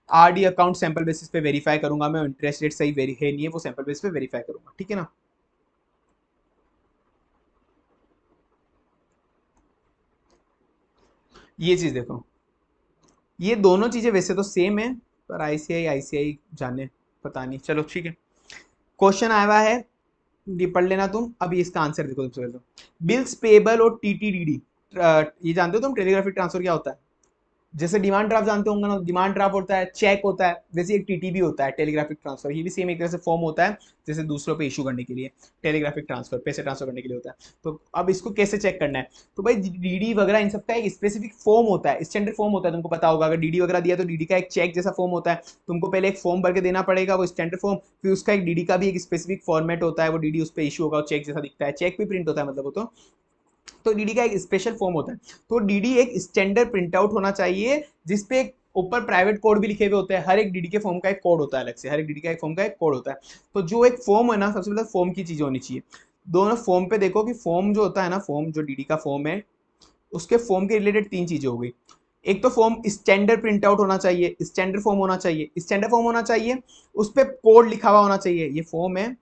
आरडी अकाउंट सैंपल बेसिस पे वेरीफाई करूंगा मैं, इंटरेस्ट रेट सही है नहीं है वो सैंपल बेसिस पे वेरीफाई करूंगा, ठीक है ना। ये चीज देखो, ये दोनों चीजें वैसे तो सेम है, पर आईसीआई आईसीआई जाने, पता नहीं, चलो ठीक है। क्वेश्चन आया हुआ है, ये पढ़ लेना तुम। अभी इसका आंसर देखो सबसे पहले तो। बिल्स पेबल और टीटीडीडी, ये जानते हो तुम टेलीग्राफिक ट्रांसफर क्या होता है? जैसे डिमांड ड्राफ्ट जानते होंगे ना, डिमांड ड्राफ्ट होता है, चेक होता है, वैसे एक टीटीबी होता है, टेलीग्राफिक ट्रांसफर। ये भी सेम एक तरह से फॉर्म होता है, जैसे दूसरों पे इशू करने के लिए टेलीग्राफिक ट्रांसफर, पैसे ट्रांसफर करने के लिए होता है। तो अब इसको कैसे चेक करना है? तो भाई डीडी वगैरह इन सबका एक स्पेसिफिक फॉर्म होता है, स्टैंडर्ड फॉर्म होता है, तुमको पता होगा। अगर डीडी वगैरह दिया तो डीडी का एक चेक जैसा फॉर्म होता है, तुमको पहले एक फॉर्म भर के देना पड़ेगा, वो स्टैंडर्ड फॉर्म। फिर उसका एक डीडी का भी एक स्पेसिफिक फॉर्मेट होता है, वो डीडी उस पर इशू होगा, चेक जैसा दिखता है, चेक भी प्रिंट होता है मतलब वो तो डीडी का एक स्पेशल फॉर्म होता है। तो डीडी एक स्टैंडर्ड प्रिंट आउट होना चाहिए, जिसपे ऊपर प्राइवेट कोड भी लिखे हुए होते हैं। हर एक डीडी के फॉर्म का एक कोड होता है अलग से, हर एक डीडी का एक फॉर्म का एक कोड होता है। तो जो एक फॉर्म है ना, सबसे पहले फॉर्म की चीज होनी चाहिए। दोनों फॉर्म पे देखो कि फॉर्म जो होता है ना, फॉर्म जो डीडी का फॉर्म है, उसके फॉर्म के रिलेटेड 3 चीजें हो गई। एक तो फॉर्म स्टैंडर्ड प्रिंट आउट होना चाहिए, स्टैंडर्ड फॉर्म होना चाहिए, स्टैंडर्ड फॉर्म होना चाहिए, उस पर कोड लिखा हुआ होना चाहिए। ये फॉर्म है,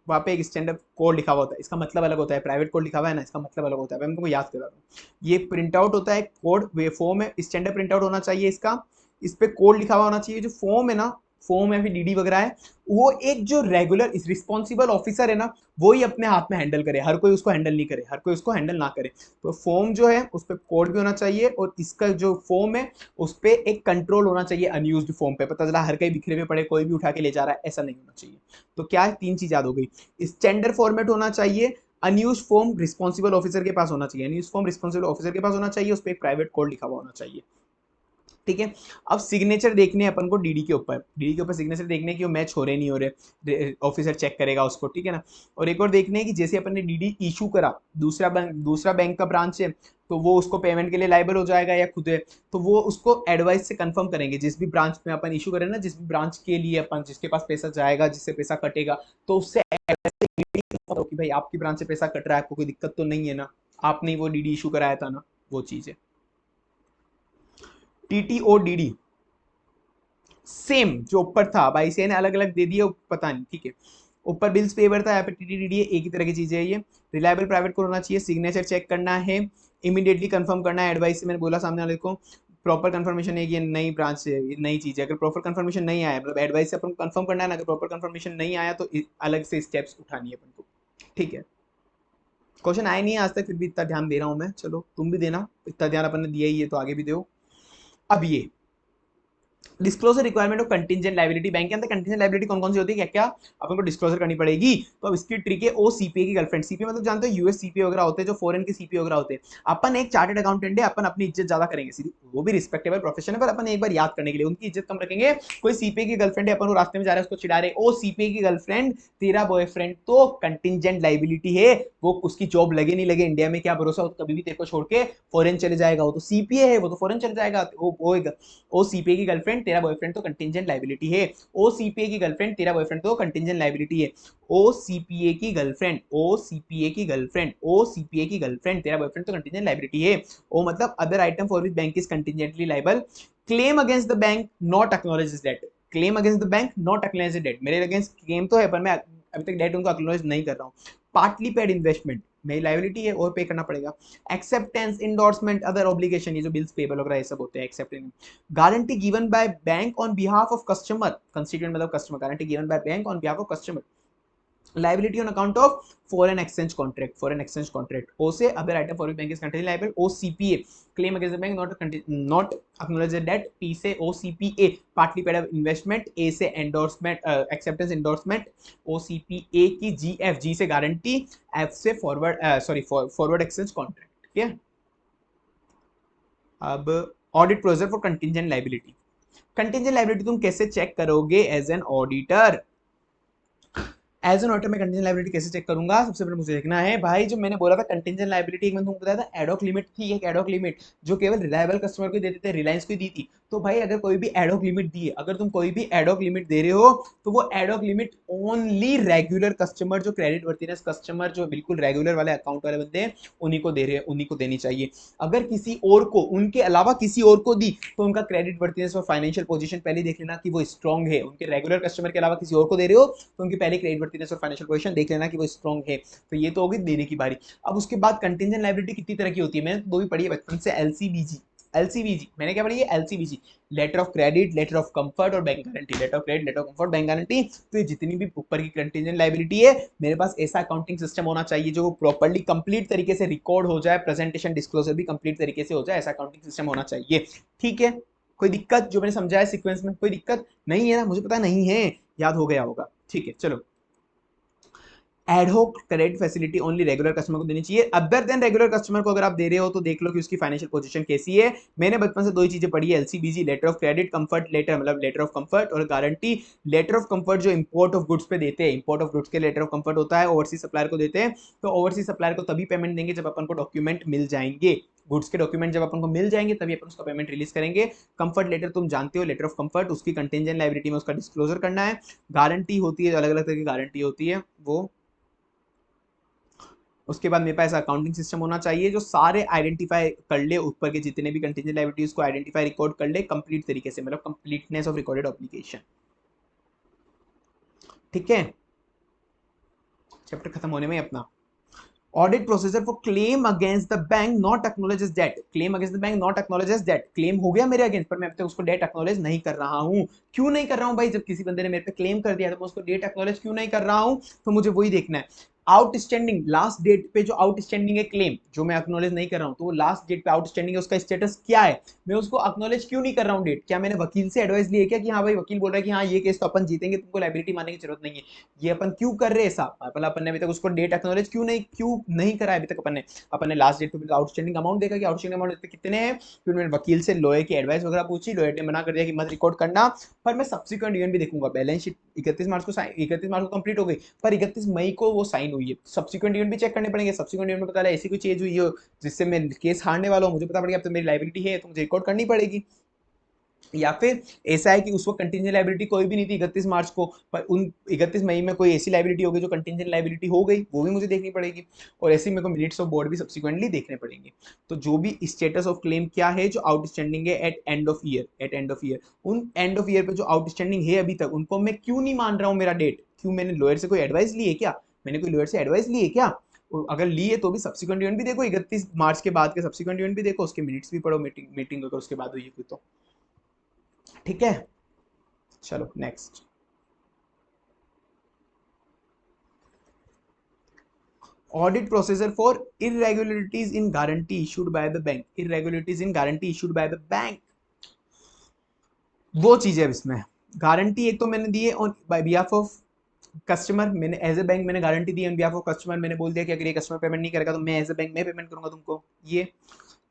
वहाँ पे एक स्टैंडर्ड कोड लिखा हुआ होता है, इसका मतलब अलग होता है। प्राइवेट कोड लिखा हुआ है ना, इसका मतलब अलग होता है। मैं तुमको याद करा दूँ, ये प्रिंट आउट होता है कोड, वे फॉर्म है, स्टैंडर्ड प्रिंट आउट होना चाहिए इसका, इस पे कोड लिखा हुआ होना चाहिए। जो फॉर्म है ना, फॉर्म है फिर डीडी वगैरह है, वो एक जो रेगुलर रिस्पॉन्सिबल ऑफिसर है ना, वो ही अपने हाथ में हैंडल करे, हर कोई उसको हैंडल नहीं करे, हर कोई उसको हैंडल ना करे। तो फॉर्म जो है उस पर कोड भी होना चाहिए, और इसका जो फॉर्म है उस पर एक कंट्रोल होना चाहिए। अनयूज्ड फॉर्म पे पता चला हर कहीं बिखरे हुए पड़े, कोई भी उठा के ले जा रहा है, ऐसा नहीं होना चाहिए। तो क्या है, 3 चीज याद हो गई। स्टैंडर्ड फॉर्मेट होना चाहिए, अनयूज फॉर्म रिस्पॉन्सिबल ऑफिसर के पास होना चाहिए, अनयूज फॉर्म रिस्पॉन्सिबल ऑफिसर के पास होना चाहिए, उस पर एक प्राइवेट कोड लिखा हुआ होना चाहिए, ठीक है। अब सिग्नेचर देखने अपन को डीडी के ऊपर, डीडी के ऊपर सिग्नेचर देखने की मैच हो रहे नहीं हो रहे, ऑफिसर चेक करेगा उसको, ठीक है ना। और एक और देखने की, जैसे अपन ने डीडी इशू करा, दूसरा बैंक का ब्रांच है, तो वो उसको पेमेंट के लिए लाइबल हो जाएगा या खुद है, तो वो उसको एडवाइस से कंफर्म करेंगे, जिस भी ब्रांच में अपन इशू करें ना, जिस भी ब्रांच के लिए अपन, जिसके पास पैसा जाएगा, जिससे पैसा कटेगा, तो उससे कि भाई आपकी ब्रांच से पैसा कट रहा है, आपको कोई दिक्कत तो नहीं है ना, आपने वो डीडी इशू कराया था ना, वो चीज है। TTODD सेम जो ऊपर था, अब ICAI ने अलग अलग दे दिया, पता नहीं, ठीक है। ऊपर बिल्स पेपर था, यहाँ पे TTDD है, एक ही तरह की चीजें है ये। रिलायबल प्राइवेट को होना चाहिए, सिग्नेचर चेक करना है, इमीडिएटली कंफर्म करना है, एडवाइस से मैंने बोला सामने वाले को, प्रॉपर कंफर्मेशन है कि ये नई ब्रांच है, ये नई चीज है। अगर प्रॉपर कंफर्मेशन नहीं आया, मतलब एडवाइस से अपन को कंफर्म करना है ना, अगर प्रॉपर कंफर्मेशन नहीं आया तो अलग से स्टेप्स उठानी है अपन को, ठीक है। क्वेश्चन आया नहीं है आज तक, फिर भी इतना ध्यान दे रहा हूं मैं, चलो तुम भी देना, इतना ध्यान अपन ने दिया ही है तो आगे भी दो। अब ये disclosure requirement of contingent liability, bank के अंदर कंटिंजेंट लायबिलिटी कौन कौन सी होती है, क्या क्या अपन को डिस्क्लोजर करनी पड़ेगी। तो अब इसकी ट्रिक है, ओ सीपीए की गर्लफ्रेंड, सीपीए मतलब जानते हो यूएस सीपीए वगैरह होते हैं, जो फॉरेन के सीपीए वगैरह होते हैं। अपन एक चार्टर्ड अकाउंटेंट है, अपन अपनी इज्जत ज्यादा करेंगे, सीधी वो भी रिस्पेक्टेबल प्रोफेशन है, पर अपन एक बार याद करने के लिए उनकी इज्जत कम रखेंगे। कोई सीपीए की गर्लफ्रेंड है, अपन वो रास्ते में जा रहे हैं उसको चिढ़ा रहे, ओ सीपीए की गर्लफ्रेंड तेरा बॉयफ्रेंड तो कंटिंजेंट लायबिलिटी है, वो उसकी जॉब लगे नहीं लगे इंडिया में क्या भरोसा, वो कभी भी तेरे को छोड़ के फॉरेन चले जाएगा, वो तो सीपीए है, वो तो फॉरेन चले जाएगा, वो ओ सीपीए की गर्लफ्रेंड तेरा बॉयफ्रेंड तो कंटिंजेंट लायबिलिटी है, ओ सीपीए की गर्लफ्रेंड तेरा बॉयफ्रेंड तो कंटिंजेंट लायबिलिटी है, ओ सीपीए की गर्लफ्रेंड, ओ सीपीए की गर्लफ्रेंड, ओ सीपीए की गर्लफ्रेंड तेरा बॉयफ्रेंड तो कंटिंजेंट लायबिलिटी है। ओ मतलब other item for which bank is contingently liable, claim against the bank not acknowledge debt, claim against the bank not acknowledge debt, मेरे against claim तो है पर मैं अभी तक डेट उनको एक्नॉलेज नहीं कर रहा हूँ। पार्टली पेड इन्वेस्टमेंट, मेरी लायबिलिटी है और पे करना पड़ेगा। एक्सेप्टेंस, इंडोर्समेंट, अदर ऑब्लिगेशन, ये जो बिल्स पेबल वगैरह ये सब होते हैं, acceptance. Guarantee given by bank on behalf of customer, constituent मतलब customer, guarantee given by bank on behalf of customer. liability on account of foreign exchange contract, foreign exchange contract, o से other item for which bank is continually liable, o CPA claim against the bank not acknowledge the debt, p से o CPA partly paid up investment, a से endorsement acceptance endorsement, o CPA की GF, G से guarantee, f से forward exchange contract, ठीक है। अब audit procedure for contingent liability, contingent liability तुम कैसे चेक करोगे as an auditor, as an auditor में कंटिंजेंट लायबिलिटी कैसे चेक करूंगा, सबसे पहले मुझे देखना है भाई, जो मैंने बोला था कंटिंजेंट लायबिलिटी, एक मैंने तुमको बताया था एडॉक लिमिट थी, एक एडॉक लिमिट जो केवल रिलायबल कस्टमर को देते थे, रिलायंस को दी थी। तो भाई अगर कोई भी एडॉक लिमिट दी है, अगर तुम कोई भी एडॉक लिमिट दे रहे हो, तो वो ad hoc limit only regular customer, जो क्रेडिट वर्थिनेस कस्टमर, जो बिल्कुल रेगुलर वाले अकाउंट वाले बंदे हैं, उन्हीं को दे रहे हैं, उन्हीं को देनी चाहिए। अगर किसी और को, उनके अलावा किसी और को दी, तो उनका क्रेडिट वर्थिनेस और फाइनेंशियल पोजीशन पहले देख लेना कि वो स्ट्रॉन्ग है, उनके रेगुलर कस्टमर के अलावा किसी और को दे रहे हो तो उनकी पहले क्रेडिट वर्थिनेस और फाइनेंशियल पोजीशन देख लेना कि वो स्ट्रॉन्ग है। तो ये तो होगी देने की बारी। अब उसके बाद कंटिंजेंट लायबिलिटी कितनी तरह की होती है, मैंने दो भी पढ़ी है बचपन से, एलसीबीजी, एलसीबीजी मैंने क्या पढ़ी है, LCBG, letter of credit, letter of comfort और bank guarantee, letter of credit, letter of comfort, bank guarantee. तो ये जितनी भी ऊपर की कंटिंजेंट लायबिलिटी है, मेरे पास ऐसा अकाउंटिंग सिस्टम होना चाहिए जो प्रॉपर्ली कंप्लीट तरीके से रिकॉर्ड हो जाए, प्रेजेंटेशन डिस्क्लोजर भी कंप्लीट तरीके से हो जाए, ऐसा अकाउंटिंग सिस्टम होना चाहिए, ठीक है। कोई दिक्कत जो मैंने समझाया सीक्वेंस में, कोई दिक्कत नहीं है ना, मुझे पता नहीं है, याद हो गया होगा, ठीक है। चलो, ad hoc credit facility only regular customer को देनी चाहिए, अदर देन रेगुलर कस्टमर को अगर आप दे रहे हो तो देख लो कि उसकी फाइनेंशियल पोजीशन कैसी है। मैंने बचपन से दो ही चीजें पढ़ी है, LCBG, letter of credit, comfort letter, मतलब लेटर ऑफ कंफर्ट और गारंटी। लेटर ऑफ कंफर्ट जो इंपोर्ट ऑफ गुड्स पे देते हैं, इंपोर्ट ऑफ गुड्स के लेटर ऑफ कंफर्ट होता है, ओवरसीज सप्लायर को देते हैं। तो ओवरसीज सप्लायर को तभी पेमेंट देंगे जब अपन को डॉक्यूमेंट मिल जाएंगे, गुड्स के डॉक्यूमेंट जब अपन को मिल जाएंगे तभी अपन उसका पेमेंट रिलीज करेंगे। कंफर्ट लेटर तुम जानते हो, लेटर ऑफ कंफर्ट, उसकी कंटिंजेंट लायबिलिटी में उसका डिस्क्लोजर करना है। गारंटी होती है, अलग अलग तरह की गारंटी होती है वो। उसके बाद मेरे पास अकाउंटिंग सिस्टम होना चाहिए जो सारे आइडेंटिफाई कर ले, ऊपर के जितने भी कंटिजेंट लायबिलिटीज को आइडेंटिफाई रिकॉर्ड कर ले कंप्लीट तरीके से, मतलब कंप्लीटनेस ऑफ रिकॉर्डेड ऑब्लिगेशन, ठीक है। चैप्टर खत्म होने में अपना audit procedure for claim against the bank not acknowledges debt, claim against the bank not acknowledges debt, claim हो गया मेरे अगेंस्ट पर मैं अब तक उसको डेट एक्नॉलेज नहीं कर रहा हूं। क्यों नहीं कर रहा हूं भाई, जब किसी बंदे ने मेरे पे क्लेम कर दिया तो मैं उसको डेट एक्नॉलेज क्यों नहीं कर रहा हूं, तो मुझे वही देखना है। आउटस्टैंडिंग लास्ट डेट पे जो आउटस्टैंडिंग है क्लेम, जो मैं एक्नॉलेज नहीं कर रहा हूं, तो वो लास्ट डेट पे आउटस्टैंडिंग है, उसका स्टेटस क्या है, मैं उसको एक्नॉलेज क्यों नहीं कर रहा हूं डेट, क्या मैंने वकील से एडवाइस ली है क्या कि हाँ भाई वकील बोल रहा है कि हाँ ये केस तो अपन जीतेंगे, तुमको लायबिलिटी मानने की जरूरत नहीं है, ये अपन क्यों कर रहे हैं साहब, अपन ने अभी तक उसको डेट एक्नॉलेज क्यों नहीं करा अभी तक अपन ने लास्ट डेट पे आउटस्टैंडिंग अमाउंट देखा कि आउटस्टैंडिंग अमाउंट कितने हैं, फिर मैंने वकील से लॉयर की एडवाइस वगैरह पूछी, लॉयर ने मना कर दिया कि मत रिकॉर्ड करना, पर मैं सब्सिक्वेंट इवेंट भी देखूंगा। बैलेंस शीट 31 मार्च को कंप्लीट हो गई, पर 31 मई को वो साइन हुई है, सब्सिक्वेंट इवेंट भी चेक करने पड़ेंगे, सब्सिक्वेंट इवेंट में पता ऐसी कोई चीज हुई हो जिससे मैं केस हारने वाला हूँ, मुझे पता पड़ेगा अब तो मेरी लायबिलिटी है तो मुझे रिकॉर्ड करनी पड़ेगी। या फिर ऐसा है कि उस वक्त कंटिंजेंट लायबिलिटी कोई भी नहीं थी 31 मार्च को, पर उन 31 मई में कोई ऐसी लायबिलिटी हो गई जो कंटिंजेंट लायबिलिटी हो गई, वो भी मुझे देखनी पड़ेगी। और ऐसे ही मेरे को मिनट्स ऑफ बोर्ड भी सब्सिक्वेंटली देखने पड़ेंगे। तो जो भी स्टेटस ऑफ क्लेम क्या है जो आउटस्टैंडिंग है at end of year, at end of year, उन एंड ऑफ ईयर पे जो आउटस्टैंडिंग है अभी तक, उनको मैं क्यों नहीं मान रहा हूँ मेरा डेट, क्यों, मैंने लॉयर से कोई एडवाइस ली है क्या, मैंने कोई लॉयर से एडवाइस ली है क्या? अगर ली है तो भी सब्सिक्वेंट इवेंट भी देखो, 31 मार्च के बाद के सब्सिक्वेंट इवेंट भी देखो, उसके मिनट्स भी पढ़ो, मीटिंग अगर उसके बाद हुई है कोई तो। ठीक है, चलो next. Audit procedure for irregularities in guarantee issued by the bank, irregularities in guarantee issued by the bank, वो चीज है इसमें। गारंटी एक तो मैंने दी है on by behalf of customer, मैंने एज ए बैंक मैंने गारंटी दी ऑन बिहाफ ऑफ कस्टमर, मैंने बोल दिया कि अगर ये कस्टमर पेमेंट नहीं करेगा तो मैं एज ए बैंक में पेमेंट करूंगा तुमको। ये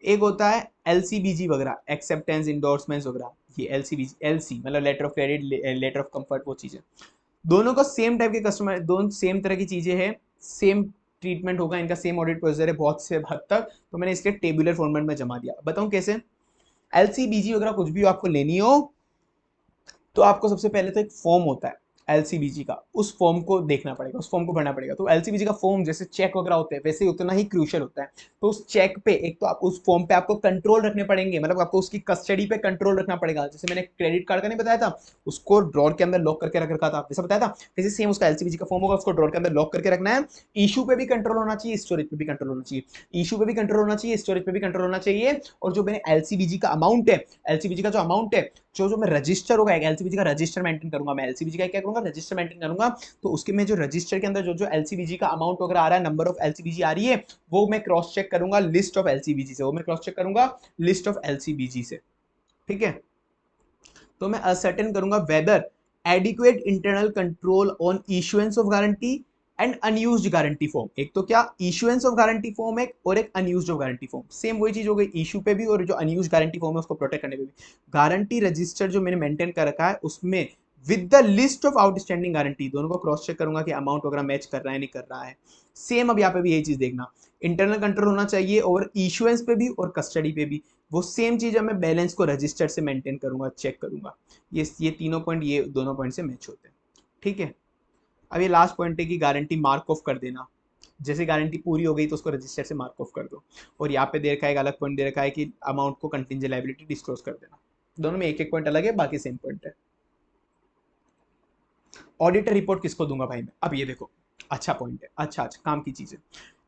एक होता है एलसीबीजी वगैरह, एक्सेप्टेंस इंडोर्समेंट्स वगैरह, ये एलसीबीजी, एलसी मतलब letter of credit, letter of comfort, वो चीजें दोनों को सेम टाइप के कस्टमर, दोनों सेम तरह की चीजें हैं, सेम ट्रीटमेंट होगा इनका, सेम ऑडिट प्रोसीजर है बहुत से हद तक। तो मैंने इसके टेबुलर फॉर्मेट में जमा दिया। बताऊं कैसे? एलसीबीजी वगैरह कुछ भी आपको लेनी हो तो आपको सबसे पहले तो एक फॉर्म होता है एलसीबीजी का, उस फॉर्म को देखना पड़ेगा, उस फॉर्म को भरना पड़ेगा। तो एलसीबीजी का फॉर्म जैसे चेक वगैरह होते हैं वैसे ही उतना ही क्रूशियल होता है। तो उस चेक पे एक तो आप उस फॉर्म पे आपको कंट्रोल रखने पड़ेंगे, मतलब आपको उसकी कस्टडी पे कंट्रोल रखना पड़ेगा। जैसे मैंने क्रेडिट कार्ड का नहीं बताया था, उसको ड्रॉर के अंदर लॉक करके रख रखा था, जैसा बताया था, वैसे सेम उसका एलसीबीजी का फॉर्म होगा, उसको ड्रॉर के अंदर लॉक करके रखना है। इशू पे भी कंट्रोल होना चाहिए, स्टोरेज पे भी कंट्रोल होना चाहिए, इशू पे भी कंट्रोल होना चाहिए, स्टोरेज पे भी कंट्रोल होना चाहिए। और जो मैंने एलसीबीजी का अमाउंट है, एलसीबीजी का जो अमाउंट है, जो जो मैं रजिस्टर होगा, एलसीबीजी का रजिस्टर मेंटेन करूंगा, मैं एलसीबीजी का क्या करूंगा, रजिस्टर मेंटेन करूंगा। तो उसके में जो रजिस्टर के अंदर जो जो एलसीबीजी का अमाउंट वगैरह आ रहा है, नंबर ऑफ एलसीबीजी आ रही है, वो मैं क्रॉस चेक करूंगा लिस्ट ऑफ एलसीबीजी से, वो मैं क्रॉस चेक करूंगा लिस्ट ऑफ एलसीबीजी से। ठीक है, तो मैं असर्टेन करूंगा whether adequate internal control on issuance of guarantee and unused guarantee form. एक तो क्या इशुएंस ऑफ गारंटी फॉर्म है और एक unused of guarantee form, same वही चीज हो गई, इशू पे भी और जो अनयूज्ड गारंटी फॉर्म है उसको प्रोटेक्ट करने पे भी। गारंटी रजिस्टर जो मैंने मेंटेन कर रखा है उसमें with the list of outstanding guarantee, दोनों को क्रॉस चेक करूंगा कि अमाउंट वगैरह मैच कर रहा है नहीं कर रहा है। सेम अब यहाँ पे भी यही चीज देखना, इंटरनल कंट्रोल होना चाहिए और इशुएंस पे भी और कस्टडी पे भी। वो सेम चीज है, मैं बैलेंस को रजिस्टर से मेंटेन करूंगा, चेक करूंगा। ये तीनों पॉइंट, ये दोनों पॉइंट से मैच होते हैं। ठीक है, अब ये लास्ट पॉइंट है कि गारंटी मार्क ऑफ कर देना। जैसे गारंटी पूरी हो गई तो उसको रजिस्टर से मार्क ऑफ कर दो। और यहाँ पे दे रखा है एक अलग पॉइंट दे रखा है कि अमाउंट को कंटिंजेंट लायबिलिटी डिस्क्लोज कर देना। दोनों में एक एक पॉइंट अलग है, बाकी सेम पॉइंट है। ऑडिटर रिपोर्ट किसको दूंगा भाई मैं? अब ये देखो, अच्छा पॉइंट है, अच्छा काम की चीज है।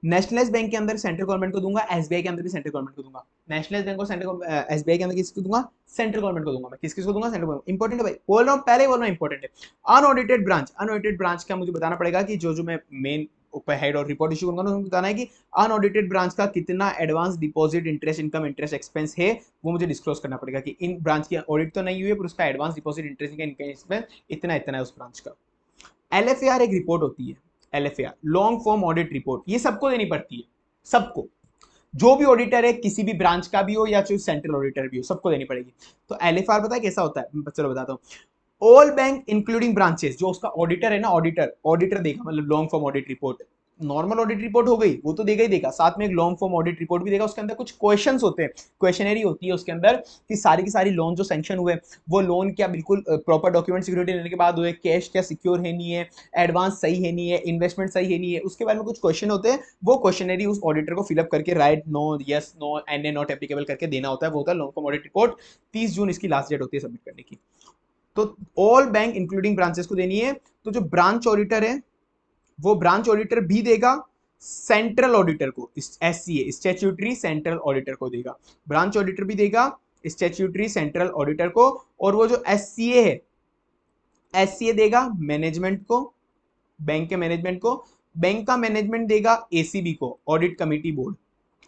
नेशनलाइज बैंक के अंदर सेंट्रल गवर्नमेंट को दूंगा, एसबीआई के अंदर भी सेंट्रल गवर्नमेंट को दूंगा। नेशनलाइज बैंक को सेंट्रल, एसबीआई के अंदर किसको दूंगा? सेंट्रल गवर्नमेंट को दूंगा। मैं किस किस को दूंगा? Central government. इंपॉर्टेंट है भाई, बोल रहा हूँ पहले ही बोल रहा हूँ, इंपॉर्टेंट है। अनऑडिटेड ब्रांच, अनऑडिटेड ब्रांच का मुझे बताना पड़ेगा कि जो जो मैं मेन हेड और रिपोर्ट इशू करूंगा ना, मुझे बताना है कि अनऑडिटेड ब्रांच का कितना advance deposit, interest income, interest expense है, वो मुझे डिस्क्लोज करना पड़ेगा कि इन ब्रांच की ऑडिट तो नहीं हुई है पर उसका advance deposit, interest income expense इतना इतना है उस ब्रांच का। एलएफएआर एक रिपोर्ट होती है, एलएफएआर लॉन्ग फॉर्म ऑडिट रिपोर्ट, ये सबको देनी पड़ती है, सबको, जो भी ऑडिटर है किसी भी ब्रांच का भी हो या जो सेंट्रल ऑडिटर भी हो, सबको देनी पड़ेगी। तो एलएफआर पता है कैसा होता है? चलो बताता हूँ। ऑल बैंक इंक्लूडिंग ब्रांचेस, जो उसका ऑडिटर है ना, ऑडिटर ऑडिटर देगा, मतलब long form audit report. Normal audit report हो गई वो तो देगा ही देगा, साथ में एक लॉन्ग फॉर्म ऑडिट रिपोर्ट भी देगा। उसके अंदर कुछ क्वेश्चंस होते हैं, क्वेश्चनरी होती है उसके अंदर कि सारी की सारी लोन जो सैंक्शन हुए वो लोन क्या बिल्कुल प्रॉपर डॉक्यूमेंट सिक्योरिटी लेने के बाद हुए, कैश क्या सिक्योर है नहीं है, एडवांस सही है नहीं है, इन्वेस्टमेंट सही है नहीं है, उसके बारे में कुछ क्वेश्चन होते हैं। वो क्वेश्चनरी उस ऑडिटर को फिलअप करके write no yes no N A not applicable करके देना होता है, वो होता है लॉन्ग फॉर्म ऑडिट रिपोर्ट। 30 जून इसकी लास्ट डेट होती है सबमिट करने की। तो ऑल बैंक इंक्लूडिंग ब्रांचेस को देनी है। तो जो ब्रांच ऑडिटर है वो ब्रांच ऑडिटर भी देगा सेंट्रल ऑडिटर को, एससीए स्टैट्यूटरी सेंट्रल ऑडिटर को देगा, ब्रांच ऑडिटर भी देगा स्टैट्यूटरी सेंट्रल ऑडिटर को। और वो जो एससीए है, एससीए देगा मैनेजमेंट को, बैंक के मैनेजमेंट को, बैंक का मैनेजमेंट देगा एसीबी को, audit committee board,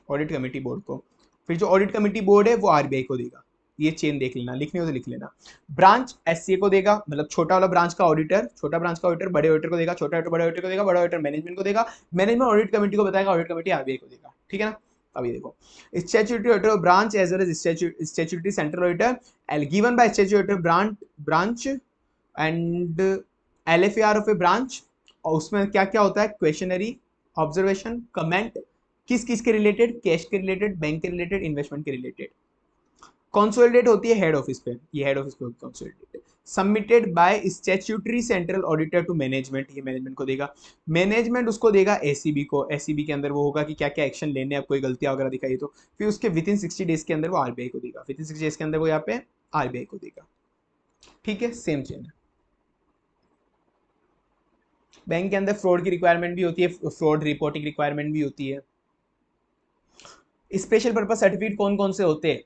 audit committee board को। फिर जो ऑडिट कमिटी बोर्ड है वो आरबीआई को देगा। ये चेन देख लेना, लिखनी हो तो लिख लेना। ब्रांच एससीए को देगा, मतलब छोटा वाला ब्रांच का ऑडिटर, छोटा ब्रांच का ऑडिटर बड़े ऑडिटर को देगा, छोटा ऑडिटर बड़े ऑडिटर को देगा, बड़ा ऑडिटर मैनेजमेंट को देगा, मैनेजमेंट ऑडिट कमेटी को बताएगा, ऑडिट कमेटी आरबीआई को देगा। ठीक है ना? अभी देखो, statutory auditor branch as well as statutory central auditor given by statutory branch and LFAR of a branch. और उसमें क्या क्या होता है? क्वेश्चनरी, ऑब्जर्वेशन, कमेंट, किस किस के रिलेटेड? कैश के रिलेटेड, बैंक के रिलेटेड, इन्वेस्टमेंट के रिलेटेड। कंसोलिडेट होती है हेड ऑफिस पे, ये हेड ऑफिस पे होती है consolidate. Submitted by statutory central auditor to management, ये मैनेजमेंट को देगा, मैनेजमेंट उसको देगा एसीबी को, एसीबी के अंदर वो होगा कि क्या क्या एक्शन लेने हैं, अब कोई गलतियां वगैरह दिखाई तो फिर उसके विद इन 60 डेज के अंदर वो आरबीआई को देगा, विद इन 60 डेज के अंदर वो यहाँ पे आरबीआई को देगा। ठीक है, सेम चेन है। बैंक के अंदर फ्रॉड की रिक्वायरमेंट भी होती है, फ्रॉड रिपोर्टिंग रिक्वायरमेंट भी होती है। स्पेशल पर्पस सर्टिफिकेट कौन कौन से होते हैं?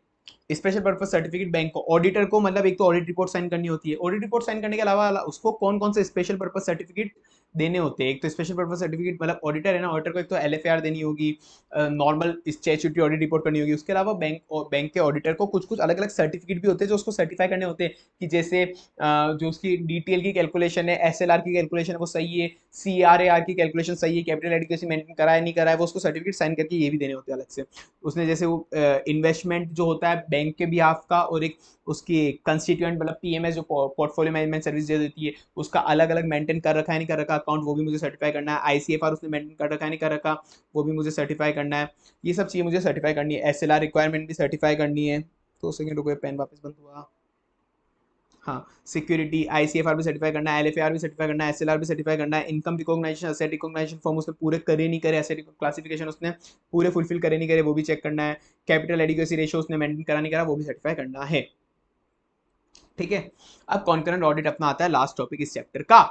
स्पेशल पर्पस सर्टिफिकेट बैंक को, ऑडिटर को, मतलब एक तो ऑडिट रिपोर्ट साइन करनी होती है, ऑडिट रिपोर्ट साइन करने के अलावा उसको कौन कौन से स्पेशल पर्पस सर्टिफिकेट देने होते हैं? एक तो स्पेशल पर्पस सर्टिफिकेट, मतलब ऑडिटर है ना, ऑडिटर को एक तो एलएफआर देनी होगी, नॉर्मल स्टैट्यूटरी ऑडिट रिपोर्ट करनी होगी, उसके अलावा बैंक के ऑडिटर को कुछ कुछ अलग अलग सर्टिफिकेट भी होते हैं जो उसको सर्टिफाई करने होते हैं कि जैसे जो उसकी डीटीएल की कैलकुलेशन है, एसएलआर की कैलकुलेशन है वो सही है, सीआरएआर की कैलकुलेशन सही है, कैपिटल एडिक्वेसी मेंटेन करा है नहीं करा है, वो उसको सर्टिफिकेट साइन करके ये भी देने होते हैं अलग से। उसने जैसे वो इन्वेस्टमेंट जो होता है बैंक के बिहाफ का, और एक उसकी कंस्टिट्यूएंट मतलब पीएमएस जो पोर्टफोलियो मैनेजमेंट सर्विस जो देती है उसका अलग अलग मेंटेन कर रखा है नहीं कर रखा अकाउंट, वो भी मुझे सर्टिफाई करना है। आईसीएफआर उसने मेंटेन कर रखा है नहीं कर रखा, वो भी मुझे सर्टिफाई करना है। ये सब चीज़ें मुझे सर्टिफाई करनी है, एसएलआर रिक्वायरमेंट भी सर्टिफाई करनी है। तो सेकंड रुको, पेन वापस बंद हुआ। हाँ, सिक्योरिटी आईसीएफआर भी सर्टिफाई करना है, एलएफआर भी सर्टिफाई करना है, एसएलआर भी सर्टिफाई करना है, income recognisation, asset recognisation form उसने पूरे करे नहीं करे, एसेट क्लासिफिकेशन उसने पूरे फुलफिल करे नहीं करे, वो भी चेक करना है, कैपिटल एडिक्वेसी रेशियो उसने मेंटेन करा नहीं करा, वो भी सर्टिफाई करना है। ठीक है, अब कॉन्करेंट ऑडिट अपना आता है लास्ट टॉपिक इस चैप्टर का।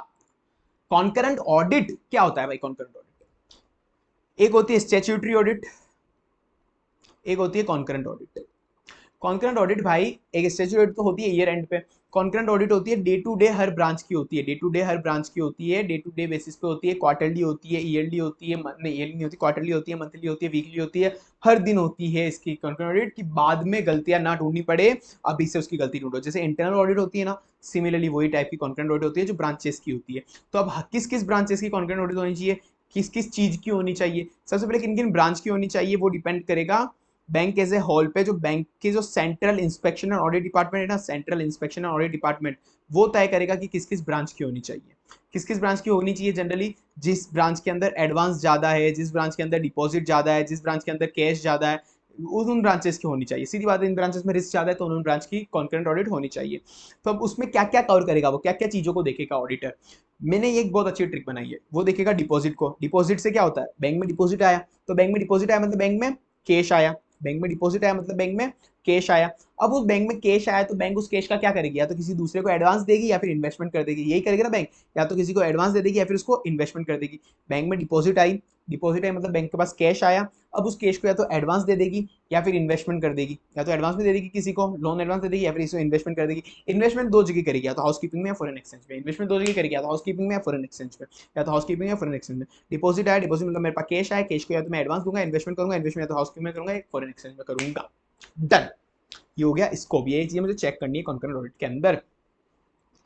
कॉन्करेंट ऑडिट क्या होता है भाई? कॉन्करेंट ऑडिट एक होती है स्टैट्यूटरी ऑडिट, एक होती है कॉन्करेंट ऑडिट। कॉन्करेंट ऑडिट भाई, एक स्टैट्यूटरी ऑडिट तो होती है ईयर एंड पे, कॉन्करेंट ऑडिट होती है डे टू डे हर ब्रांच की होती है, डे टू डे हर ब्रांच की होती है, डे टू डे बेसिस पे होती है, क्वार्टरली होती है, ईयरली होती है, नहीं ईयरली नहीं होती, क्वार्टरली होती है, मंथली होती है, वीकली होती है, हर दिन होती है इसकी कॉन्करेंट ऑडिट की, बाद में गलतियां ना ढूंढनी पड़े, अभी से उसकी गलती ढूंढो। जैसे इंटरनल ऑडिट होती है ना, सिमिलरली वही टाइप की कॉन्करेंट ऑडिट होती है जो ब्रांचेस की होती है। तो अब किस किस ब्रांचेस की कॉन्करेंट ऑडिट होनी चाहिए, किस किस चीज की होनी चाहिए, सबसे पहले किन किन ब्रांच की होनी चाहिए वो डिपेंड करेगा बैंक एज ए होल पे। जो बैंक के जो central inspection and audit department है ना, central inspection and audit department, वो तय करेगा कि किस किस ब्रांच की होनी चाहिए, किस किस ब्रांच की होनी चाहिए। जनरली जिस ब्रांच के अंदर एडवांस ज्यादा है, जिस ब्रांच के अंदर डिपॉजिट ज्यादा है, जिस ब्रांच के अंदर कैश ज्यादा है, उन ब्रांचेस की होनी चाहिए। सीधी बात है, इन ब्रांचेस में रिस्क ज्यादा है तो उन ब्रांच की कॉन्करेंट ऑडिट होनी चाहिए। तो अब उसमें क्या क्या कवर करेगा, वो क्या क्या चीजों को देखेगा ऑडिटर। मैंने ये एक बहुत अच्छी ट्रिक बनाई है, वो देखेगा डिपॉजिट को। डिपॉजिट से क्या होता है, बैंक में डिपॉजिट आया तो बैंक में डिपॉजिट आया मतलब बैंक में कैश आया, बैंक में डिपॉजिट आया मतलब बैंक में कैश आया। अब उस बैंक में कैश आया तो बैंक उस कैश का क्या करेगी, या तो किसी दूसरे को एडवांस देगी या फिर इन्वेस्टमेंट कर देगी, यही करेगी ना बैंक, या तो किसी को एडवांस दे देगी या फिर उसको इन्वेस्टमेंट कर देगी। बैंक में डिपॉजिट आई, डिपॉजिट आई मतलब बैंक के पास कैश आया, अब उस कैश को या तो एडवांस दे देगी या फिर इन्वेस्टमेंट कर देगी, या तो एडवांस में दे देगी किसी को लोन एडवांस दे देगी या फिर इसको इन्वेस्टमेंट कर देगी। इन्वेस्टमेंट दो जगह करेगी, या तो हाउस कीपिंग में या फॉरेन एक्सचेंज में। इन्वेस्टमेंट दो जगह करेगी, या तो हाउस कीपिंग में या फॉरेन एक्सचेंज में, या तो हाउस कीपिंग या फॉरेन एक्सचेंज में। डिपॉजिट आया, डिपॉजिट मतलब मेरे पास कैश आया, कैश को या तो मैं एडवांस दूंगा, इन्वेस्टमेंट करूंगा, इन्वेस्टमेंट या तो हाउस कीपिंग में करूंगा, फॉरेन एक्सचेंज में करूंगा। डन, ये हो गया स्कोप। ये चीजें मुझे चेक करनी है कॉन्करेंट ऑडिट के अंदर।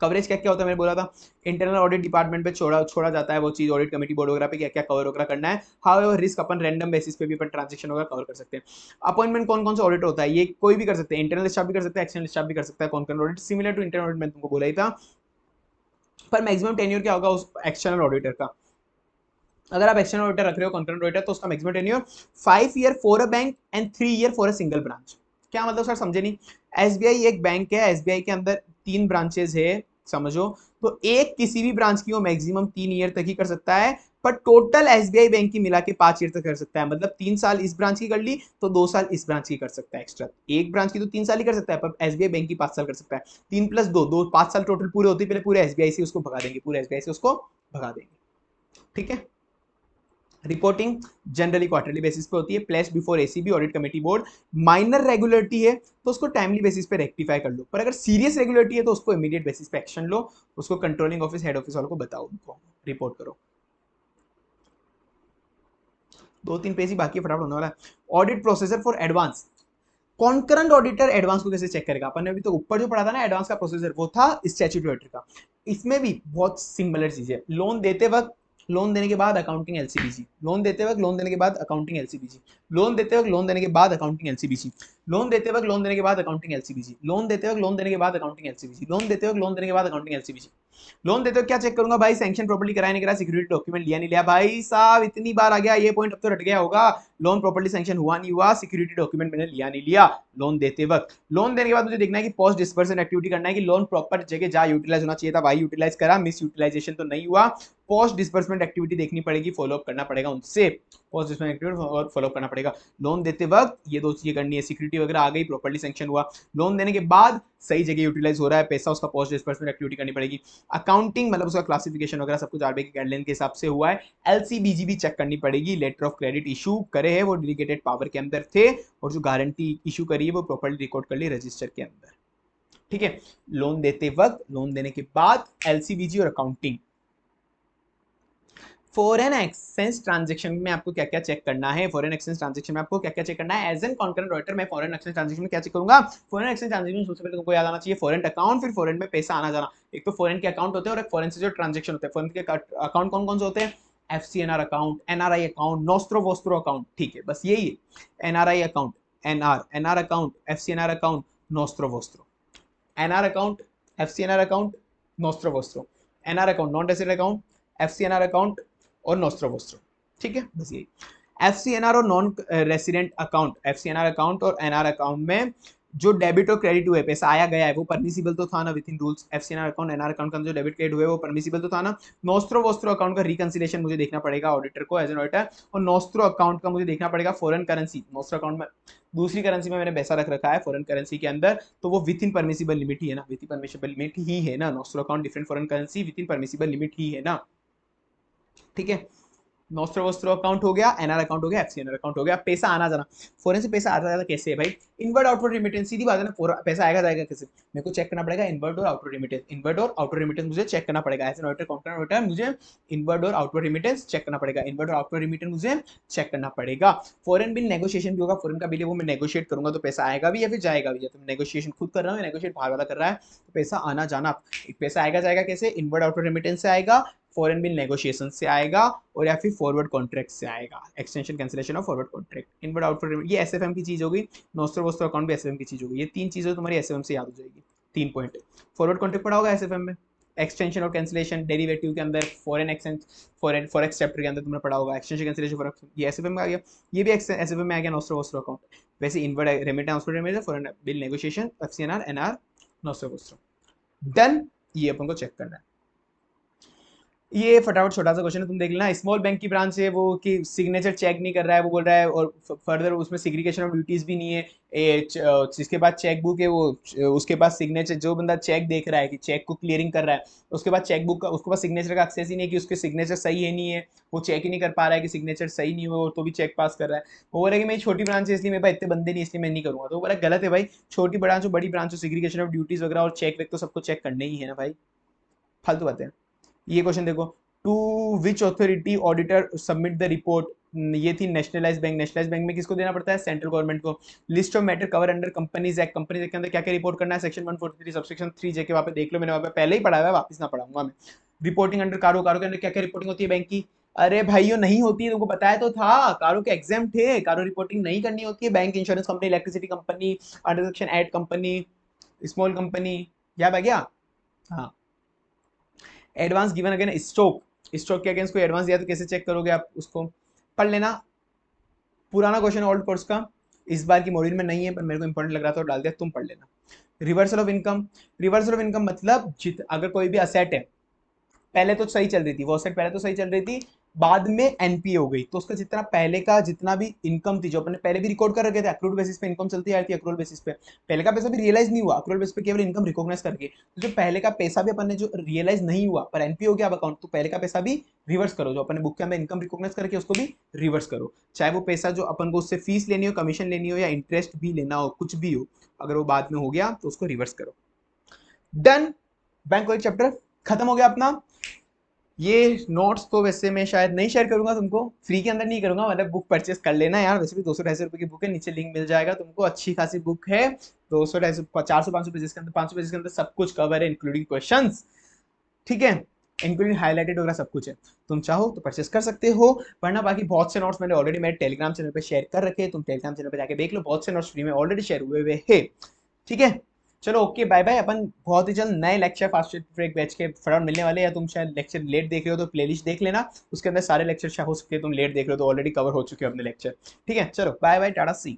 कवरेज क्या क्या होता है, मैंने बोला था इंटरनल ऑडिट डिपार्टमेंट पे छोड़ा जाता है वो चीज, ऑडिट कमेटी बोर्ड वगैरह पे क्या क्या कवर वगैरह करना है। हाउएवर रिस्क अपन रैंडम बेसिस पे भी अपन ट्रांजेक्शन वगैरह कवर कर सकते हैं। अपॉइंटमेंट कौन कौन सा ऑडिट होता है, ये कोई भी कर सकते हैं, इंटरनल स्टाफ भी कर सकता है, एक्सटर्नल स्टाफ भी कर सकता है concurrent audit, similar to internal audit मैंने तुमको बोला ही था। पर मैक्सिमम टेन्योर क्या होगा उस एक्सटर्नल ऑडिटर का, अगर आप एक्सटर्नल ऑडिटर रख रहे हो कॉन्करेंट ऑडिटर, तो उसका maximum tenure 5 year for a bank and 3 year for a single branch. क्या मतलब सर, समझे नहीं। एसबीआई एक बैंक है, एसबीआई के अंदर 3 ब्रांचेज है, समझो। तो एक किसी भी ब्रांच की वो मैक्सिमम 3 ईयर तक ही कर सकता है, पर टोटल एसबीआई बैंक की मिला के 5 ईयर तक कर सकता है। मतलब 3 साल इस ब्रांच की कर ली तो 2 साल इस ब्रांच की कर सकता है एक्स्ट्रा। एक ब्रांच की तो 3 साल ही कर सकता है, पर एसबीआई बैंक की 5 साल कर सकता है। 3 + 2 5 साल टोटल पूरे होते, पहले पूरे एसबीआई से उसको भगा देंगे, पूरे एसबीआई से उसको भगा देंगे। ठीक है, रिपोर्टिंग जनरली क्वार्टरली बेसिस पे होती है, place before ACB audit committee board. Minor regularity है तो उसको टाइमली बेसिस पे रेक्टिफाई कर लो, पर अगर सीरियस रेगुलरिटी है तो उसको इमीडिएट बेसिस पे एक्शन लो, उसको कंट्रोलिंग ऑफिस हेड ऑफिस वालों को बताओ, उनको रिपोर्ट करो। 2-3 पेज ही बाकी फटाफट होने वाला है। Audit procedure for advance, concurrent auditor advance को कैसे चेक करेगा, अपन ने अभी तो ऊपर जो पढ़ा था ना एडवांस का प्रोसीजर, वो था स्टैट्यूटरी ऑडिटर का। इसमें भी बहुत सिमिलर चीज है। लोन देते वक्त, लोन देने के बाद अकाउंटिंग एलसीबीसी, लोन देते वक्त, लोन देने के बाद अकाउंटिंग एलसीबीसी, लोन देते वक्त, लोन देने के बाद अकाउंटिंग एलसीबीसी, लोन देते वक्त, लोन देने के बाद अकाउंटिंग एलसीबीसी, लोन देते वक्त, लोन देने के बाद अकाउंटिंग एलसीबीसी, लोन देते वक्त, लोन देने के बाद अकाउंटिंग एलसीबीसी। लोन देते हो क्या चेक करूंगा भाई, सैंक्शन प्रॉपर्ली कराया नहीं करा, सिक्योरिटी डॉक्यूमेंट लिया नहीं लिया, भाई साहब इतनी बार आ गया ये पॉइंट, अब तो रट गया होगा। लोन प्रॉपर्ली सैंक्शन हुआ नहीं हुआ, सिक्योरिटी डॉक्यूमेंट मैंने लिया नहीं लिया लोन देते वक्त। लोन देने के बाद मुझे देखना है कि पोस्ट डिस्बर्सन एक्टिविटी करना है कि लोन प्रॉपर जगह जहां यूटिलाइज होना चाहिए था भाई यूटिलाइज करा, मिस यूटिलाइजेशन तो नहीं हुआ। पोस्ट डिस्बर्समेंट एक्टिविटी देखनी पड़ेगी, फॉलोअप करना पड़ेगा उनसे, पोस्ट डिस्बर्समेंट एक्टिविटी और फॉलोअप करना पड़ेगा। लोन देते वक्त ये दो चीजें करनी है, सिक्योरिटी वगैरह आ गई, प्रॉपर्ली सैंक्शन हुआ, लोन देने के बाद सही जगह यूटिलाइज हो रहा है पैसा, उसका पोस्ट डिस्बर्समेंट एक्टिविटी करनी पड़ेगी। अकाउंटिंग मतलब उसका क्लासिफिकेशन वगैरह सब कुछ आरबीआई के गाइडलाइन के हिसाब से हुआ है। एलसीबीजी भी चेक करनी पड़ेगी, लेटर ऑफ क्रेडिट इशू करे है वो डेलीगेटेड पावर के अंदर थे, और जो गारंटी इशू करी है वो प्रॉपर्ली रिकॉर्ड कर ली रजिस्टर के अंदर। ठीक है, लोन देते वक्त, लोन देने के बाद एलसीबीजी और अकाउंटिंग। फॉरेन एक्सचेंज ट्रांजैक्शन में आपको क्या क्या चेक करना है, फॉरेन एक्सचेंज ट्रांजैक्शन में आपको क्या क्या चेक करना है एज एन कॉन्करेंट ऑडिटर। मैं फॉरेन एक्सचेंज ट्रांजैक्शन में क्या चेक करूंगा, फॉरेन एक्सचेंज ट्रांजैक्शन सबसे पहले तुमको याद आना चाहिए फॉरेन अकाउंट, फिर फॉरेन में पैसा आना जाना। एक तो फॉरेन के अकाउंट होते हैं और एक फॉरेन से जो ट्रांजैक्शन होते हैं। फॉरेन के अकाउंट कौन कौन से होते हैं, FCNR account, NRI account, nostro vostro account. ठीक है, बस यही है, NRI account, NR account, FCNR account, nostro vostro. NR account, FCNR account, nostro vostro. NR account non resident account, FCNR account और नोस्ट्रो वोस्ट्रो। ठीक है, बस यही। एफसीएनआर और non resident account, FCNR account और एनआर अकाउंट में जो debit और क्रेडिट हुए, पैसा आया गया है, वो परमिसिबल तो था ना within rules. FCNR account, NR account का जो डेबिट क्रेडिट हुए वो परमिसिबल तो था ना। नोस्ट्रो वोस्ट्रो अकाउंट का रिकंसिलेशन मुझे देखना पड़ेगा ऑडिटर को एज एन ऑडिटर, और नोस्ट्रो अकाउंट का मुझे देखना पड़ेगा फॉरेन करेंसी। नोस्ट्रो अकाउंट में दूसरी करेंसी में मैंने पैसा रख रखा है फॉरेन करेंसी के अंदर, तो वो विद इन परमिसिबल लिमिट ही है ना, विद इन परमिसिबल लिमिट ही है ना। Nostro account different foreign currency within permissible limit ही है ना। ठीक है, नोस्ट्रो वोस्ट्रो अकाउंट हो गया, एनआर अकाउंट हो गया, एफसीएनआर अकाउंट हो गया। पैसा आना जाना, फॉरेन से पैसा आता जाता कैसे है भाई, इनवर्ड आउटवर्ड रेमिटेंस, सीधी बात है ना। पैसा आएगा जाएगा कैसे, मेरे को चेक करना पड़ेगा इनवर्ड और आउटवर्ड रेमिटेंस। इनवर्ड और आउटवर्ड रेमिटेंस मुझे चेक करना पड़ेगा as an auditor, concurrent auditor, मुझे इनवर्ड और आउटवर्ड रेमिटेंस चेक करना पड़ेगा, इनवर्ड और आउटवर्ड रेमिटेंस मुझे चेक करना पड़ेगा। फॉरेन बिल नेगोशिएशन भी होगा, फॉरेन का बिल है वो मैं नेगोशिएट करूंगा तो पैसा आएगा भी या फिर जाएगा भी, या तो मैं नेगोशिएशन खुद कर रहा हूँ, नेगोशिएट बाहर वाला कर रहा है, तो पैसा आना जाना। पैसा आएगा जाएगा कैसे, इनवर्ड आउटवर्ड रेमिटेंस से आएगा, फॉरेन बिल नेगोशिएशन से आएगा, और या फिर फॉरवर्ड कॉन्ट्रैक्ट से आएगा, extension cancellation of forward contract. Inward outward ये एसएफएम की चीज होगी, नोस्ट्रो वोस्ट्रो अकाउंट भी एसएफएम की चीज होगी। ये तीन चीजें तुम्हारी एसएफएम से याद हो जाएगी, 3 पॉइंट। फॉरवर्ड कॉन्ट्रैक्ट पढ़ा होगा एसएफएम में, एक्सटेंशन और कैंसिलेशन डेरिवेटिव के अंदर, फॉरेन एक्सचेंज, फॉरेक्स चैप्टर के अंदर तुमने पढ़ा होगा, एक्सटेंशन कैंसिलेशन फॉरेक्स, ये एसएफएम में आ गया, ये भी एसएफएम में आ गया, नोस्ट्रो वोस्ट्रो अकाउंट। वैसे inward remittance, outward remittance, foreign bill negotiation, FCNR, NR, nostro vostro. Then ये अपन को चेक करना है। ये फटाफट छोटा सा क्वेश्चन है, तुम देख लेना। स्मॉल बैंक की ब्रांच है वो कि सिग्नेचर चेक नहीं कर रहा है, वो बोल रहा है, और फर्दर उसमें सिग्रीगेशन ऑफ ड्यूटीज भी नहीं है। जिसके पास चेक बुक है वो उसके पास सिग्नेचर, जो बंदा चेक देख रहा है कि चेक को क्लियरिंग कर रहा है, उसके बाद चेक बुक का उसके पास सिग्नेचर का एक्सेस ही नहीं है कि उसके सिग्नेचर सही है नहीं है, वो चेक ही नहीं कर पा रहा है कि सिग्नेचर सही नहीं हुआ, तो भी चेक पास कर रहा है। वो बोल रहा है कि मेरी छोटी ब्रांच है इसलिए मेरे पास इतने बंदे नहीं, इसलिए मैं नहीं करूंगा। तो वो बोला गलत है भाई, छोटी ब्रांच हो बड़ी ब्रांच हो, सिग्रीगेशन ऑफ ड्यूटीज वगैरह और चेक वेक तो सबको चेक करने ही है ना भाई, फालतू बातें हैं। ये क्वेश्चन देखो, to which authority auditor submit the report, ये थी नेशनलाइज बैंक। नेशनलाइज बैंक में किसको देना पड़ता है, सेंट्रल गवर्नमेंट को। List of matter cover under companies act, companies act के अंदर क्या क्या रिपोर्ट करना है, सेक्शन 143 सबसेक्शन 3 जे के, वहां पे देख लो, मैंने वहां पे पहले ही पढ़ा हुआ है, वापस ना पढ़ाऊंगा मैं। रिपोर्टिंग अंडर कारो, कारो के अंदर क्या क्या रिपोर्टिंग होती है बैंक की, अरे भाइयों नहीं होती है, तुमको बताया तो था, कारो के एग्जाम थे, कारो रिपोर्टिंग नहीं करनी होती है। Bank, insurance company, electricity company, under section eight company, small company, याद आ गया। हाँ, advance given again stock, stock के अगेंस्ट कोई एडवांस दिया तो कैसे चेक करोगे आप, उसको पढ़ लेना। पुराना क्वेश्चन ओल्ड कोर्स का, इस बार की मॉड्यूल में नहीं है पर मेरे को इंपॉर्टेंट लग रहा था और डाल दिया, तुम पढ़ लेना। Reversal of income, reversal of income मतलब अगर कोई भी असेट है, पहले तो सही चल रही थी, वो असेट पहले तो सही चल रही थी, बाद में एनपीए हो गई, तो उसका जितना पहले का जितना भी इनकम थी, जो अपने पहले भी रिकॉर्ड कर रखे थे, अक्रूड बेसिस पे इनकम चलती आ रही थी, अक्रूड बेसिस पे पहले का पैसा भी रियलाइज नहीं हुआ, अक्रूड बेसिस पे केवल इनकम रिकॉग्नाइज करके, तो जो पहले का पैसा भी अपन ने जो रियलाइज नहीं हुआ पर एनपीए हो गया अब अकाउंट, तो पहले का पैसा भी रिवर्स करो, जो अपने बुक के अंदर इनकम रिकॉग्नाइज करके उसको भी रिवर्स करो, चाहे वो पैसा जो अपन को उससे फीस लेनी हो, कमीशन लेनी हो या इंटरेस्ट भी लेना हो, कुछ भी हो, अगर वो बाद में हो गया तो उसको रिवर्स करो। डन, बैंक वाइज चैप्टर खत्म हो गया अपना। ये नोट्स तो वैसे मैं शायद नहीं शेयर करूंगा तुमको, फ्री के अंदर नहीं करूंगा, मतलब बुक परचेस कर लेना यार, वैसे भी 200-250 रुपए की बुक है, नीचे लिंक मिल जाएगा तुमको, अच्छी खासी बुक है, 200-250 400-500 पेजेस के अंदर, 500 पेजेस के अंदर सब कुछ कवर है इंक्लूडिंग क्वेश्चंस, ठीक है, इंक्लूडिंग हाईलाइटेड वगैरह सब कुछ है। तुम चाहो तो परचेस कर सकते हो, वरना बाकी बहुत से नोट्स मैंने ऑलरेडी मेरे टेलीग्राम चैनल पे शेयर कर रखे हैं, तुम टेलीग्राम चैनल पे जाके देख लो, बहुत से नोट्स फ्री में ऑलरेडी शेयर हुए हुए हैं, ठीक है। चलो ओके बाय बाय। अपन बहुत ही जल्द नए लेक्चर फास्ट ब्रेक बैच के फटाफट मिलने वाले हैं। या तुम शायद लेक्चर लेट देख रहे हो तो प्लेलिस्ट देख लेना, उसके अंदर सारे लेक्चर हो सकते हैं तुम लेट देख रहे हो तो ऑलरेडी कवर हो चुके हो अपने लेक्चर। ठीक है, चलो बाय बाय, टाटा सी।